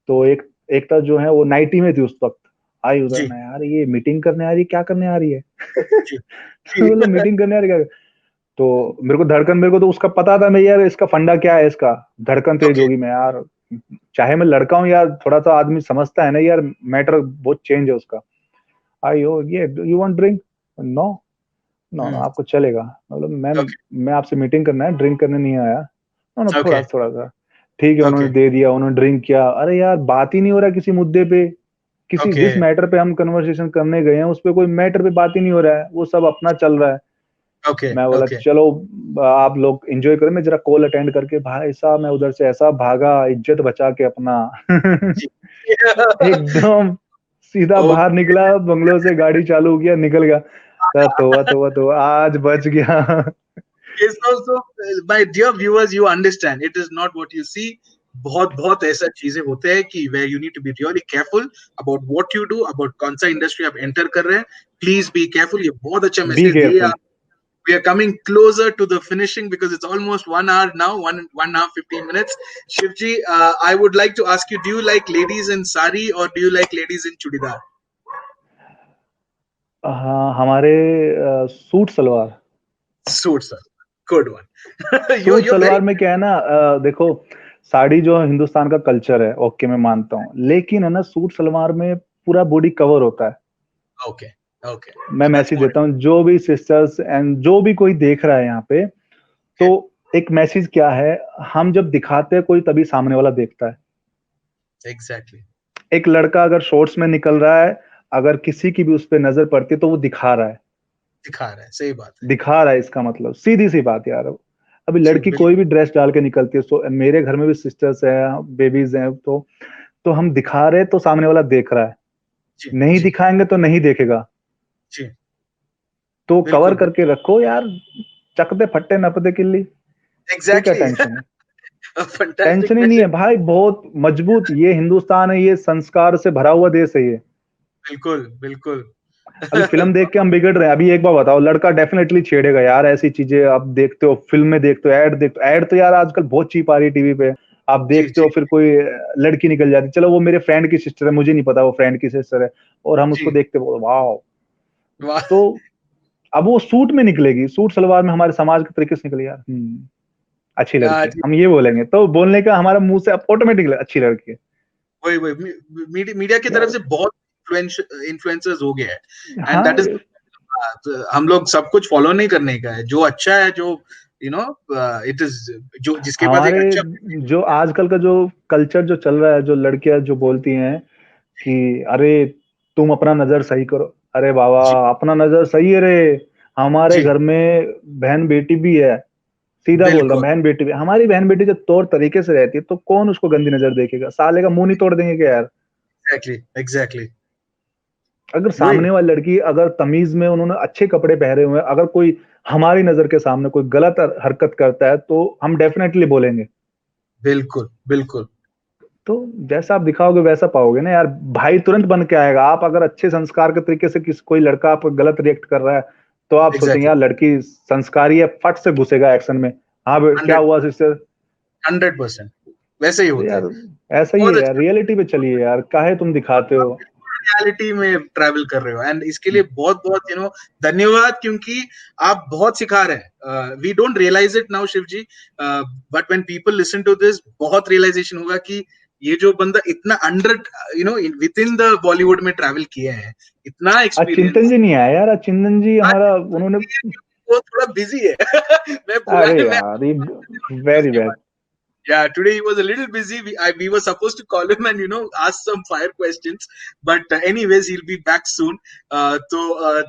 तो एकता जो है वो नाइटी में थी उस वक्त, आई उधर। जी, मैं यार ये मीटिंग करने आ रही है, क्या करने आ रही है? जी, तो बोले जी, मीटिंग करने आ रही है क्या? तो मेरे को तो उसका पता था, मैं यार इसका फंडा क्या है, इसका धड़कन तेज ओके, होगी। मैं यार, चाहे मैं लड़का हूँ यार, थोड़ा सा आदमी समझता है ना यार, मैटर बहुत चेंज है उसका। आई हो ये, you want drink? No, no no, आपको चलेगा। मतलब ओके, मैं आपसे मीटिंग करना है, ड्रिंक करने नहीं आया। नो नो, ओके, थोड़ा सा। ठीक है, उन्होंने ओके, दे दिया, उन्होंने ड्रिंक किया। अरे यार बात ही नहीं हो रहा किसी मुद्दे पे, किसी ओके, जिस मैटर पे हम कन्वर्सेशन करने गए हैं उस पे कोई मैटर पे बात ही नहीं हो रहा है, वो सब अपना चल रहा है। ओके, मैं बोला ओके, चलो आप लोग एंजॉय करें, मैं जरा कॉल अटेंड करके, भाई साहब मैं उधर से ऐसा भागा इज्जत बचा के अपना। जी। एकदम सीधा बाहर ओके, निकला, बंगलो से गाड़ी चालू किया, निकल गया। तो आज बच गया। It's also, my dear viewers, you understand it is not what you see. बहुत बहुत ऐसा चीजें होते हैं कि where you need to be really careful about what you do, about कौन सा इंडस्ट्री आप एंटर कर रहे हैं. Please be careful. ये बहुत अच्छा बी मैसेज दिए केयरफुल। आप. We are coming closer to the finishing because it's almost 1 hour now, one hour 15 minutes. Shivji, I would like to ask you: do you like ladies in sari or do you like ladies in chudidar? हाँ, हमारे suit salwar. Suit, sir. Good one. Suit You're very salwar में क्या है ना, देखो, साड़ी जो हिंदुस्तान का कल्चर है, ओके मैं मानता हूँ, लेकिन है ना सूट सलवार में पूरा बॉडी कवर होता है। okay. Okay. मैं So that's मैसेज more. देता हूँ जो भी सिस्टर्स एंड जो भी कोई देख रहा है यहाँ पे, तो Okay. एक मैसेज क्या है, हम जब दिखाते हैं कोई तभी सामने वाला देखता है। Exactly. एक लड़का अगर शॉर्ट्स में निकल रहा है, अगर किसी की भी उस पर नजर पड़ती है तो वो दिखा रहा है, दिखा रहा है, सही बात है। दिखा रहा है, इसका मतलब सीधी सी बात यार। अभी जी, लड़की बिल्कुल। कोई भी ड्रेस डाल के निकलती है, सो मेरे घर में भी सिस्टर्स हैं, बेबीज हैं, तो हम दिखा रहे हैं तो सामने वाला देख रहा है, जी, नहीं जी, दिखाएंगे तो नहीं देखेगा। जी, तो कवर बिल्कुल, करके रखो यार, चक दे फट्टे नपदे किल्ली। फिर क्या एग्जैक्टली। टेंशन है? फैंटास्टिक टेंशन ही नहीं मैसेज। है भाई, बहुत मजबूत ये हिंदुस्तान है, ये संस्कार से भरा हुआ देश है ये। बिल्कुल, बिल्कुल। अभी फिल्म देख के हम बिगड़ रहे हैं। अभी एक बार बताओ, लड़का डेफिनेटली छेड़ेगा यार ऐसी चीजें। आप देखते हो फिल्म में, देखते हो ऐड, देखते हो ऐड, तो यार आजकल बहुत चीप आ रही है टीवी पे। आप जी, देखते जी, हो फिर कोई लड़की निकल जाती, चलो वो मेरे फ्रेंड की सिस्टर है, मुझे नहीं पता वो फ्रेंड की सिस्टर है, और हम उसको जी, देखते हो वाह। वाह! तो अब वो सूट में निकलेगी, सूट सलवार में, हमारे समाज के तरीके से निकली यार, अच्छी लड़की है, जी, हम ये बोलेंगे तो बोलने का हमारा मुंह से ऑटोमेटिक अच्छी लड़की है वही मीडिया की तरफ यार। से बहुत इन्फ्लुएंसर्स हो गया है, एंड हाँ, दैट इज तो हम लोग सब कुछ फॉलो नहीं करने का है, जो अच्छा है, जो यू नो इट इज, जो जिसके पास एक हमारे अच्छा। जो आजकल का जो कल्चर जो चल रहा है, जो लड़कियां जो बोलती हैं कि अरे तुम अपना नजर सही करो, अरे बाबा जी अपना नजर सही है रे, हमारे जी घर में बहन बेटी भी है, सीधा बोल रहा, बिल्कुल, बहन बेटी भी, हमारी बहन बेटी जब तौर तरीके से रहती है तो कौन उसको गंदी नजर देखेगा, साले का मुंह नहीं तोड़ देंगे क्या यार। एग्जैक्टली एग्जैक्टली अगर वही, सामने वाली लड़की अगर तमीज में उन्होंने अच्छे कपड़े पहने हुए हैं, अगर कोई हमारी नजर के सामने कोई गलत हरकत करता है तो हम डेफिनेटली बोलेंगे। बिल्कुल बिल्कुल तो जैसा आप दिखाओगे वैसा पाओगे ना यार, भाई तुरंत बन के आएगा। आप अगर अच्छे संस्कार के तरीके से किसी कोई लड़का आप गलत रिएक्ट कर रहा है तो आप सोचेंगे एग्जैक्टली यार लड़की संस्कारी है, फट से घुसेगा एक्शन में। हाँ क्या 100, हुआ सिस्टर। 100% वैसे ही तो होता है। यार ऐसा ही बहुत है यार, अच्छा, रियलिटी पे चलिए यार, काहे तुम दिखाते हो। रियलिटी में ट्रैवल कर रहे हो, एंड इसके लिए बहुत बहुत धन्यवाद, क्योंकि आप बहुत सिखा रहे हैं। We don't realize it now Shiv ji, but when people listen to this बहुत रियलाइजेशन होगा कि ये जो बंदा इतना under within the Bollywood में ट्रैवल किए हैं, इतना आज चिंतन एक्सपीरियंस। जी नहीं आया यार, आज चिंतन जी हमारा उन्होंने, वो थोड़ा बिजी है। मैं अरे बुलाने में यार ये वेरी उसके बाद। Bad. Yeah, today he was a little busy. We were supposed to call him and ask some fire questions, but anyways he'll be back soon. So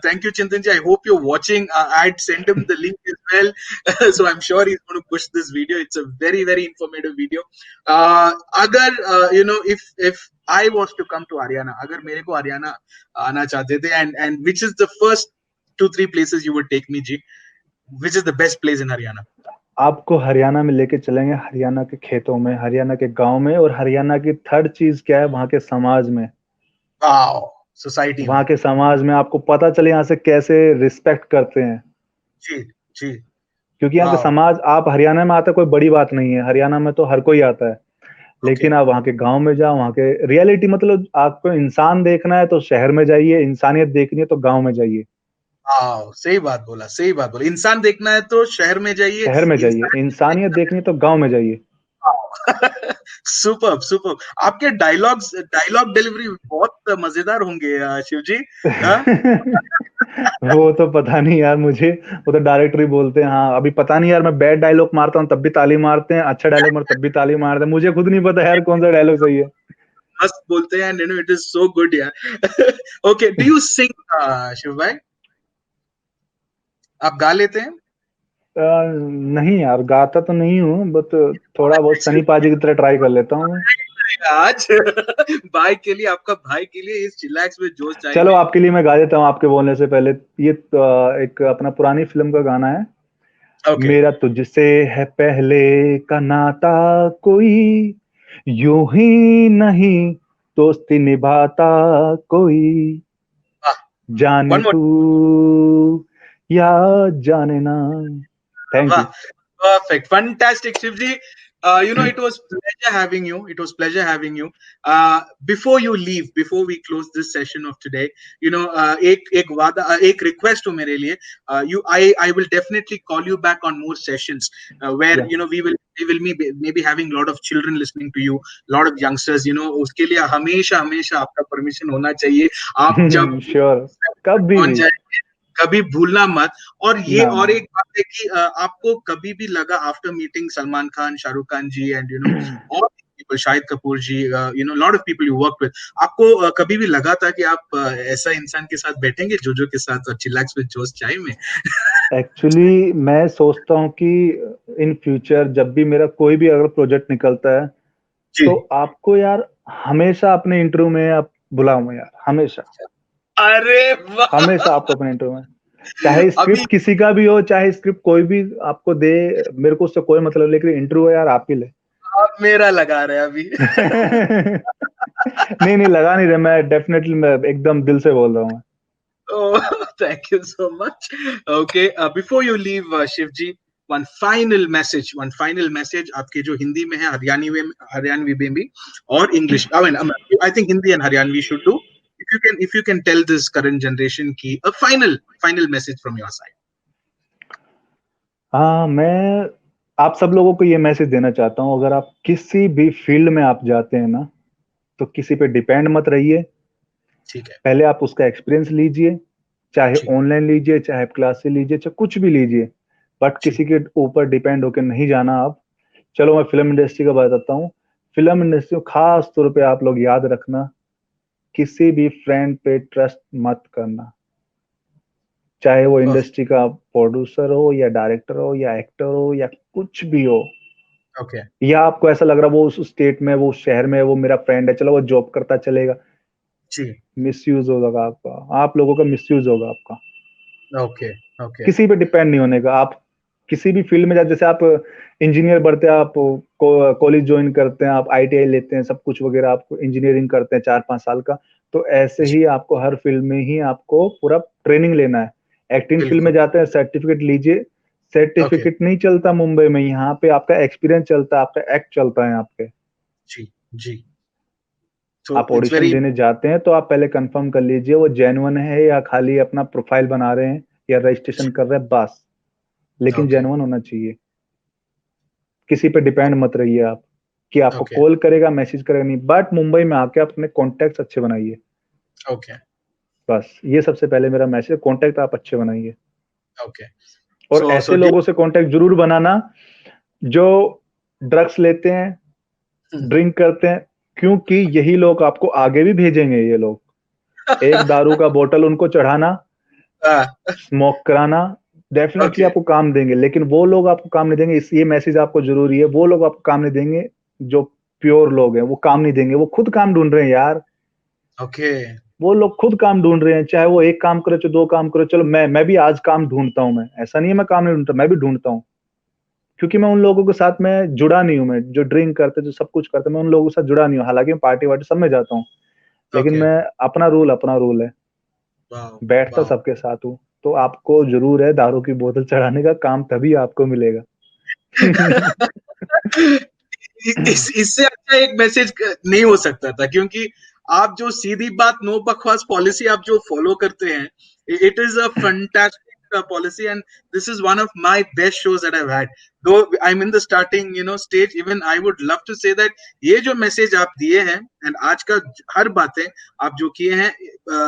thank you, Chintanji. I hope you're watching. I'd sent him the link as well, so I'm sure he's going to push this video. It's a very very informative video. अगर if I was to come to Haryana, अगर मेरे को हरियाणा आना चाहते थे, and which is the first 2-3 places you would take me, Ji? Which is the best place in Haryana? आपको हरियाणा में लेके चलेंगे, हरियाणा के खेतों में, हरियाणा के गांव में, और हरियाणा की थर्ड चीज क्या है, वहां के समाज में। Wow, society वहां में। के समाज में आपको पता चले यहाँ से कैसे रिस्पेक्ट करते हैं। जी जी। क्योंकि यहाँ पे वाह। समाज, आप हरियाणा में आते कोई बड़ी बात नहीं है, हरियाणा में तो हर कोई आता है। ओके। लेकिन आप वहाँ के गांव में जाओ, वहाँ के रियलिटी, मतलब आपको इंसान देखना है तो शहर में जाइए, इंसानियत देखनी है तो गांव में जाइए। वाह, सही बात बोला, सही बात बोला। इंसान देखना है तो शहर में जाइए, शहर में जाइए, इंसान इंसानियत देखनी है तो गांव में जाइए। Super super. आपके डायलॉग डिलीवरी बहुत मजेदार होंगे शिव जी। हाँ? वो तो पता नहीं यार मुझे, वो तो डायरेक्टर ही बोलते हैं। हाँ अभी पता नहीं यार, मैं बैड डायलॉग मारता हूँ तब भी ताली मारते हैं, अच्छा डायलॉग मारता तब भी ताली मारते हैं, मुझे खुद नहीं पता यार कौन सा डायलॉग सही है। मस्त बोलते हैं, इट इज सो गुड यार। Okay, do you sing Shiv भाई? आप गा लेते हैं? नहीं यार, गाता तो नहीं हूँ, बट थोड़ा बहुत सनी पाजी की तरह ट्राई कर लेता हूँ मैं। आज भाई के लिए, आपका भाई के लिए इस चिल्लैक्स में जोश चाय चलो में। आपके लिए मैं गा देता हूँ आपके बोलने से पहले। ये एक अपना पुरानी फिल्म का गाना है। ओके। मेरा तुझसे है पहले का नाता कोई, यूं ही नहीं दोस्ती निभाता कोई, जाने वन मोर। तू या जाने ना। थैंक वाह, you. perfect, fantastic, Shivji. It was pleasure having you. It was pleasure having you. Before you leave, before we close this session of today, एक वादा, एक request हो मेरे लिए. I will definitely call you back on more sessions where या we will maybe having a lot of children listening to you, lot of youngsters. उसके लिए हमेशा हमेशा आपका परमिशन होना चाहिए। आप जब श्योर, कभी पहुंच भी। जाए, कभी भूलना मत। और ये ना और ना। एक बात है कि आपको कभी भी लगा after meeting Salman Khan, Shahrukh Khan ji, and और people, Shahid Kapoor ji, lot of people you work with, आपको कभी भी लगा था कि आप ऐसा इंसान के साथ बैठेंगे, जोजो के साथ, और चिल्लाक्स विद जोश चाय में? एक्चुअली मैं सोचता हूँ कि इन फ्यूचर जब भी मेरा कोई भी अगर प्रोजेक्ट निकलता है जी। तो आपको यार हमेशा अपने इंटरव्यू में आप बुलाऊंगा यार, हमेशा। अरे वाह। हमेशा आपको अपने इंटरव्यू में, चाहे अभी स्क्रिप्ट किसी का भी हो, चाहे स्क्रिप्ट कोई भी आपको दे, मेरे को उससे कोई मतलब, लेकिन इंटरव्यू यार आप ही ले। आप मेरा लगा रहे हैं अभी। नहीं नहीं लगा नहीं रहे, मैं डेफिनेटली, मैं एकदम दिल से बोल रहा हूँ। Oh, thank you so much. Okay, before you leave, Shivji, one final message आपके जो हिंदी में है, हरियाणवी में भी, और English, I think Hindi and Haryanvi should do. If you can tell this current generation की a final message from your side. हाँ मैं आप सब लोगों को ये मैसेज देना चाहता हूँ, अगर आप किसी भी फील्ड में आप जाते हैं ना, तो किसी पे डिपेंड मत रहिए। ठीक है। पहले आप उसका एक्सपीरियंस लीजिए, चाहे जी, ऑनलाइन लीजिए, चाहे क्लास से लीजिए, चाहे कुछ भी लीजिए, बट जी, किसी के ऊपर डिपेंड होकर नहीं जाना आप। चलो मैं फिल्म इंडस्ट्री का बताता हूँ। फिल्म इंडस्ट्री में खास तौर पे आप लोग याद रखना, किसी भी फ्रेंड पे ट्रस्ट मत करना, चाहे वो परफेक्ट, इंडस्ट्री का प्रोड्यूसर हो या डायरेक्टर हो या एक्टर हो या कुछ भी हो। ओके, या आपको ऐसा लग रहा वो उस स्टेट में, वो उस शहर में, वो मेरा फ्रेंड है, चलो वो जॉब करता चलेगा, जी, मिसयूज होगा आपका, आप लोगों का मिसयूज होगा आपका। ओके, ओके, किसी पे डिपेंड नहीं होने का। आप किसी भी फील्ड में जैसे आप इंजीनियर बढ़ते हैं, आप कॉलेज ज्वाइन करते हैं, आप आईटीआई लेते हैं, सब कुछ वगैरह, आप इंजीनियरिंग करते हैं 4-5 साल का, तो ऐसे जी, ही आपको हर फील्ड में ही आपको पूरा ट्रेनिंग लेना है। एक्टिंग फील्ड में बिल्कुल, जाते हैं, सर्टिफिकेट लीजिए, ओके, सर्टिफिकेट नहीं चलता मुंबई में, यहाँ पे आपका एक्सपीरियंस चलता है, आपका एक्ट चलता है यहाँ पे। जी, जी, तो आप इट्स ऑडिशन वेरी, देने जाते हैं तो आप पहले कंफर्म कर लीजिए वो जेन्युइन है या खाली अपना प्रोफाइल बना रहे हैं या रजिस्ट्रेशन कर रहे हैं बस, लेकिन ओके, जेन्युइन होना चाहिए। किसी पे डिपेंड मत रहिए आप कि आपको ओके, कॉल करेगा, मैसेज करेगा, नहीं। बट मुंबई में आके आप अपने कॉन्टेक्ट अच्छे बनाइए, ओके, बस ये सबसे पहले मेरा मैसेज, कॉन्टेक्ट आप अच्छे बनाइए। ओके, और सो ऐसे लोगों से कॉन्टेक्ट जरूर बनाना जो ड्रग्स लेते हैं, ड्रिंक करते हैं, क्योंकि यही लोग आपको आगे भी भेजेंगे। ये लोग एक दारू का बोतल उनको चढ़ाना, स्मोक कराना, डेफिनेटली ओके, आपको काम देंगे, लेकिन वो लोग आपको काम नहीं देंगे। इस ये मैसेज आपको जरूरी है, वो लोग आपको काम नहीं देंगे जो प्योर लोग हैं, वो काम नहीं देंगे, वो खुद काम ढूंढ रहे हैं यार। ओके, वो लोग खुद काम ढूंढ रहे हैं, चाहे वो एक काम करो चाहे दो काम करो। चलो मैं भी आज काम ढूंढता हूँ, मैं ऐसा नहीं है मैं काम नहीं ढूंढता, मैं भी ढूंढता हूँ, क्योंकि मैं उन लोगों के साथ में जुड़ा नहीं हूँ। मैं जो ड्रिंक करते जो सब कुछ करते मैं उन लोगों के साथ जुड़ा नहीं हूँ, हालांकि मैं पार्टी वार्टी सब में जाता हूँ, लेकिन ओके, मैं अपना रूल है, वाओ, बैठता वाओ। सबके साथ हूँ। तो आपको जरूर है दारू की बोतल चढ़ाने का काम, तभी आपको मिलेगा। इससे अच्छा एक मैसेज नहीं हो सकता था, क्योंकि आप जो सीधी बात नो बकवास पॉलिसी आप जो फॉलो करते हैं, it is a fantastic policy, and this is one of my best shows that I have had, though I am in the starting stage. Even I would love to say that ये जो मैसेज आप दिए हैं एंड आज का हर बातें आप जो किए हैं,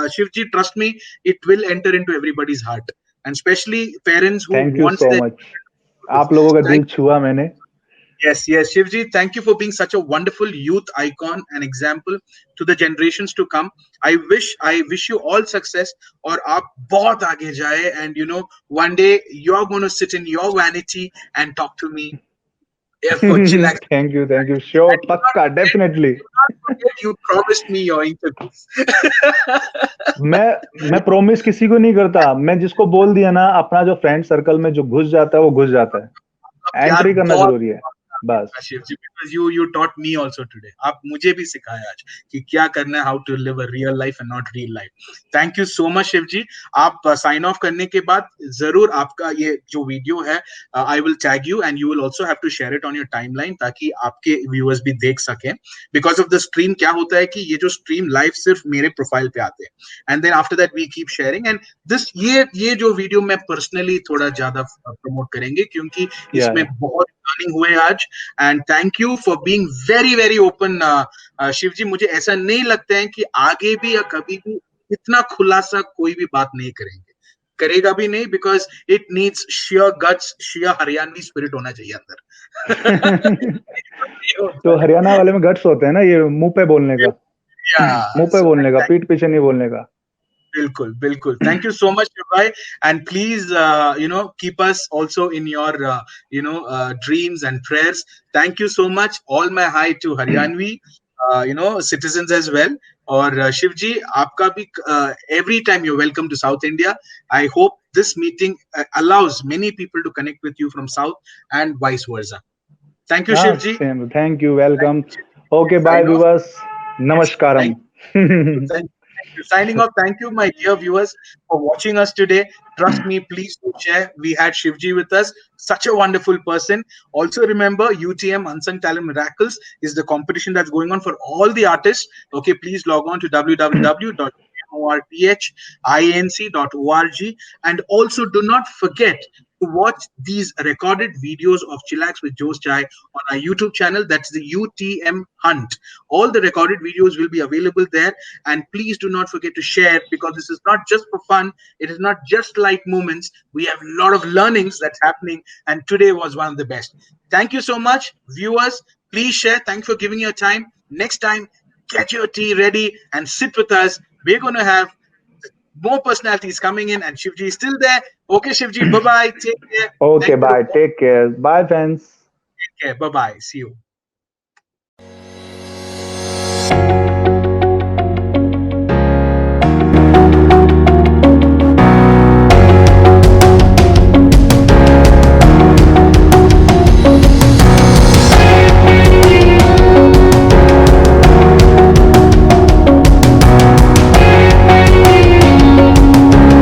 Shiv ji, trust me, it will enter into everybody's heart, and specially parents who thank you wants so there. Much. आप लोगों का दिल छुआ मैंने। Yes, yes, Shivji, thank you for being such a wonderful youth icon and example to the generations to come. I wish you all success, और आप बहुत आगे जाए, and one day you're going to sit in your vanity and talk to me for chillax. Thank you, sure, And पक्का, definitely. do not forget you promised me your interviews. मैं प्रॉमिस किसी को नहीं करता, मैं जिसको बोल दिया ना, अपना जो फ्रेंड सर्कल में जो घुस जाता है वो घुस जाता है, प्यार एंट्री करना बहुत जरूरी है बस। शिव जी, because you taught me also today. आप मुझे भी सिखाया आज कि क्या करना है, how to live a real life and not real life. Thank you so much Shiv जी। आप साइन ऑफ करने के बाद जरूर आपका ये जो वीडियो है, I will tag you and you will also have to share it on your timeline, ताकि आपके व्यूअर्स भी देख सकें। बिकॉज ऑफ द स्ट्रीम क्या होता है कि ये जो स्ट्रीम लाइव सिर्फ मेरे प्रोफाइल पे आते हैं, and then after that we keep sharing, and this ये जो वीडियो मैं पर्सनली थोड़ा ज्यादा प्रमोट करेंगे, क्योंकि इसमें या बहुत लर्निंग हुए आज। And thank you for being very very open Shiv ji. मुझे ऐसा नहीं लगता है कि आगे भी या कभी भी इतना खुलासा कोई भी बात नहीं करेगा भी नहीं, because it needs share guts, share Haryanvi spirit होना चाहिए अंदर। ये होता तो है। हरियाणा वाले में गट्स होते हैं ना, ये मुंह पे बोलने का। या मुंह पे सो बोलने का, पीठ पीछे नहीं बोलने का। बिल्कुल बिल्कुल, थैंक यू सो मच भाई, and please keep us also in your dreams and prayers. Thank you so much, all my hi to Haryanvi citizens as well. और शिव जी, आपका भी every time you welcome to South India. I hope this meeting allows many people to connect with you from south and vice versa. Thank you हाँ, Shiv ji. Same, thank you, welcome. Okay, bye Sign off. Viewers, Yes, नमस्कारम। thank thank you. Thank you. Signing off. Thank you, my dear viewers, for watching us today. Trust me, please do share. We had Shivji with us, such a wonderful person. Also, remember UTM Unsung Talent Miracles is the competition that's going on for all the artists. Okay, please log on to www.morthinc.org, and also do not forget to watch these recorded videos of Chillax with Joe's Chai on our YouTube channel. That's the UTM Hunt. All the recorded videos will be available there. And please do not forget to share, because this is not just for fun. It is not just light moments. We have a lot of learnings that's happening. And today was one of the best. Thank you so much, viewers. Please share. Thanks for giving your time. Next time, get your tea ready and sit with us. We're going to have more personalities coming in, and Shivji is still there. Okay, Shivji, bye bye. Take care. Okay, Thank you. bye. Take care. Bye, fans. Take care. Bye bye. See you.